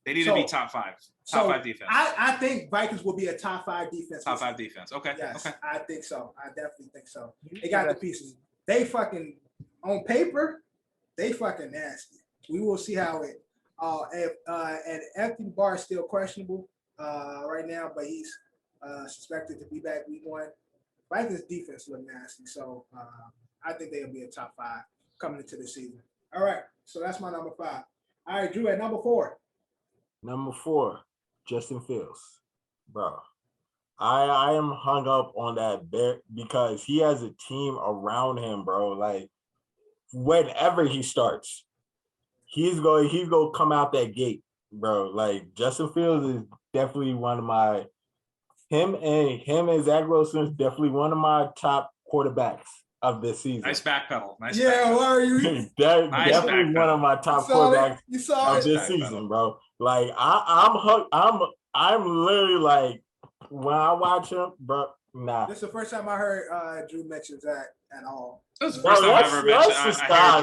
they need to be top 5. Top 5 defense. I think Vikings will be a top 5 defense. Top 5 defense. Okay. Yes, okay. I think so. I definitely think so. They got the pieces. They fucking on paper, they fucking nasty. We will see how it. And Anthony Barr is still questionable right now, but he's suspected to be back week 1. Vikings defense look nasty, so I think they'll be a top 5 coming into the season. All right, so that's my number 5. All right, Drew, at number 4. Number 4, Justin Fields, bro. I am hung up on that bit because he has a team around him, bro. Like whenever he starts, he's going to come out that gate, bro. Like Justin Fields is definitely one of my him and Zach Wilson is definitely one of my top quarterbacks of this season. Nice backpedal. Where are you? Definitely one of my top quarterbacks of this season, bro. Like I'm literally like when I watch him, bro. Nah. This is the first time I heard Drew mention Zach at all. This is the first time I ever mentioned.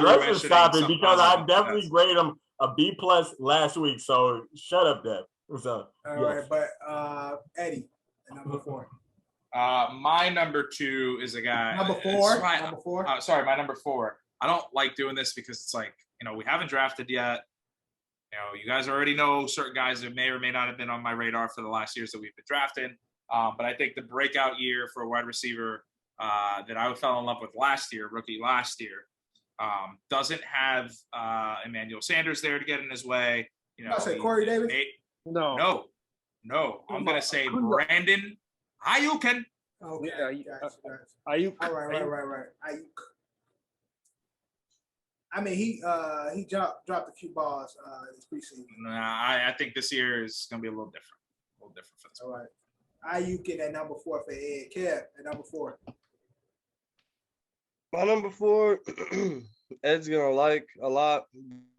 Let's just stop it because I definitely graded him a B+ last week. So shut up, Deb. So all right, but Eddie, number 4. My number 2 is a guy. Number 4. Number 4. Sorry, my number 4. I don't like doing this because it's like we haven't drafted yet. You guys already know certain guys that may or may not have been on my radar for the last years that we've been drafting. But I think the breakout year for a wide receiver that I fell in love with rookie last year, doesn't have Emmanuel Sanders there to get in his way. I say Corey Davis. No. I'm gonna say Brandon Ayuk. Okay. Ayuk. All right. Ayuk. I mean, he dropped a few balls this preseason. I think this year is gonna be a little different. For this. All right. Ayuk at number 4 for Ed. Kev at number 4. My number 4, Ed's gonna like a lot,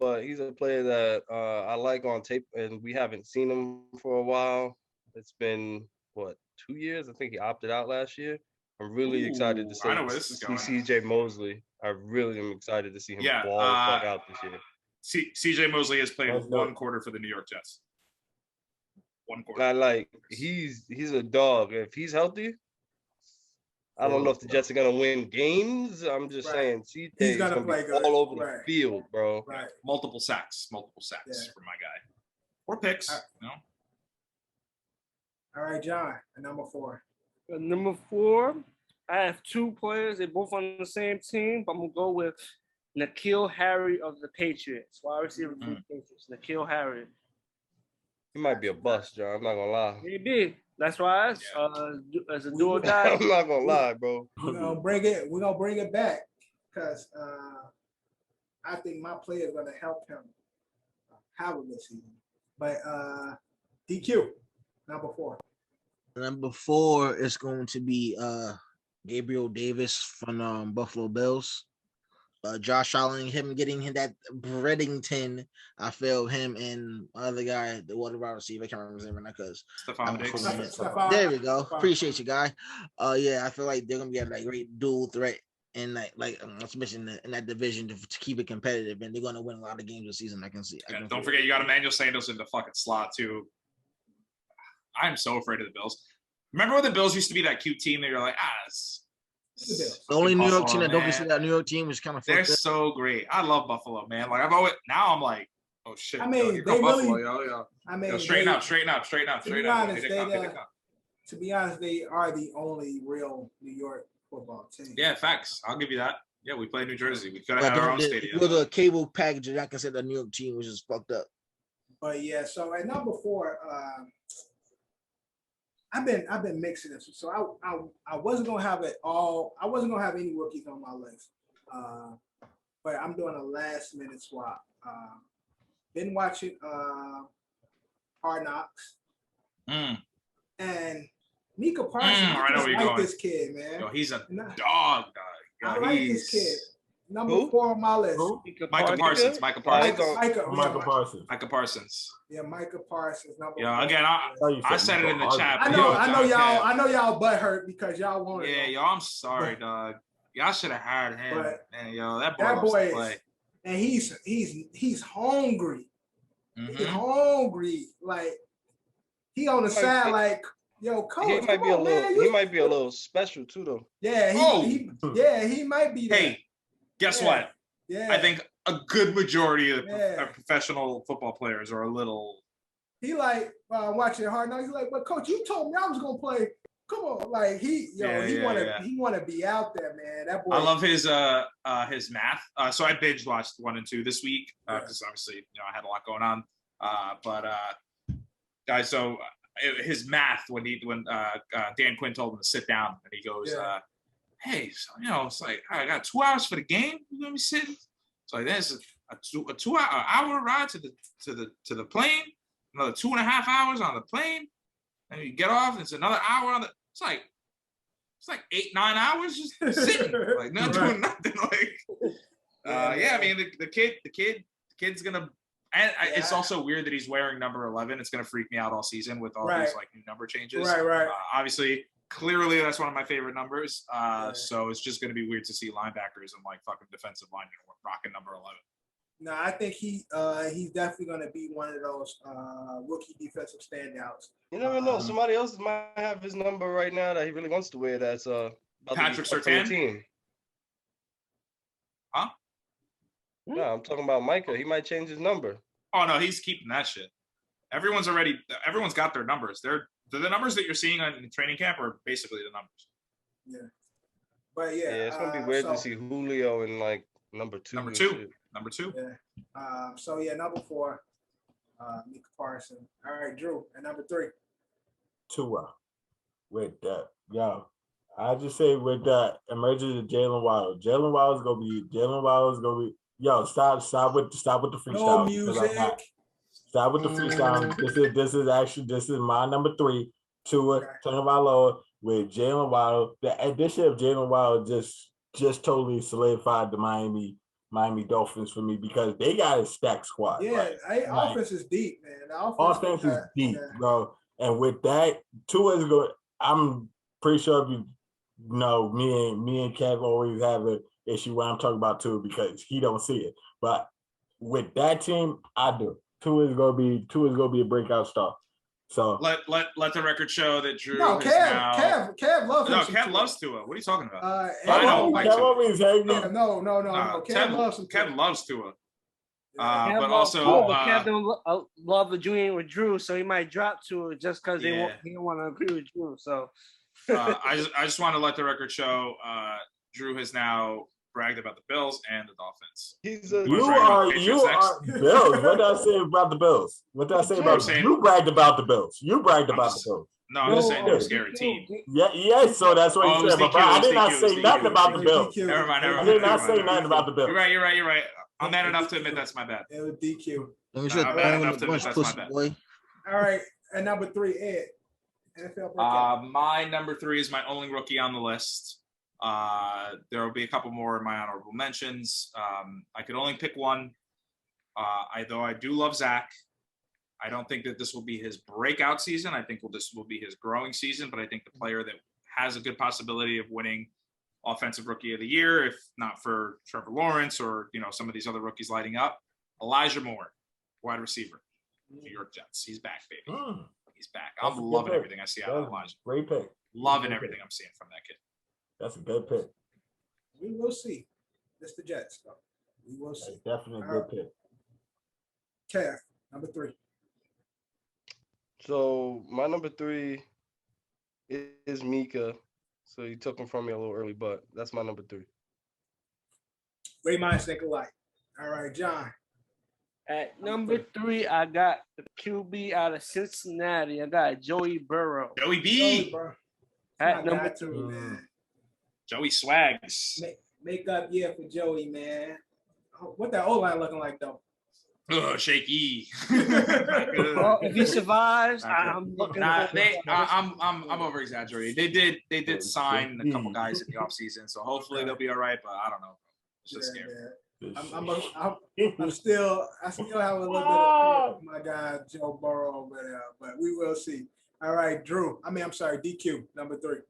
but he's a player that I like on tape, and we haven't seen him for a while. It's been 2 years? I think he opted out last year. I'm really excited to see CJ Mosley. I really am excited to see him ball out this year. CJ Mosley has played 1 quarter for the New York Jets. one quarter. I like he's a dog. If he's healthy, I don't know if the Jets are gonna win games. I'm just saying CJ is gonna play be all over the field, bro. Right. Multiple sacks for my guy. 4 picks, you know. All right, John, at number 4. At number 4, I have 2 players. They're both on the same team, but I'm gonna go with N'Keal Harry of the Patriots. Wide receiver for the Patriots. N'Keal Harry. He might be a bust, John. I'm not gonna lie. Maybe. That's why as a dual guy. I'm not gonna lie, bro. We're gonna bring it back because I think my player is gonna help him have a good season. But DQ, number 4. Number 4 is going to be Gabriel Davis from Buffalo Bills. Josh Allen, him getting him that Breddington. I feel him and other guy, the water wide receiver. I can't remember his name right now because there we go. Appreciate you, guy. Yeah, I feel like they're gonna be a great dual threat and like let's mention in that division to keep it competitive, and they're gonna win a lot of games this season. I can see. Don't forget, you got Emmanuel Sanders in the fucking slot too. I'm so afraid of the Bills. Remember when the Bills used to be that cute team that you're like, the only New York team that don't consider that New York team is kind of. They're so great. I love Buffalo, man. Like I'm like, oh shit. I mean, here come Buffalo, yo. I mean, straighten up. To be honest, they are the only real New York football team. Yeah, facts. I'll give you that. Yeah, we play New Jersey. We could have had our own stadium. With a cable package, I consider the New York team, which is fucked up. But yeah, so at number 4, I've been mixing this. So I wasn't gonna have it all. I wasn't gonna have any rookies on my list. But I'm doing a last minute swap. Been watching Hard Knocks. And Micah Parsons. I know where you're like going. This kid, man. Yo, he's a dog. I like this kid. Number 4 on my list. Micah Parsons. Micah Parsons. Yeah, Micah Parsons. Yeah, again, I said it in the chat. I know y'all butt hurt because y'all wanted. Yeah, yo, I'm sorry, dog. Y'all should have hired him. But man, yo, that boy play. And he's hungry. Mm-hmm. He's hungry. Like he on the side, like, yo, coach. He might be he might be a little special too, though. Yeah, he might be there. Hey, guess what? Yeah. I think a good majority of professional football players are a little. He like watching Hard Knocks. He's like, but coach, you told me I was gonna play. Come on, like he want to be out there, man. That boy. I love his math. So I binge watched 1 and 2 this week because obviously I had a lot going on. Guys, so his math when Dan Quinn told him to sit down and he goes, hey, so it's like I got 2 hours for the game. You gonna be sitting? So like there's a 2 hour ride to the plane, another 2.5 hours on the plane, and you get off. And it's another hour on the. It's like 8-9 hours just sitting, like not doing nothing. Like, I mean the kid's gonna. And it's also weird that he's wearing number 11. It's gonna freak me out all season with all these like new number changes. Right. Obviously. Clearly, that's one of my favorite numbers. So it's just going to be weird to see linebackers and like fucking defensive linemen rocking number 11. No, I think he's definitely going to be one of those rookie defensive standouts. You never know. Somebody else might have his number right now that he really wants to wear. That's Patrick Surtain. Huh? No, I'm talking about Micah. He might change his number. Oh no, he's keeping that shit. Everyone's got their numbers. The numbers that you're seeing in training camp are basically the numbers. Yeah. But it's gonna be weird to see Julio in like number 2. Number two. Yeah. Number 4, Micah Parsons. All right, Drew, and number 3. Tua. With that, I just say with that emergence of Jalen Waddle. Jalen Waddle's gonna be. Yo, stop with the freestyle. No music. Stop with the freestyle. This is my number 3. Tua Tagovailoa with Jalen Waddle. The addition of Jalen Waddle just totally solidified the Miami Dolphins for me because they got a stacked squad. Yeah, offense is deep, man. The offense is deep, bro. And with that, Tua is good. I'm pretty sure me and Kev always have an issue when I'm talking about Tua because he don't see it. But with that team, I do. Tua is gonna be a breakout star. So let the record show that Drew No, is Kev, now. Kev loves him. No, some Kev Tua. loves Tua. What are you talking about? I don't like Kev Tua. always hating Yeah, him. no. Kev loves him. Kev loves Tua. Yeah. But Kev also, loves Tua, but Kev don't love the Junior with Drew, so he might drop to it just because he don't want to agree with Drew. So I just want to let the record show Drew has now bragged about the Bills and the Dolphins. You are Bills. What did I say about the Bills? What did I say about you bragged about the Bills? You bragged about the Bills. No, I'm just saying they're a scary team. Yeah, so that's what you said. But I did not say nothing about the Bills. Never mind. I did not say nothing about the Bills. You're right. I'm man enough to admit that's my bad. It was DQ. I'm man enough to admit that's my bad. Boy. All right, and number 3, Ed. NFL breakout. My number 3 is my only rookie on the list. There will be a couple more in my honorable mentions. I could only pick one. Though I do love Zach. I don't think that this will be his breakout season. I think this will be his growing season. But I think the player that has a good possibility of winning Offensive Rookie of the Year, if not for Trevor Lawrence or some of these other rookies lighting up, Elijah Moore, wide receiver, New York Jets. He's back, baby. He's back. I'm loving everything I see out of Elijah. Great pick. Loving everything I'm seeing from that kid. That's a good pick. We will see. It's the Jets, though. We will see. That's definitely a good pick. Kev, number 3. So my number 3 is Mika. So you took him from me a little early, but that's my number 3. Great minds think alike. All right, John. At number 3, I got the QB out of Cincinnati. I got Joey Burrow. Joey B. At number 3. Man. Joey Swags. Make up year for Joey, man. What that O-line looking like, though? Oh, shaky. Well, if he survives, I'm looking. I'm over exaggerating. They did sign a couple guys in the offseason, so hopefully they'll be all right. But I don't know. It's just scary. I still have a little bit of my guy Joe Burrow over there, but we will see. All right, Drew. I'm sorry, DQ number 3.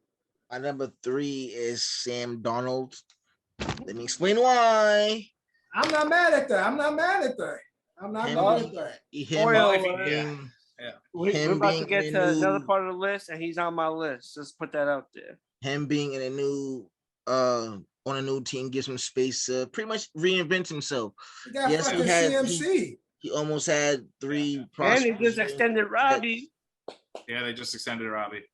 My number 3 is Sam Darnold. Let me explain why. I'm not mad at that. I'm not mad at that. We're about to get to another part of the list, and he's on my list. Just put that out there. Him being in a new on a new team gives him space to pretty much reinvent himself. Yes, he had CMC. He almost had 3 prospects. And he just extended Robbie. Yeah, they just extended Robbie.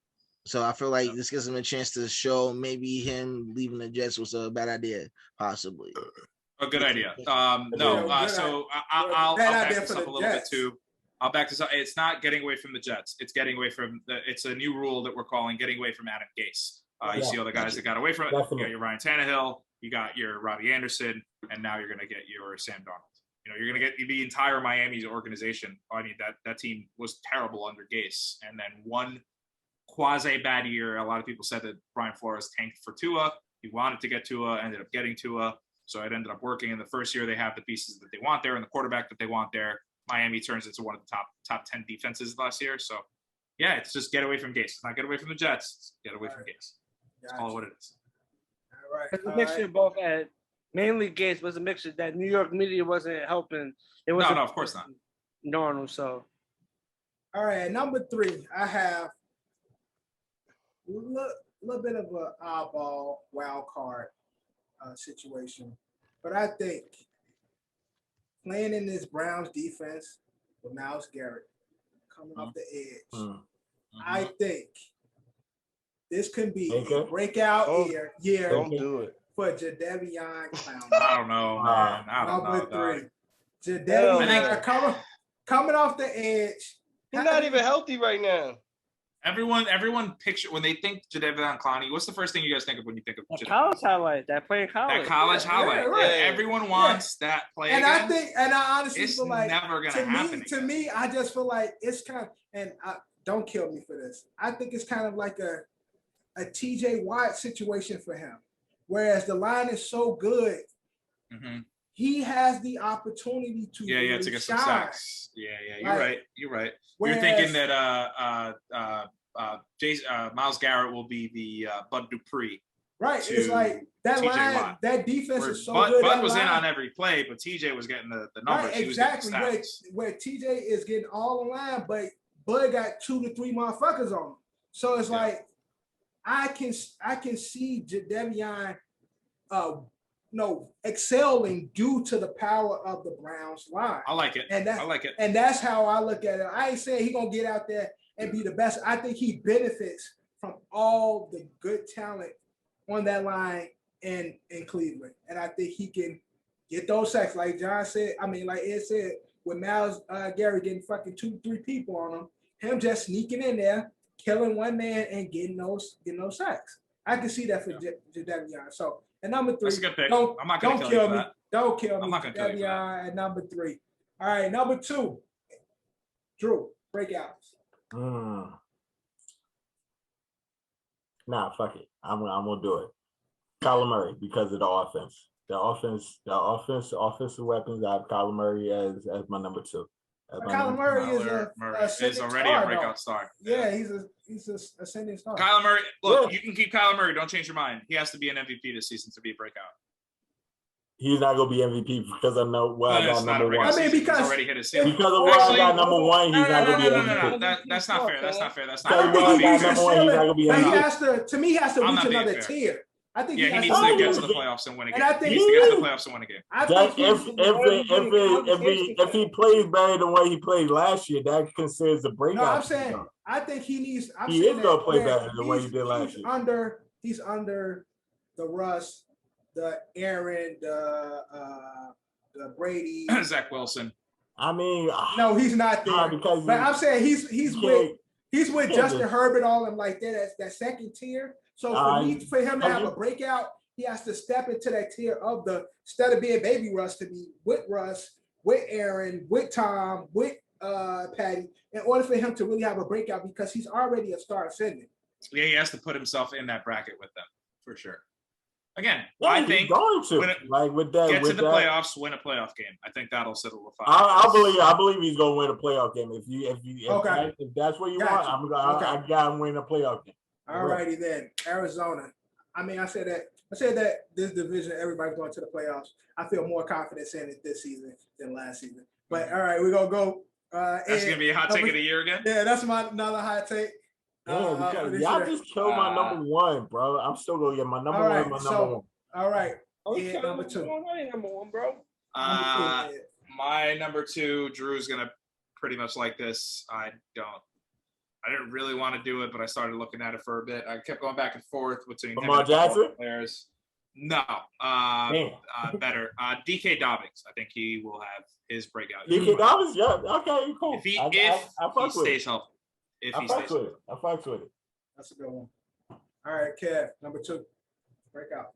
So I feel like this gives him a chance to show maybe him leaving the Jets was a bad idea, possibly. A good idea. I'll back this up a little bit too. I'll back this up. It's not getting away from the Jets. It's getting away from it's a new rule that we're calling getting away from Adam Gase. You see all the guys that got away from it. You got your Ryan Tannehill, you got your Robbie Anderson, and now you're going to get your Sam Darnold. You're going to get the entire Miami's organization. I mean, that team was terrible under Gase. And then one quasi bad year. A lot of people said that Brian Flores tanked for Tua. He wanted to get Tua, ended up getting Tua. So it ended up working. In the first year, they have the pieces that they want there and the quarterback that they want there. Miami turns into one of the top 10 defenses last year. So, yeah, it's just get away from Gase. It's not get away from the Jets. It's get away from Gase. That's all what it is. All right. It's a mixture both at mainly Gase was a mixture that New York media wasn't helping. It was no, of course not. Normal, so. All right, at number 3, I have a little bit of an oddball wild card situation. But I think playing in this Browns defense with Myles Garrett coming off the edge, I think this can be a breakout year Don't do it. for Jadeveon Clowney. I don't know, man. I don't know. Number 3, Jadeveon coming off the edge. He's not even healthy right now. Everyone picture when they think Jadeveon Clowney. What's the first thing you guys think of when you think of Jadeveon? College highlight. That play in college. That college highlight. Right. Everyone wants that play. And again. I honestly it's feel like never gonna happen. To me, I just feel like it's kind of, and don't kill me for this. I think it's kind of like a TJ Watt situation for him, whereas the line is so good. Mm-hmm. He has the opportunity to to get some sacks. You're right. Whereas, you're thinking that Myles Garrett will be the Bud Dupree. Right. It's like that TJ line, Watt. That defense is so Bud, good. Bud was in on every play, but TJ was getting the numbers. Right, exactly. Where TJ is getting all the line, but Bud got 2 to 3 motherfuckers on him. So it's like I can see Jadeveon excelling due to the power of the Browns line. I like it. And I like it. And that's how I look at it. I ain't saying he gonna get out there and be the best. I think he benefits from all the good talent on that line in Cleveland. And I think he can get those sacks. Like John said, like Ed said, with Myles Garrett getting fucking 2-3 people on him just sneaking in there, killing one man and getting those sacks. I can see that for Jadeveon. So at number 3, that's a good pick. I'm not don't gonna kill me. That. Don't kill me. I'm not gonna kill you for that. At number 3. All right, number 2. Drew, breakouts. Nah, fuck it. I'm gonna do it. Kyler Murray because of the offense. The offensive weapons. I have Kyler Murray as my number 2. Kyler Murray is already a breakout star. Yeah, he's a ascending star. Kyler Murray, look, you can keep Kyler Murray. Don't change your mind. He has to be an MVP this season to be a breakout. He's not gonna be MVP because I know I got number 1. Because he's already hit his ceiling. Because of what I got number 1, he's not gonna be MVP. No. That's not fair. That's not fair. That's not fair. He's not gonna be MVP. He has to reach another tier. I think he needs to get to the playoffs and win a game. He needs to get to the playoffs and win a game. If he plays better than what he played last year, that considers a breakout. No, I'm saying I think he needs. He is gonna play better than what he did last year. He's under the Russ, the Aaron, the Brady, Zach Wilson. No, he's not there. But I'm saying he's with Justin Herbert, all of them like that. That's that second tier. So for him to have a breakout, he has to step into that tier of instead of being baby Russ, to be with Russ, with Aaron, with Tom, with Patty, in order for him to really have a breakout, because he's already a star ascendant. Yeah, he has to put himself in that bracket with them for sure. Again, I think going to with that, get to the playoffs, win a playoff game. I think that'll settle the fight. I believe he's gonna win a playoff game. If that's what you want, I got him win a playoff game. All righty then, Arizona. I said that this division, everybody's going to the playoffs. I feel more confident saying it this season than last season. But all right, we're gonna go. That's gonna be a hot take of the year again. Yeah, that's another hot take. Because y'all just killed my number 1, bro. I'm still gonna get my number 1. My number 1. All right. Yeah, number 2. Number 1, bro. My number 2, Drew's gonna pretty much like this. I didn't really want to do it, but I started looking at it for a bit. I kept going back and forth between Lamar Jackson players. No, better. DK Dobbins. I think he will have his breakout. DK Dobbins, yeah, okay, cool. If he stays healthy. I fuck with it. That's a good one. All right, Kev, number 2. Breakout.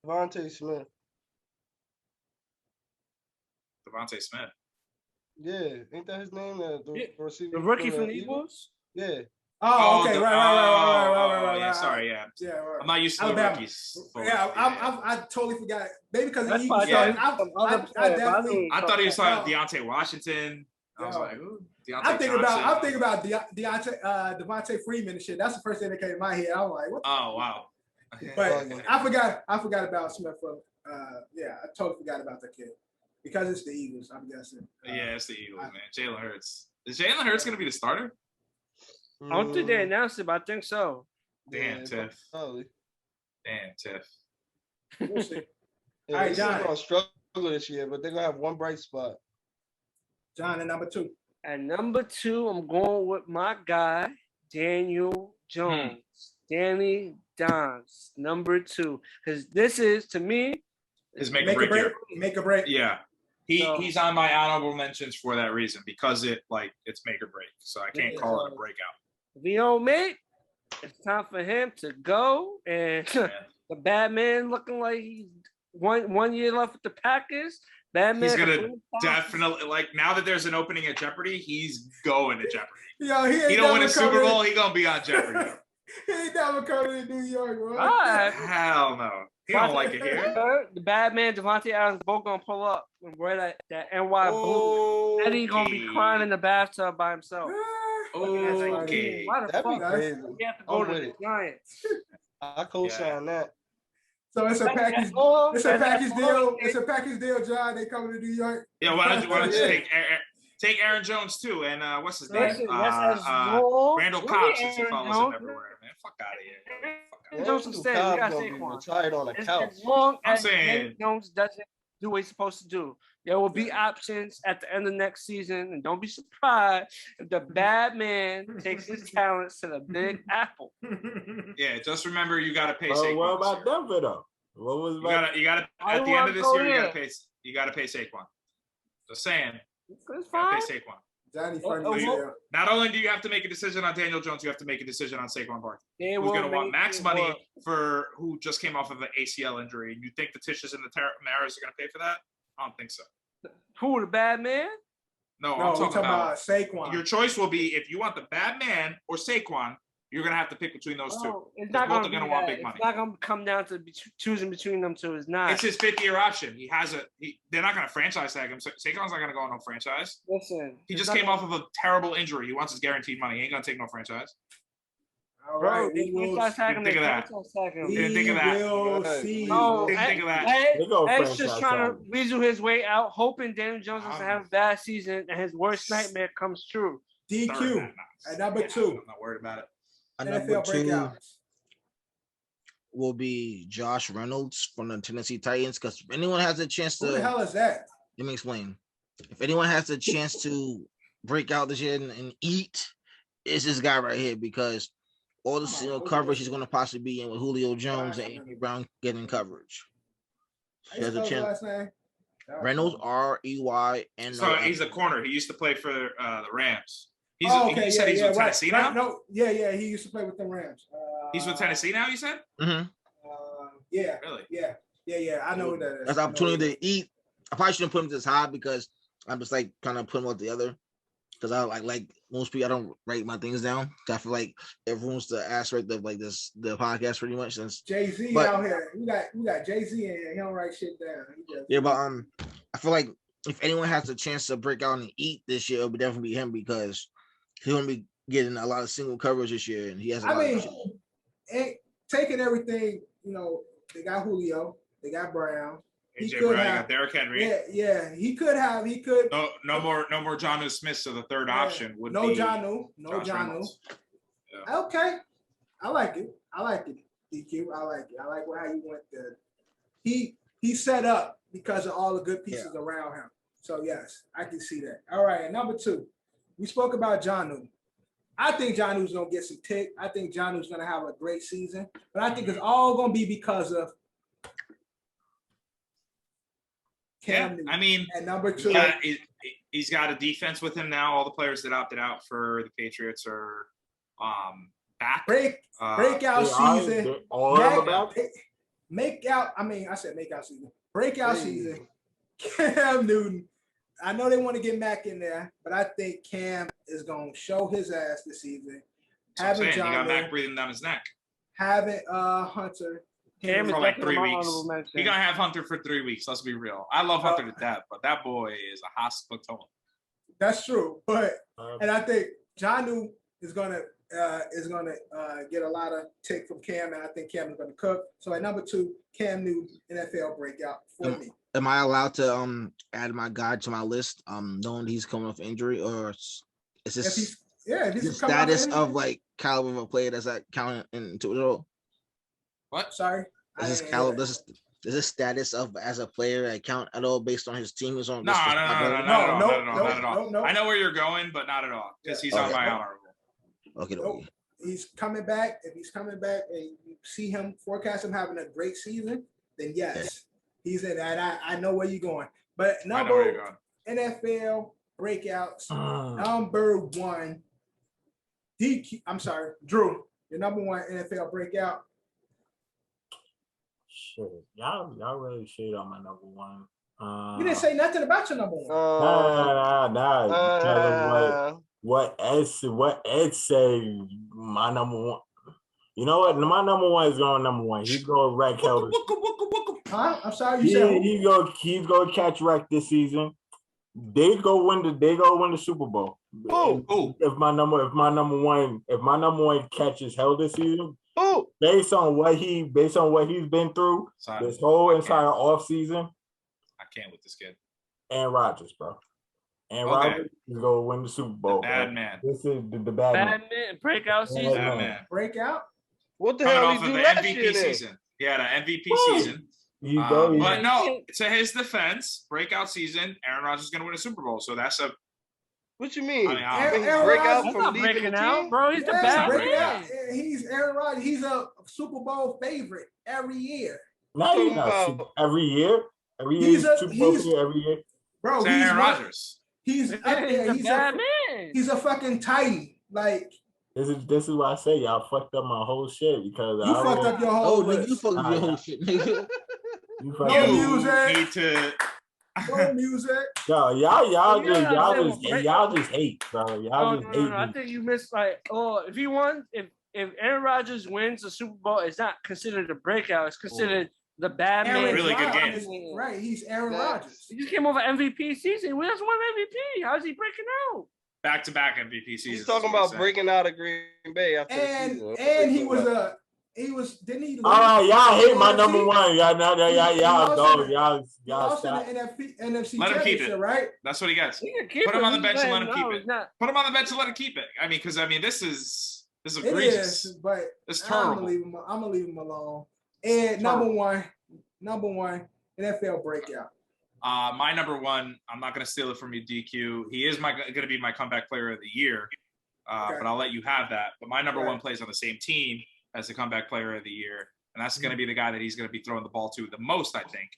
Devontae Smith. Yeah, ain't that his name? The receiver. The rookie from the Eagles? Yeah. Oh, okay, right. Yeah, sorry, yeah. Right. I'm not used to the rookies. I totally forgot. Maybe because the Eagles. I thought he was talking about Deontay Washington. I was like, ooh, I'm thinking about Devontae Freeman and shit. That's the first thing that came to my head. I was like, what? Oh wow. But I forgot about Smith. I totally forgot about that kid because it's the Eagles. I'm guessing. Yeah, it's the Eagles, man. Jalen Hurts. Is Jalen Hurts going to be the starter? I don't think they announced it, but I think so. Damn, Tiff. Probably. Damn, Tiff. We'll see. Yeah, all right, John. They're going to struggle this year, but they're going to have one bright spot. John, at number 2. At number 2, I'm going with my guy, Daniel Jones. Danny Dimes, number 2. Because this is, to me, is make or break. Make or break. Yeah. He's on my honorable mentions for that reason, because it's make or break. So I can't call it a breakout. If he don't make, it's time for him to go. And the bad man looking like he's one year left with the Packers. He's gonna definitely, now that there's an opening at Jeopardy, he's going to Jeopardy. Yo, he don't win a Super Bowl, he gonna be on Jeopardy. He ain't never coming to New York, bro. Hell no. He don't like it here. The bad man, Devontae Adams, both gonna pull up and wear that NY blue. And he's gonna be crying in the bathtub by himself. Okay. Why the fuck? Crazy. You have to go to the Giants. I co-sign that. So it's a package. It's a package deal. It's a package deal, John. They coming to New York. Yeah, why don't you Take Aaron Jones too, and what's his name? Listen, that's as long. Randall Look Cobb, at since he Aaron follows Jones. him everywhere, man. Fuck out of here. Aaron Jones will stay. We Cobb's got gonna be Saquon. retired on a couch. As long I'm as saying- Aaron Jones doesn't do what he's supposed to do, there will be options at the end of next season, and don't be surprised if the bad man takes his talents to the Big Apple. Yeah, just remember you got to pay Well, Saquon. what this about year. Denver though? What was You gotta I at the end wanna of this go year, there. you gotta pay Saquon. Just saying, It's you fine. gotta pay Saquon. Johnny funny. Oh, as well, hell. Not only do you have to make a decision on Daniel Jones, you have to make a decision on Saquon Barkley. They Who's will going to want make max it money work. for who just came off of an ACL injury? And you think the Tisches and the Maras are going to pay for that? I don't think so. Who, the bad man? No, No, I'm we're talking about Saquon. your choice will be if you want the bad man or Saquon, you're going to have to pick between those two. Oh, it's 'Cause not both going are to gonna want big It's money. not going to come down to choosing between them two. It's not. It's his 5th-year option. He has they're not going to franchise tag him. Saquon's not going to go on no franchise. Listen, He it's just not came gonna- off of a terrible injury. He wants his guaranteed money. He ain't going to take no franchise. All Bro, right, they we will, franchise tag him. think They of that. franchise tag him. we Didn't think of that. will Right. see. Oh, Didn't think of that. They go Ed's just franchise trying to tag. weasel his way out, hoping Daniel Jones doesn't have a bad season and his worst nightmare comes true. DQ at number 2. I'm not worried about it. A number NFL 2 breakouts. will be Josh Reynolds from the Tennessee Titans. Because if anyone has a chance Who the to, hell is that? let me explain. If anyone has a chance to break out this year and eat, it's this guy right here. Because all the single coverage he's going to possibly be in with Julio Jones and Anthony Brown getting coverage. How He you has spell a his chance. last name? Reynolds, REYNOLDS. So he's a corner. He used to play for the Rams. He's okay, you said he's with Tennessee now? Right, no, yeah, he used to play with the Rams. He's with Tennessee now, you said? Mm-hmm. Yeah, Really? yeah. I know who that is. That's an opportunity to eat. I probably shouldn't put him this high because I'm just like kind of putting one with the other. Because I like most people, I don't write my things down. I feel like everyone's the aspect of like the podcast pretty much. Since Jay-Z but- out here. We got Jay-Z in here. He don't write shit down. He just, yeah, but I feel like if anyone has a chance to break out and eat this year, it would definitely be him because he's gonna be getting a lot of single coverage this year, and he has. Taking everything, they got Julio, they got Brown. AJ Brown, you got Derrick Henry. Yeah. He could. No more Jonnu Smith. So the third option would no be Jonnu. Josh Reynolds. Yeah. Okay, I like it. DQ. I like it. I like how you went there. He set up because of all the good pieces around him. So yes, I can see that. All right, and number 2, we spoke about Jonnu. I think Jonnu's gonna get some tick. I think Jonnu's gonna have a great season, but I think it's all gonna be because of Cam Newton. I mean, at number 2. he's got a defense with him now. All the players that opted out for the Patriots are back. Breakout season. Breakout season. Cam Newton. I know they want to get Mac in there, but I think Cam is going to show his ass this season. Having he got Mac breathing down his neck. Having Hunter. Cam for is like definitely 3 my weeks. honorable mention. He's gonna have Hunter for 3 weeks. Let's be real. I love Hunter to death, but that boy is a hospital. That's true, but and I think Jonnu is gonna get a lot of tick from Cam, and I think Cam is gonna cook. So at number 2, Cam Newton, NFL breakout for me. Am I allowed to add my guy to my list? Knowing he's coming off injury, or is this if the he's coming off status injury. of like caliber of a player that's that counting into it all? What? Sorry, Is this caliber? Does this status of as a player that count at all based on his team? Is on No, not at all. No. I know where you're going, but not at all because he's on my honorable. Okay. Nope. He's coming back. If he's coming back and you see him forecast him having a great season, then yes, he's in that. I know where you're going. But number NFL breakouts, number 1, DQ. I'm sorry, Drew, your number 1 NFL breakout. Shit, y'all really shade on my number 1. You didn't say nothing about your number 1. Nah. What Ed say? My number 1. You know what? My number 1 is going number 1. He's going wreck hell. Huh? I'm sorry. You said he's gonna catch wreck this season. They go win the Super Bowl. If my number 1 catches hell this season. Based on what he's been through this whole entire offseason. I can't with this kid. Aaron Rodgers, bro. And Rodgers is going to win the Super Bowl. The bad man. This is the bad man. Breakout season. Bad man. Breakout? What the Coming hell off he of do the last MVP year then? season. He had an MVP season. But no, to his defense, breakout season, Aaron Rodgers is going to win a Super Bowl. So that's a. What you mean? I He mean, break out He's from not leaving breaking the out, team? bro. He's the Yeah, bad breaking out. man. He's Aaron Rodgers. He's a Super Bowl favorite every year. Not even every year. Every year, He's a- Super Bowl he's- favorite every year. Bro, It's he's Aaron one- Rodgers. He's up there. He's a bad man. He's a fucking titan. Like, This is why I say y'all fucked up my whole shit because you fucked up your whole Oh, nigga, you list. fucking your whole shit, nigga. You fucked No up. music. Need to. No music. Yo, y'all Yeah, just hate, bro. Oh, Y'all just hate. I think you missed if he won, if Aaron Rodgers wins the Super Bowl, it's not considered a breakout. It's considered the bad man. Aaron Really good Rodgers. game. Right, he's Aaron Facts. Rodgers. He just came over MVP season. We just won MVP. How's he breaking out? Back-to-back MVP seasons. He's talking about breaking out of Green Bay after the season. And he was didn't he lose? All right, y'all hate my NFC? number one. Y'all lost go. in Y'all lost stop. in the NFC Let him keep championship, it. right? That's what he gets. He can keep Put him it. on the You bench and let let him keep know it. it's not- Put him on the bench and let him keep it. I mean, because this is It egregious. is, but It's I'm terrible. gonna leave him alone. And number one, NFL breakout. My number one, I'm not going to steal it from you, DQ. He is going to be my comeback player of the year, Okay. but I'll let you have that. But my number Right. one plays on the same team as the comeback player of the year, and that's going to be the guy that he's going to be throwing the ball to the most. I think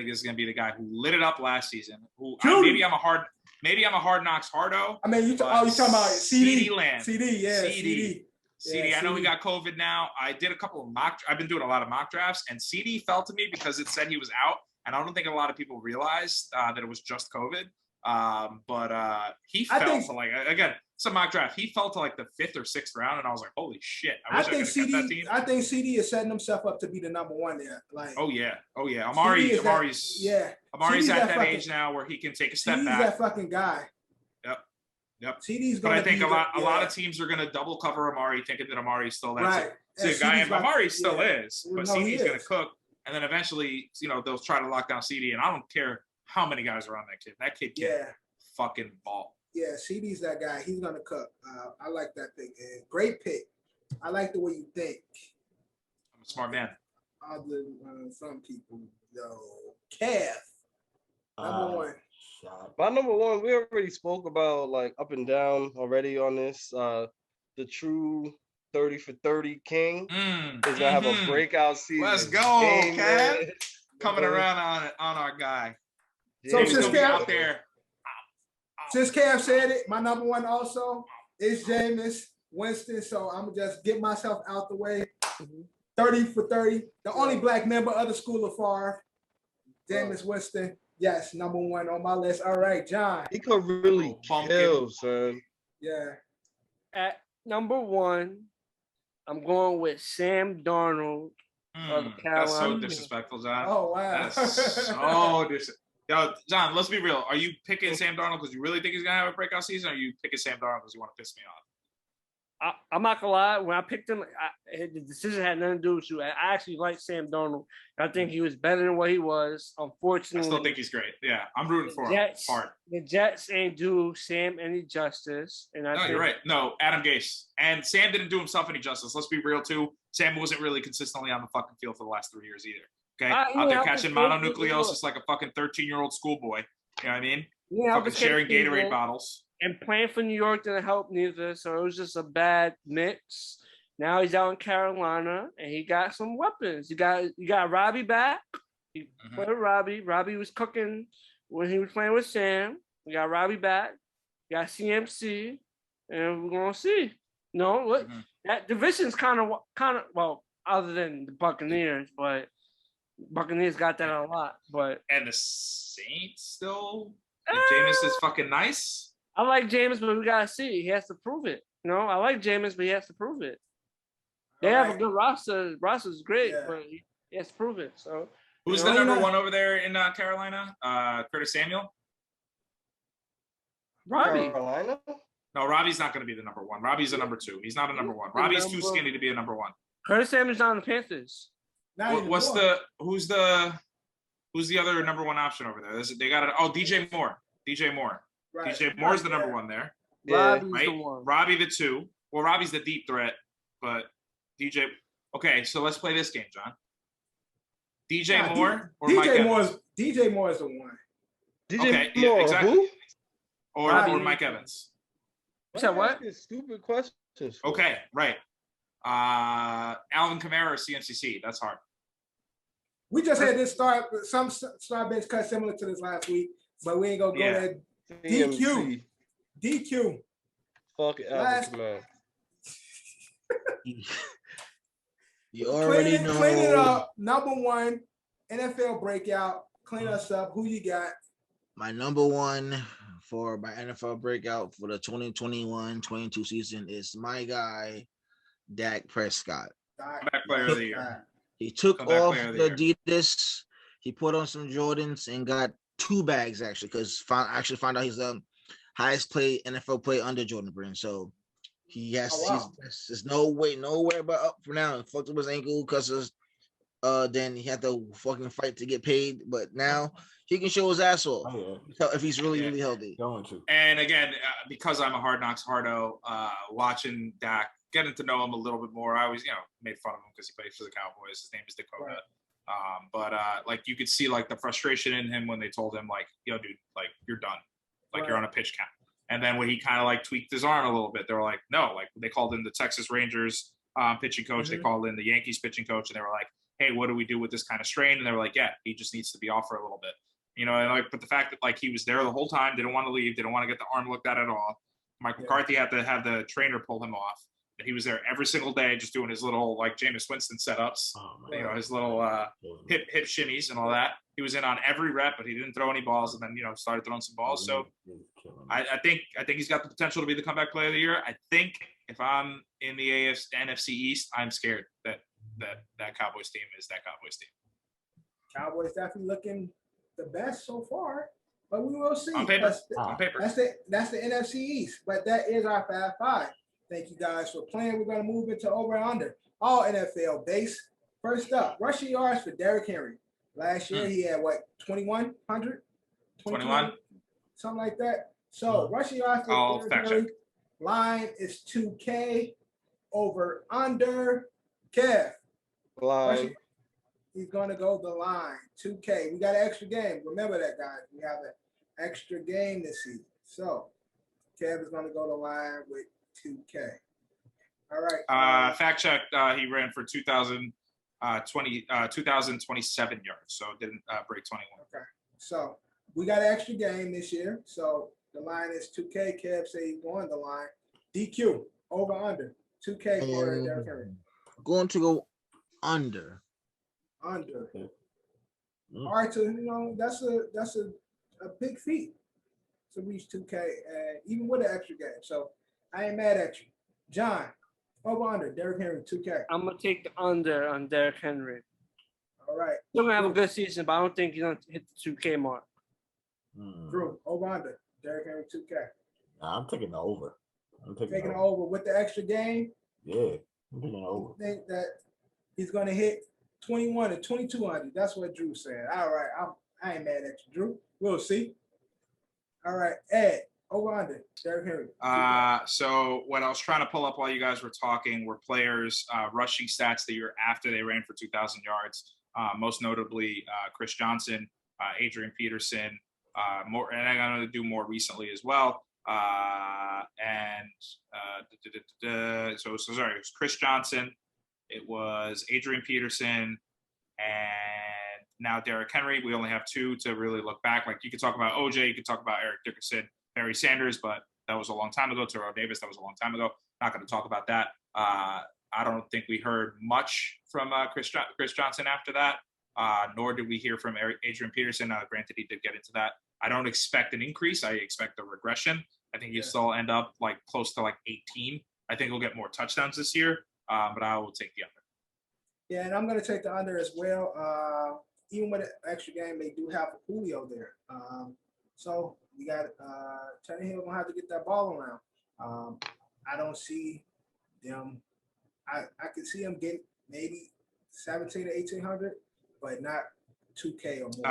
this is going to be the guy who lit it up last season. Maybe I'm a hard knocks hardo. I mean, you talking about CD? Land. CD, yeah, CD. CD. CD, Yeah, I know he CD. got COVID now. I did a couple of I've been doing a lot of mock drafts, and CD fell to me because it said he was out, and I don't think a lot of people realized that it was just COVID. But he fell to again, it's a mock draft. He fell to like the 5th or 6th round, and I was like, holy shit! I think could have kept that team. I think CD is setting himself up to be the number one there. Like, Oh yeah. CD is Amari's CD's at that fucking- age now where he can take a step CD's back. that fucking guy. Yep. CD's But gonna I think be a lot yeah. of teams are going to double cover Amari, thinking that Amari's still Right. the guy. CD's And like- Amari still yeah. is, No, but he CD's going is. to cook, and then eventually, they'll try to lock down CD. And I don't care how many guys are on that kid. That kid can Yeah. fucking ball. Yeah, CD's that guy. He's gonna cook. I like that pick. Great pick. I like the way you think. I'm a smart man. Other some people, though. Kev, number one. My number one, we already spoke about like up and down already on this. The true 30 for 30 king is gonna have a breakout season. Let's go, Amen. Kev. Coming around on our guy. So He's since gonna be Kev, out there. since Kev said it, my number one also is Jameis Winston. So I'm gonna just get myself out the way. 30 for 30. The only black member of the School of Favre, Jameis Winston. Yes, number one on my list. All right, John. He could really kill, son. Yeah. At number one, I'm going with Sam Darnold of the That's so Carolina. disrespectful, John. Oh wow. That's so disrespectful. Yo, John, let's be real. Are you picking Sam Darnold because you really think he's gonna have a breakout season, or are you picking Sam Darnold because you want to piss me off? I'm not gonna lie. When I picked him, the decision had nothing to do with you. I actually like Sam Darnold. I think he was better than what he was. Unfortunately, I still think he's great. Yeah, I'm rooting for him Jets, hard. the Jets ain't do Sam any justice. And I No, think, you're right. No, Adam Gase. And Sam didn't do himself any justice. Let's be real, too. Sam wasn't really consistently on the fucking field for the last 3 years either. Okay? Out there catching mononucleosis like a fucking 13-year-old schoolboy. You know what I mean? Fucking sharing Gatorade bottles. And playing for New York didn't help neither. So it was just a bad mix. Now he's out in Carolina and he got some weapons. You got Robbie back. He played with Robbie. Robbie was cooking when he was playing with Sam. We got Robbie back. We got CMC. And we're gonna see. No, look, that division's kind of well, other than the Buccaneers, but Buccaneers got that a lot. But and the Saints still. Jameis is fucking nice. I like Jameis, but we gotta see. He has to prove it. You know, I like Jameis, but he has to prove it. They have a good roster. Roster's great, but he has to prove it. So who's the number one over there in Carolina? Curtis Samuel? Robbie. Carolina? No, Robbie's not going to be the number one. Robbie's the number two. He's not a number one. Robbie's too skinny to be a number one. Curtis Samuel's not on the Panthers. Who's the other number one option over there? They got it. Oh, DJ Moore. DJ Moore. Right. DJ Moore's the number one there. Yeah. Robbie's Right? the one. Robbie the 2. Well, Robbie's the deep threat, but DJ. Okay, so let's play this game, John. DJ Nah, Moore or Mike Evans? DJ Moore is the one. DJ Okay, yeah, Moore, exactly. who? Or Robbie. Mike Evans. You said what? Asking stupid questions. for? Okay, right. Alvin Kamara or CMCC. That's hard. We just had this some star bench cut similar to this last week, but we ain't gonna go Yeah. there. CMC. DQ. Fuck Last- Alvin Kamara. You already know. Clean it up. Number one, NFL breakout. Clean us up. Who you got? My number one for my NFL breakout for the 2021-22 season is my guy, Dak Prescott. Comeback player of the year. He took Comeback off player of the the Adidas. He put on some Jordans and got 2 bags actually, because found out he's the highest paid NFL player under Jordan Brand. So he has there's nowhere but up for now. He fucked up his ankle because then he had to fucking fight to get paid. But now he can show his ass off if he's really healthy. Going to. And again, because I'm a Hard Knocks hardo, watching Dak, getting to know him a little bit more. I always, made fun of him because he played for the Cowboys. His name is Dakota. Right. But like you could see like the frustration in him when they told him like, yo, dude, like you're done. Like you're on a pitch count. And then when he kind of like tweaked his arm a little bit, they were like, no, like they called in the Texas Rangers pitching coach. Mm-hmm. They called in the Yankees pitching coach and they were like, hey, what do we do with this kind of strain? And they were like, yeah, he just needs to be off for a little bit. And like, but the fact that like he was there the whole time, didn't want to leave, didn't want to get the arm looked at all. Mike McCarthy had to have the trainer pull him off. And he was there every single day, just doing his little like Jameis Winston setups, his little hip shimmies and all that. He was in on every rep, but he didn't throw any balls, and then started throwing some balls. So I think he's got the potential to be the comeback player of the year. I think if I'm in the NFC East, I'm scared that Cowboys team is that Cowboys team. Cowboys definitely looking the best so far, but we will see. On paper. That's the NFC East, but that is our Fab Five. Thank you guys for playing. We're going to move into over and under. All NFL base. First up, rushing yards for Derrick Henry. Last year he had what, 2,100? 21. Something like that. So rushing yards for Derrick Henry. Line is 2K. Over under. Kev. Line. He's going to go the line. 2K. We got an extra game. Remember that, guys. We have an extra game this season. So Kev is going to go the line with 2K. All right. Fact check. He ran for 2,027 yards, so didn't break 21. Okay. So we got an extra game this year. So the line is 2K. Kev say he's going the line. DQ. Over under. 2K for Derrick Henry. Going to go under. Under. All right. So that's a big feat to reach 2K, and even with an extra game. So I ain't mad at you. John, over under, Derrick Henry, 2K. I'm going to take the under on Derrick Henry. All right. He's going to have a good season, but I don't think he's going to hit the 2K mark. Drew, over under, Derrick Henry, 2K. Nah, I'm taking the over. Taking the over with the extra game. Yeah, I'm taking the over. I think that he's going to hit 21 to 2,200. That's what Drew said. All right. I ain't mad at you, Drew. We'll see. All right. Ed, over under, Derrick Henry. 2K. So what I was trying to pull up while you guys were talking were players rushing stats the year after they ran for 2,000 yards. Most notably, Chris Johnson, Adrian Peterson, more, and I'm going to do more recently as well. So sorry, it was Chris Johnson, it was Adrian Peterson, and now Derrick Henry. We only have 2 to really look back. Like you could talk about OJ, you could talk about Eric Dickerson, Barry Sanders, but that was a long time ago. Terrell Davis, that was a long time ago. Not going to talk about that. I don't think we heard much from Chris Johnson after that, nor did we hear from Adrian Peterson. Granted, he did get into that. I don't expect an increase. I expect a regression. I think he'll still end up like close to like 18. I think he'll get more touchdowns this year, but I will take the under. Yeah, and I'm going to take the under as well. Even with an extra game, they do have Julio there. So we got Tannehill going to have to get that ball around. I don't see them. I could see them getting maybe 17 to 1,800, but not 2K or more.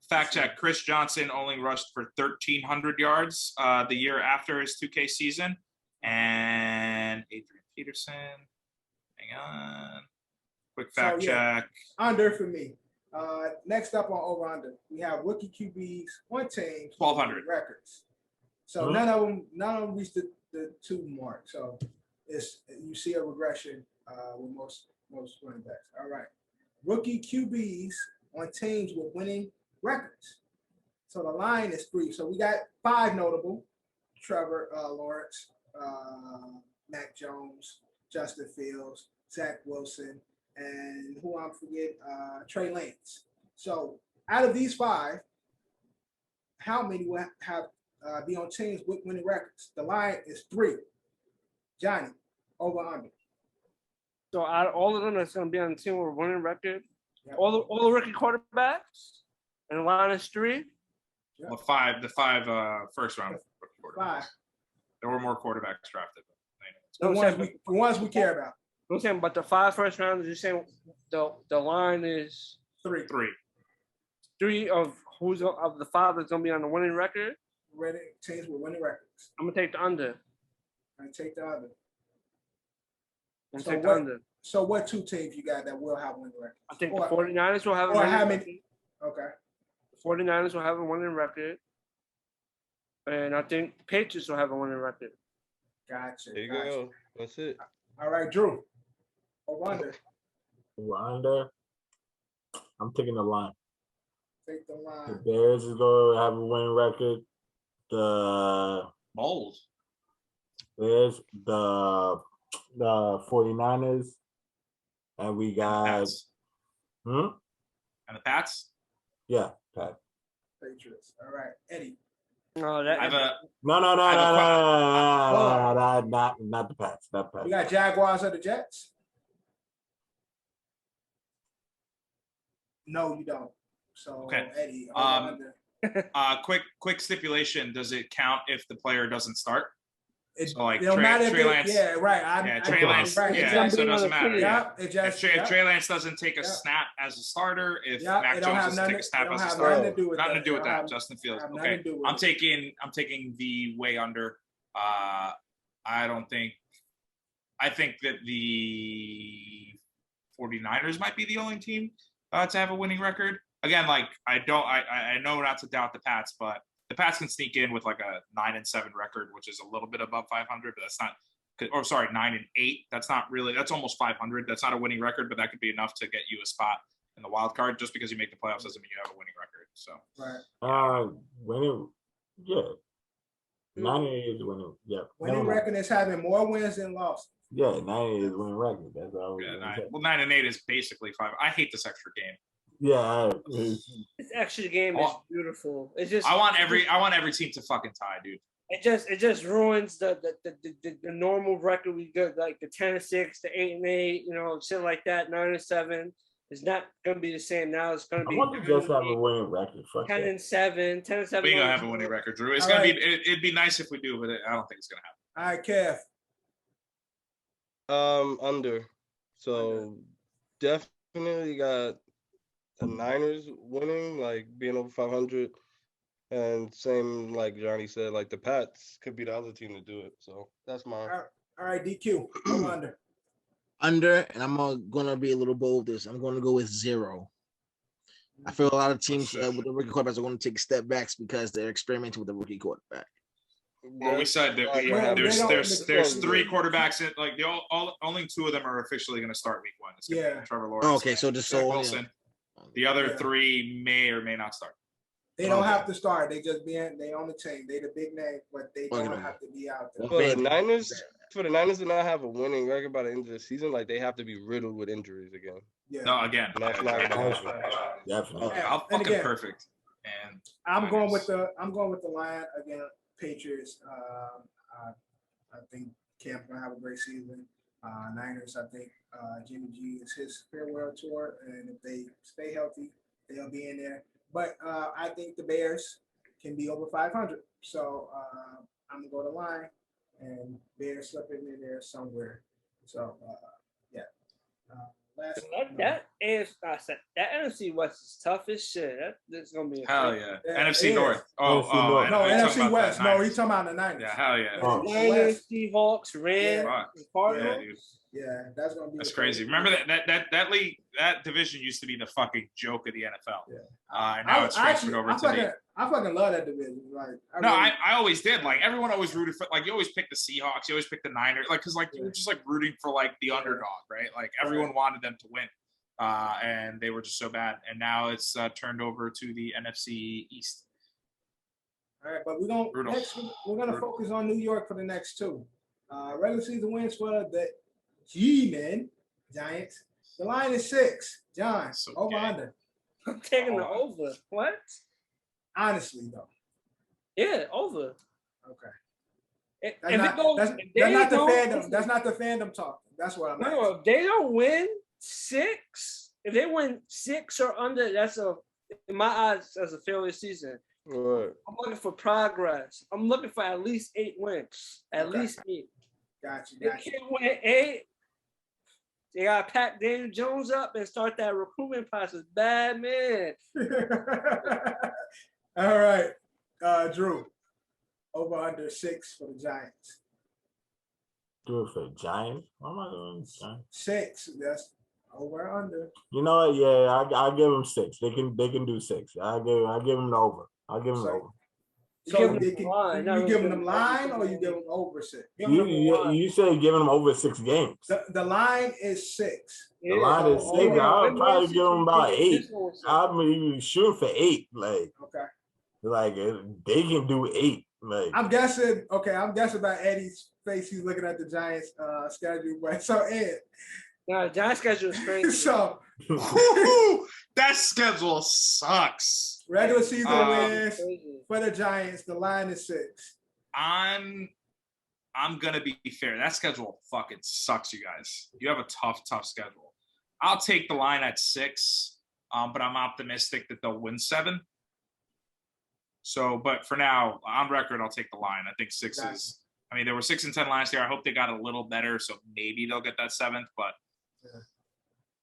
Fact check. Chris Johnson only rushed for 1,300 yards the year after his 2K season. And Adrian Peterson. Hang on. Quick fact check. Under for me. Next up on over under, we have rookie QBs on teams 1,200 records. So none of them reached the 2 mark. So you see a regression with most running backs. All right, rookie QBs on teams with winning records. So the line is 3. So we got 5 notable: Trevor Lawrence, Mac Jones, Justin Fields, Zach Wilson, and who I'm forgetting, Trey Lance. So out of these 5, how many will have be on teams with winning records? The line is 3. Johnny, over under. So out of all of them that's going to be on the team with a winning record, Yep. all the rookie quarterbacks, and the line is 3. Yep. The five first round quarterbacks. 5. There were more quarterbacks drafted. The ones we care about. I'm saying, but the 5 first rounders, you're saying the line is 3. 3 of of the 5 that's going to be on the winning record. Teams with winning records. I'm going to take the under. I take the under. Take the under. So what 2 teams you got that will have winning records? I think the 49ers will have a or winning how record. many? Okay. The 49ers will have a winning record. And I think the Patriots will have a winning record. Gotcha. There you go. That's it. All right, Drew. Over under. Over under. I'm taking the line. Take the line. The Bears is going to have a winning record. The Bulls. Bears, the 49ers, and we got And the Pats. Yeah, Pat. Patriots. All right, Eddie. No, that I have a No, not the Pats. Not Pats. We got Jaguars or the Jets? No, you don't. So Okay. Eddie. quick stipulation. Does it count if the player doesn't start? So like no matter Trey Lance. Yeah, right. Trey Lance. Right. Yeah, so it doesn't matter. Yeah. If Trey Lance doesn't take a snap as a starter, if Mac Jones doesn't take a snap as a starter, nothing to do with that. Justin Fields. Okay, I'm taking the way under. I think that the 49ers might be the only team to have a winning record. Again, like I know not to doubt the Pats, but the Pats can sneak in with like a 9-7 record, which is a little bit above 500, but that's not. Or sorry, 9-8. That's not really. That's almost 500. That's not a winning record, but that could be enough to get you a spot in the wild card. Just because you make the playoffs doesn't mean you have a winning record. So right. Winning. Yeah. 9-8 is winning. Yeah. Winning record is having more wins than losses. Yeah, 9-8 is winning record. That's all. Yeah, 9-8 is basically 5. I hate this extra game. Yeah, this extra game is beautiful. It's just I want every team to fucking tie, dude. It just ruins the normal record we get, like the 10-6, the 8-8, shit like that. 9-7 is not gonna be the same now. It's gonna be. I want to just have a winning record. 10-7, 10-7. We ain't gonna have a winning record, Drew. It's gonna be. It'd be nice if we do, but I don't think it's gonna happen. All right, Kev. Under. So definitely got the Niners winning, like being over 500, and same like Johnny said, like the Pats could be the other team to do it. So that's mine. All right, DQ. I'm under. Under, and I'm gonna be a little bold. I'm gonna go with 0. I feel a lot of teams with the rookie quarterbacks are going to take step backs because they're experimenting with the rookie quarterback. Well, we said that there's 3 quarterbacks in, like only 2 of them are officially going to start week 1. It's gonna be Trevor Lawrence. Okay, so just Wilson. The other 3 may or may not start. They don't have to start. They just they on the team. They the big name, but they don't have to be out there. For the Niners to not have a winning record by the end of the season, like they have to be riddled with injuries again. Yeah. No, again. That's not gonna happen. Definitely. I'll fucking perfect. And I'm going with the Lion again. Patriots. I think Cam's gonna have a great season. Niners. I think Jimmy G is his farewell tour, and if they stay healthy, they'll be in there. But I think the Bears can be over 500. So I'm gonna go to Lion, and Bears slipping in there somewhere. So yeah. Like that. I said that NFC West is tough as shit. That's gonna be a Hell fight. yeah. Yeah, NFC it North. is. NFC North. No, you're talking NFC about West. the No, Niners. he's talking about the Niners. Yeah, hell yeah. Oh. Niners, Seahawks, Rams, Fuck. Cardinals. Yeah, dude. Yeah, that's gonna be That's a crazy. Remember that league, that division used to be the fucking joke of the NFL. Yeah. And now it's transferred over to the. I fucking love that division. Like, I always did. Like everyone always rooted for. Like you always pick the Seahawks. You always pick the Niners. Like because like you were just like rooting for like the underdog, right? Like everyone wanted them to win, and they were just so bad. And now it's turned over to the NFC East. All right, but we're gonna focus on New York for the next two. Regular season wins for the G-Men Giants. The line is 6. John, So over gay. under. I'm taking the over. What? Honestly, though. Yeah, over. Okay. If That's it not, goes, that's, if that's they not the don't- fandom. That's not the fandom talking. That's what I'm No, asking. if they don't win 6, if they win 6 or under, that's in my eyes, that's a failure season. Right. I'm looking for progress. I'm looking for at least 8 wins. At Okay. least 8. Gotcha. They can't win 8. They gotta pack Daniel Jones up and start that recruitment process. Bad man. All right. Drew. Over under 6 for the Giants. Do it for the Giants. What am I doing? Giants? 6. That's over under. You know what? Yeah, I'll give them 6. They can do 6. I'll give them the over. I'll give them the over. So give them you the line. No, give them give them line the or you line. give them over 6? You said giving them over 6 games. The line is 6. The line is 6. I'll probably give them about 8. I'm even shooting for 8. Okay. Like they can do 8. Like I'm guessing by Eddie's face, he's looking at the Giants schedule. But so Ed. No, Giants schedule is crazy. So that schedule sucks. regular season wins Crazy. for the Giants. The line is 6. I'm gonna be fair. That schedule fucking sucks, you guys. You have a tough schedule. I'll take the line at 6, but I'm optimistic that they'll win 7. So, but for now, on record, I'll take the line. I think 6 Gotcha. is. I mean, they were 6-10 last year. I hope they got a little better, so maybe they'll get that 7th. But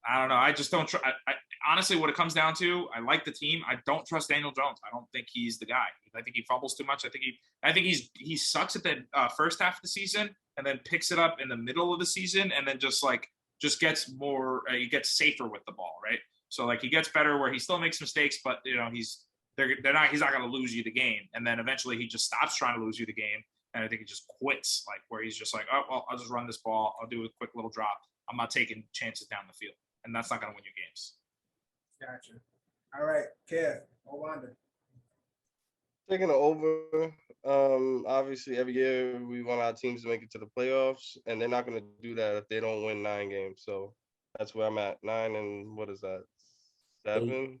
I don't know. I just don't. I honestly, what it comes down to, I like the team. I don't trust Daniel Jones. I don't think he's the guy. I think he fumbles too much. I think he sucks at the first half of the season and then picks it up in the middle of the season and then just gets more. He gets safer with the ball, right? So like he gets better where he still makes mistakes, but he's not going to lose you the game. And then eventually he just stops trying to lose you the game. And I think he just quits, like where he's just like, oh, well, I'll just run this ball. I'll do a quick little drop. I'm not taking chances down the field. And that's not going to win you games. Gotcha. All right, Kev, Owanda. Taking it over. Obviously, every year we want our teams to make it to the playoffs, and they're not going to do that if they don't win 9 games. So that's where I'm at. 9 and what is that? 7.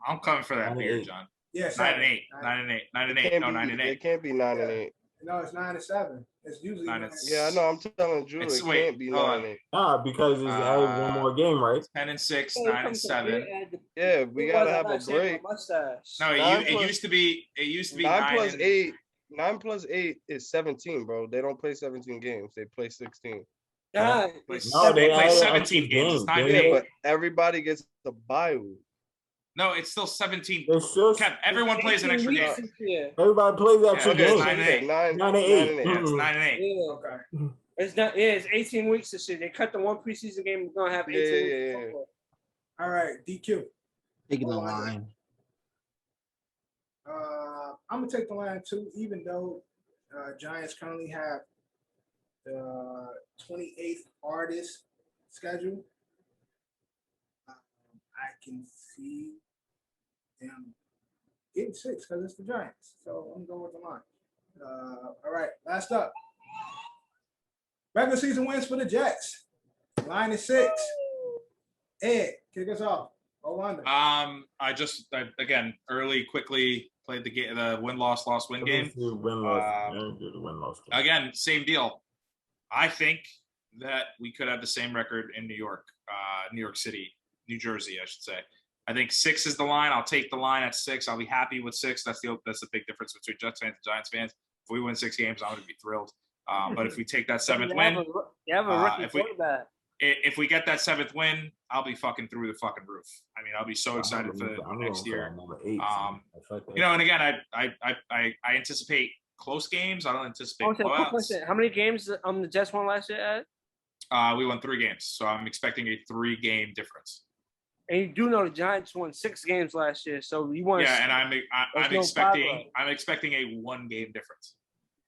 I'm coming for that beer, John. Yeah, 9 and 8. 9 and 8. 9 and 8. No, 9 and 8. It can't be 9 and 8. No, it's 9 and 7. It's usually 9 and Yeah, I know. I'm telling Drew, it can't be 9 and 8. because it's added one more game, right? 10 and 6, 9 and 7. Yeah, we gotta have a break. No, it used to be 9 plus 8. 9 plus 8 is 17, bro. They don't play 17 games. They play 16. God, They play 17 games. It's 9 and 8. But everybody gets the bye week. No, it's still 17. It's still, everyone plays an extra game. everybody plays that extra Okay, game. it's 9 and 8. 9 and 8. Yeah, it's 9 and 8. Yeah. Okay. It's not. Yeah, it's 18 weeks this year. They cut the one preseason game. We're gonna have 18 weeks. Yeah. All right, DQ. Taking the line. I'm gonna take the line too, even though Giants currently have the 28th hardest schedule. I can see them getting 6 because it's the Giants. So I'm going with the line. All right, last up. Regular season wins for the Jets. Line is 6. Ed, kick us off. Owanda. I just again quickly played the game, the win-loss game. Win-loss. Again, same deal. I think that we could have the same record in New York City, New Jersey, I should say. I think 6 is the line. I'll take the line at 6. I'll be happy with 6. That's the big difference between Jets fans and Giants fans. If we win 6 games, I'm going to be thrilled. But if we take that 7th win, You have a rookie if we- quarterback. if we get that 7th win, I'll be fucking through the fucking roof. I mean, I'll be so excited for next year. And again, I anticipate close games. I don't anticipate blowouts. How many games the Jets won last year, Ed? We won 3 games, so I'm expecting a 3-game difference. And you do know the Giants won 6 games last year, so you want. Yeah, and I'm expecting a 1-game difference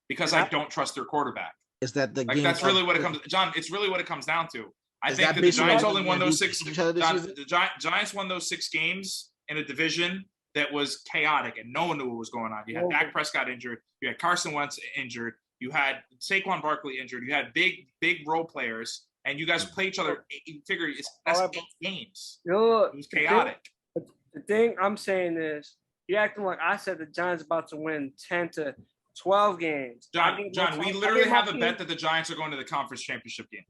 because I don't trust their quarterback. Is that the game? That's really what it comes, John. It's really what it comes down to. I think that the Giants only won those 6. The Giants won those 6 games in a division that was chaotic and no one knew what was going on. You had Dak Prescott injured. You had Carson Wentz injured. You had Saquon Barkley injured. You had big role players, and you guys play each other. You figure that's 8 games. It was chaotic. The thing I'm saying is, you're acting like I said the Giants about to win 10 to 12 games. John, we literally have a bet that the Giants are going to the conference championship game.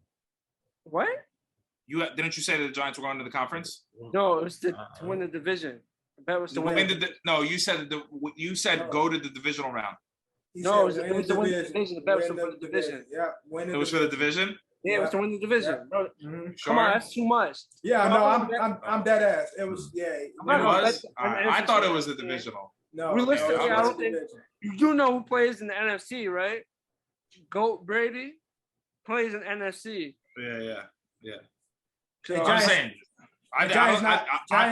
What? Didn't you say that the Giants were going to the conference? No, it was to win the division. The bet was to win. No, you said go to the divisional round. No, it was to win the division. The bet was to win the division. Yeah, it was for the division. Yeah, it was to win the division. Yeah. Sure. Come on, that's too much. Yeah, no, I'm dead ass. It was It was. I thought it was the divisional. No, realistically, I don't think you do know who plays in the NFC, right? Goat Brady plays in NFC. Yeah. So, I'm saying, Giants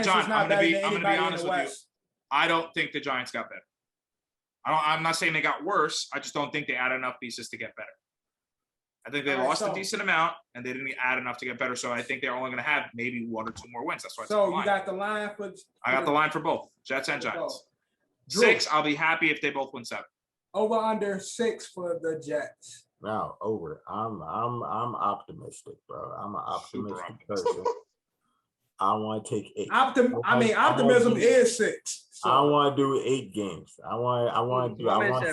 John, I'm gonna be anybody honest with you. I don't think the Giants got better. I'm not saying they got worse. I just don't think they added enough pieces to get better. I think they lost a decent amount, and they didn't add enough to get better. So I think they're only going to have maybe 1 or 2 more wins. That's why. So you got the line for. I got the line for both Jets and Giants. 6. I'll be happy if they both win 7. Over under 6 for the Jets. No, over. I'm optimistic, bro. I'm an optimistic person. I want to take 8. Optimism is 6. So. I want to do 8 games. I want to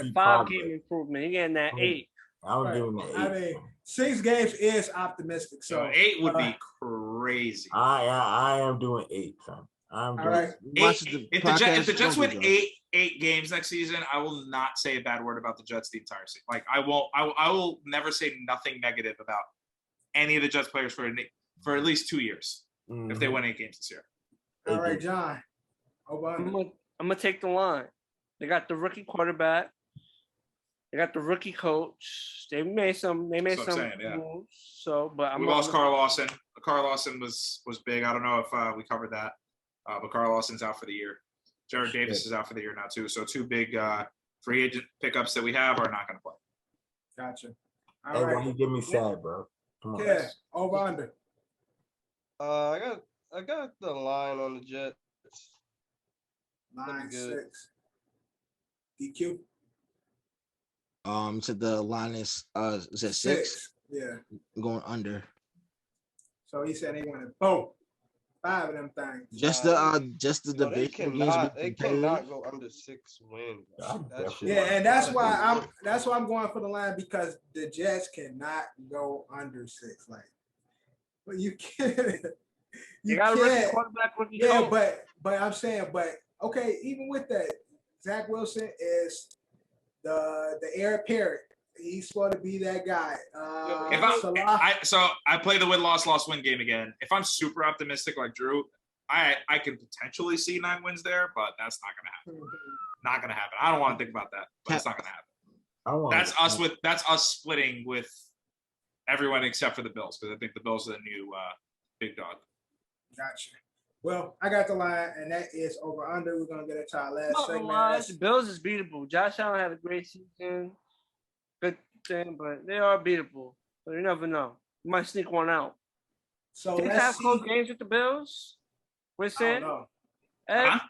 see 5-game improvement. You're getting that 8. I'm giving it 8. 6 games is optimistic. So 8 would be crazy. I am doing 8, son. I'm doing right. 8. If the Jets win 8 games next season, I will not say a bad word about the Jets the entire season. Like I will never say nothing negative about any of the Jets players for at least 2 years if they win 8 games this year. All right, John. I'm gonna take the line. They got the rookie quarterback. They got the rookie coach. They made some moves. So, but we lost Carl Lawson. Carl Lawson was big. I don't know if we covered that, but Carl Lawson's out for the year. Jared Davis is out for the year now too. So 2 big free agent pickups that we have are not going to play. Gotcha. All right. Why you give me sad, bro? Come on. Yeah. Over under. I got the line on the Jets. Line 6. DQ. So the line is at 6? Yeah. I'm going under. So he said he wanted both. 5 of them things. Just the division. They cannot go under 6 wins. And that's why I'm going for the line, because the Jets cannot go under 6. Like, but you can't. You got a rookie quarterback, rookie coach. but I'm saying, okay, even with that, Zach Wilson is the heir apparent. He's supposed to be that guy. I play the win-loss-win game again. If I'm super optimistic like Drew, I can potentially see 9 wins there, but that's not going to happen. Not going to happen. I don't want to think about that, but it's not going to happen. That's us splitting with everyone except for the Bills, because I think the Bills are the new big dog. Gotcha. Well, I got the line, and that is over under. We're gonna get into our last segment. The Bills is beatable. Josh Allen had a great season, good thing, but they are beatable. So you never know. You might sneak one out. So did they have close games with the Bills? We're saying. Ed,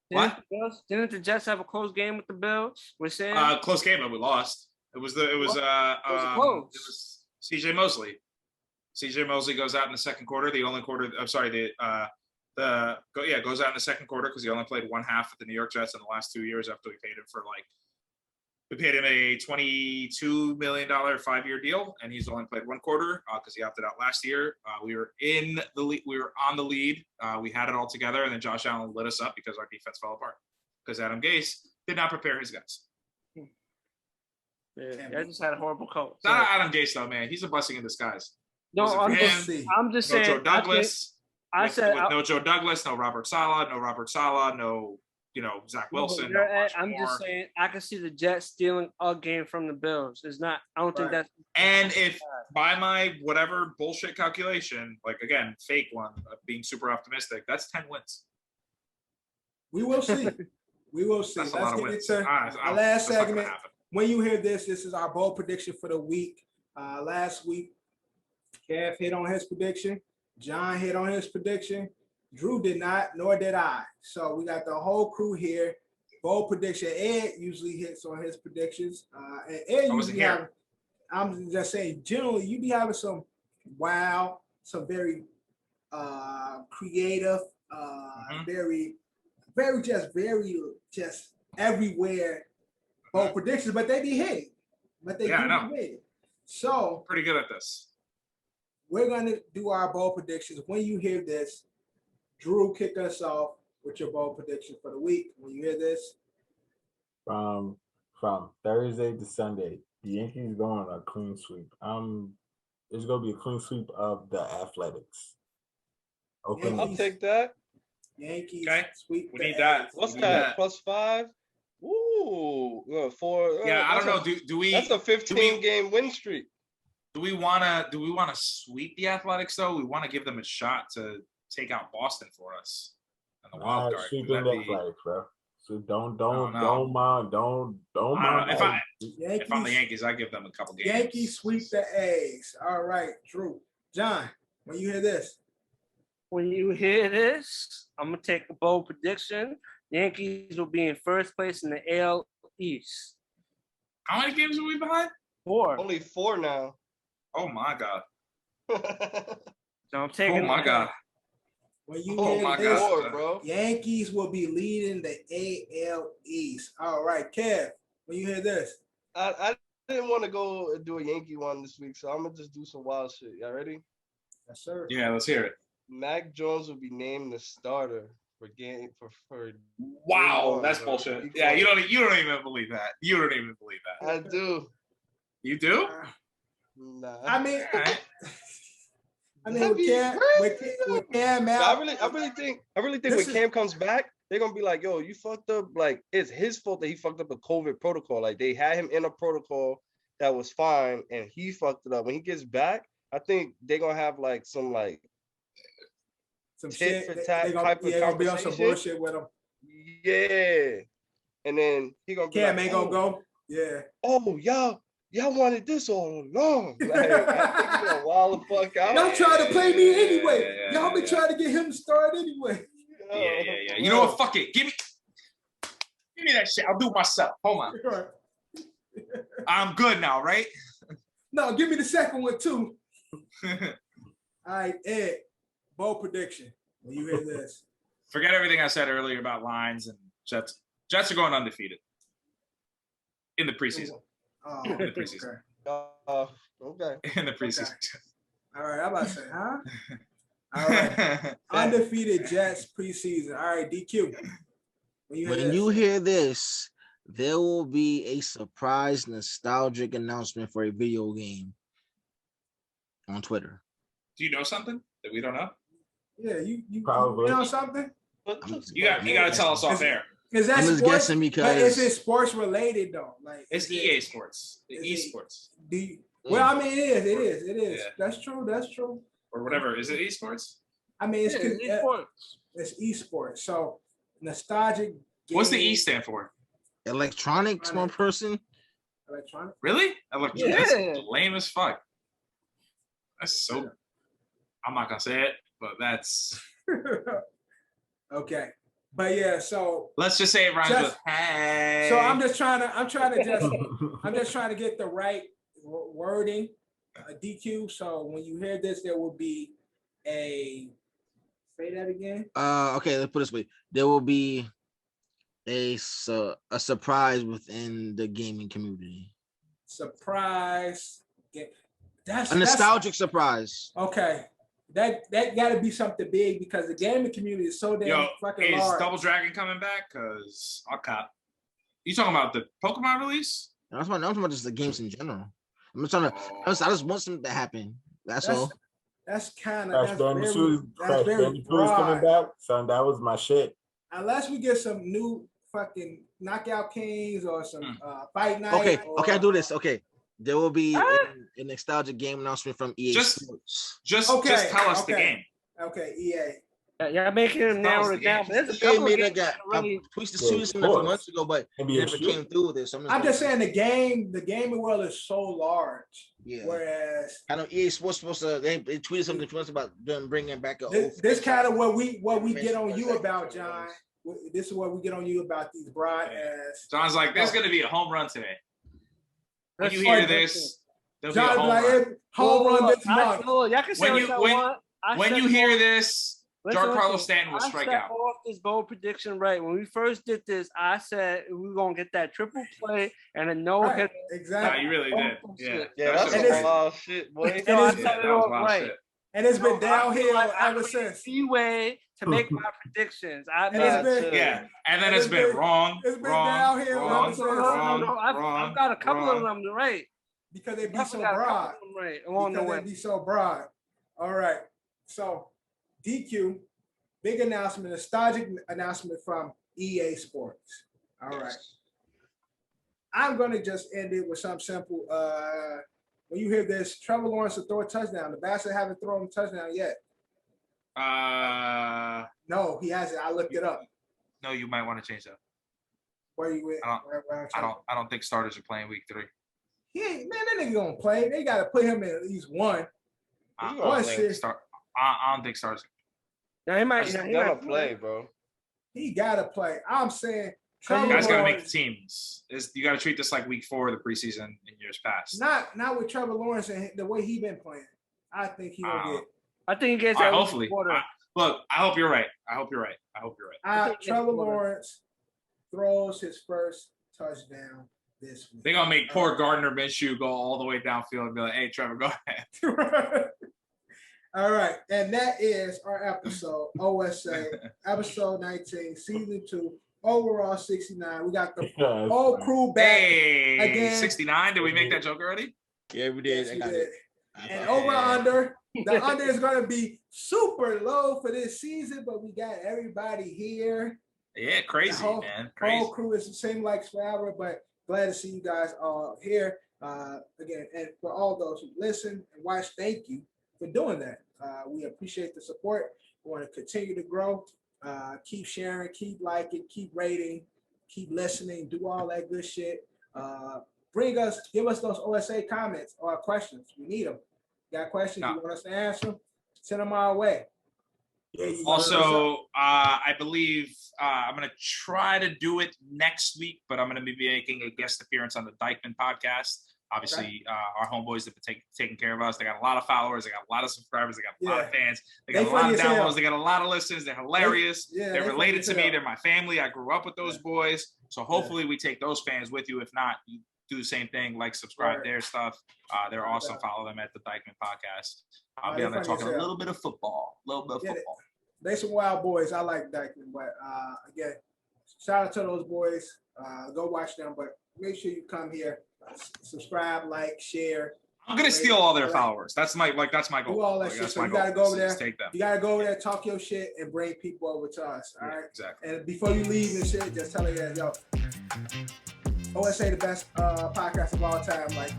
what? Didn't the Jets have a close game with the Bills? We're saying. Close game, but we lost. It was CJ Mosley. CJ Mosley goes out in the second quarter. The only quarter. I'm sorry. Goes out in the second quarter because he only played 1 half with the New York Jets in the last 2 years after we paid him a $22 million 5-year deal, and he's only played 1 quarter because he opted out last year. We were in the lead. We were on the lead. We had it all together, and then Josh Allen lit us up because our defense fell apart because Adam Gase did not prepare his guys. Yeah, I just had a horrible coach. Not Adam Gase though, man. He's a blessing in disguise. No, Was it for him? I'm just No saying. Joe Douglas. I said no Joe Douglas, no Robert Saleh, no Zach Wilson, no Elijah I'm Moore. just saying I can see the Jets stealing a game from the Bills. It's not. I don't think that's. And if by my whatever bullshit calculation, like again, fake one, being super optimistic, that's 10 wins. We will see. We will see. That's Let's get into our last segment. When you hear this, this is our bold prediction for the week. Last week, Kev hit on his prediction. John hit on his prediction. Drew did not, nor did I. So we got the whole crew here. Bold prediction. Ed usually hits on his predictions. And Ed usually have, I'm just saying, generally, you be having some some very creative, very just everywhere bold predictions, but they be hitting. But they do be hitting. So pretty good at this. We're gonna do our bold predictions. When you hear this, Drew, kick us off with your bold prediction for the week. When you hear this, from Thursday to Sunday, the Yankees go on a clean sweep. There's gonna be a clean sweep of the Athletics. Okay, I'll take that. Yankees sweep. We need that. What's that? +5? Ooh, 4. Yeah, I don't know. Do we? That's a 15-game win streak. Do we wanna sweep the Athletics though? We want to give them a shot to take out Boston for us in the wild card. Sweeping the Athletics, bro. So don't mind. If I'm the Yankees, I give them a couple games. Yankees sweep the A's. All right, Drew. John, when you hear this. When you hear this, I'm gonna take a bold prediction. Yankees will be in first place in the AL East. How many games are we behind? 4. Only 4 now. Oh my God. So I'm taking. Oh my God. When you hear this, bro. Yankees will be leading the AL East. All right, Kev, when you hear this. I didn't want to go do a Yankee one this week, so I'm gonna just do some wild shit. Y'all ready? Yes, sir. Yeah, let's hear it. Mac Jones will be named the starter for Wow, that's bullshit. Yeah, you don't even believe that. You don't even believe that. I do. You do? Nah. I mean, with Cam out, I really think when Cam comes back, they're gonna be like, yo, you fucked up. Like, it's his fault that he fucked up the COVID protocol. Like, they had him in a protocol that was fine, and he fucked it up. When he gets back, I think they're gonna have like some shit for tat type of gonna be on some bullshit with him. Yeah, and then he gonna be Cam ain't gonna go. Yeah. Oh, y'all wanted this all along. Like, I think he's gonna wild the fuck out. Y'all trying to play me anyway. Y'all been trying to get him to start anyway. Yeah. You know what? Fuck it. Give me that shit. I'll do it myself. Hold on. I'm good now, right? No, give me the second one too. All right, Ed. Bold prediction. When you hear this. Forget everything I said earlier about lines and Jets. Jets are going undefeated in the preseason. Oh, in the preseason. Okay. In the preseason. Okay. All right, I'm about to say, huh? All right. Undefeated Jets preseason. All right, DQ. When you hear this, there will be a surprise nostalgic announcement for a video game on Twitter. Do you know something that we don't know? Yeah, you probably know something? You got to tell us off air. Is that I'm just sports? guessing because is it sports related though? Like it's EA Sports, esports. Well, I mean, it is. Yeah. That's true. Or whatever. Is it esports? I mean, it's esports. It's esports. So nostalgic. What's the E stand for? Electronics, one person. Electronic. Really? That's lame as fuck. That's so. I'm not gonna say it, but that's. Okay. But yeah, so let's just say it rhymes with hey. So I'm just trying to get the right wording, DQ. So when you hear this, there will be say that again. Okay, let's put it this way. There will be a surprise within the gaming community. Surprise. That's a nostalgic surprise. Okay. That got to be something big because the gaming community is so damn fucking large. Is Double Dragon coming back? Because I'll cop. You talking about the Pokemon release? I'm talking about just the games in general. I'm trying to. I just want something to happen. That's all. That's kind Crash of that's Bandicoot very coming broad. back. Son, that was my shit. Unless we get some new fucking Knockout Kings or some Fight Night. Okay, or, okay, I'll do this. Okay, there will be a nostalgia game announcement from EA Sports. Just tell us the game. Okay, EA. Yeah, making him narrow it down. But there's a couple of games that really tweeted this a few months ago, but never came through with this. I'm just saying the gaming world is so large. Yeah. Whereas I know EA Sports supposed to they tweeted something for us about them bringing back this kind of what we get on you about, John. This is what we get on you about these broad ass. John's like, there's going to be a home run today. When you hear this, there'll be a home run this month. Y'all can say what y'all want. When you hear this, Giancarlo Stanton will strike out. Off this bold prediction right. When we first did this, I said we were gonna get that triple play and a no hit. Exactly. No, you really did. Yeah, that's a wild shit, boy. And it's been downhill ever since. Way to make my predictions. I made it. And then it's been wrong. It's been downhill ever since. I've got a couple of them right. Because they be so broad. Right along the way. They be so broad. All right. So DQ, big announcement, nostalgic announcement from EA Sports. All right. I'm gonna just end it with something simple. When you hear this, Trevor Lawrence will throw a touchdown. The Bastard haven't thrown a touchdown yet. No, he hasn't. I looked it up. No, you might want to change that. Where you with? I don't think starters are playing week 3. He ain't, man, that nigga gonna play. They gotta put him in at least one. I don't think starters. Yeah, he might play, bro. He gotta play. I'm saying you guys gotta make the teams. You gotta treat this like week 4 of the preseason in years past. Not with Trevor Lawrence and the way he been playing. I think he gonna get. I think he gets that. Hopefully. Look, I hope you're right. Trevor Lawrence throws his first touchdown this week. They're gonna make poor Gardner Minshew go all the way downfield and be like, "Hey, Trevor, go ahead." All right, and that is our episode, OSA, episode 19, season 2, overall 69. We got the whole crew back again. 69. Did we make that joke already? Yeah, we did. Yes, we did. And over the under is going to be super low for this season, but we got everybody here. Yeah, crazy, man. Crazy. Whole crew is the same like forever, but glad to see you guys all here again. And for all those who listen and watch, thank you for doing that. We appreciate the support. We want to continue to grow. Keep sharing, keep liking, keep rating, keep listening, do all that good shit. Give us those OSA comments or questions. We need them. Got questions you want us to answer? Send them our way. Also, I believe I'm going to try to do it next week, but I'm going to be making a guest appearance on the Dykeman podcast. Obviously, our homeboys have been taking care of us. They got a lot of followers. They got a lot of subscribers. They got a lot of fans. They got a lot of downloads. They got a lot of listens. They're hilarious. They're related to me. They're my family. I grew up with those boys. So hopefully we take those fans with you. If not, you do the same thing. Like, subscribe their stuff. They're awesome. Follow them at the Dykeman podcast. I'll be on there talking a little bit of football. They some wild boys. I like Dykeman. But again, shout out to those boys. Go watch them. But make sure you come here. Subscribe, like, share. I'm gonna steal all their followers. That's my goal. Do all that shit. So you gotta go over there. You gotta go over there, talk your shit, and bring people over to us. All right. Exactly. And before you leave and shit, just tell her, yo, OSA the best podcast of all time. Like,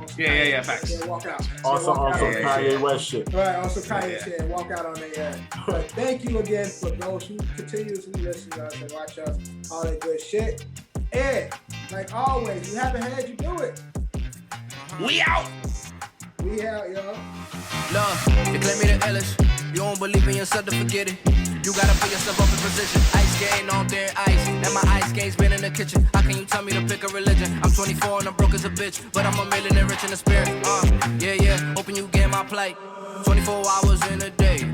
facts. Walk out. Also, Kanye West shit. Right. Also, Kanye shit. Walk out on there. But thank you again for those who continuously listen to us and watch us. All that good shit. And like always, we haven't had you do it. We out. We out, yo. Love, you claim me the illest. You don't believe in yourself to forget it. You gotta put yourself up in position. Ice skating on thin ice. And my ice skates been in the kitchen. How can you tell me to pick a religion? I'm 24 and I'm broke as a bitch. But I'm a millionaire rich in the spirit. Yeah. Hoping you get my plight. 24 hours in a day.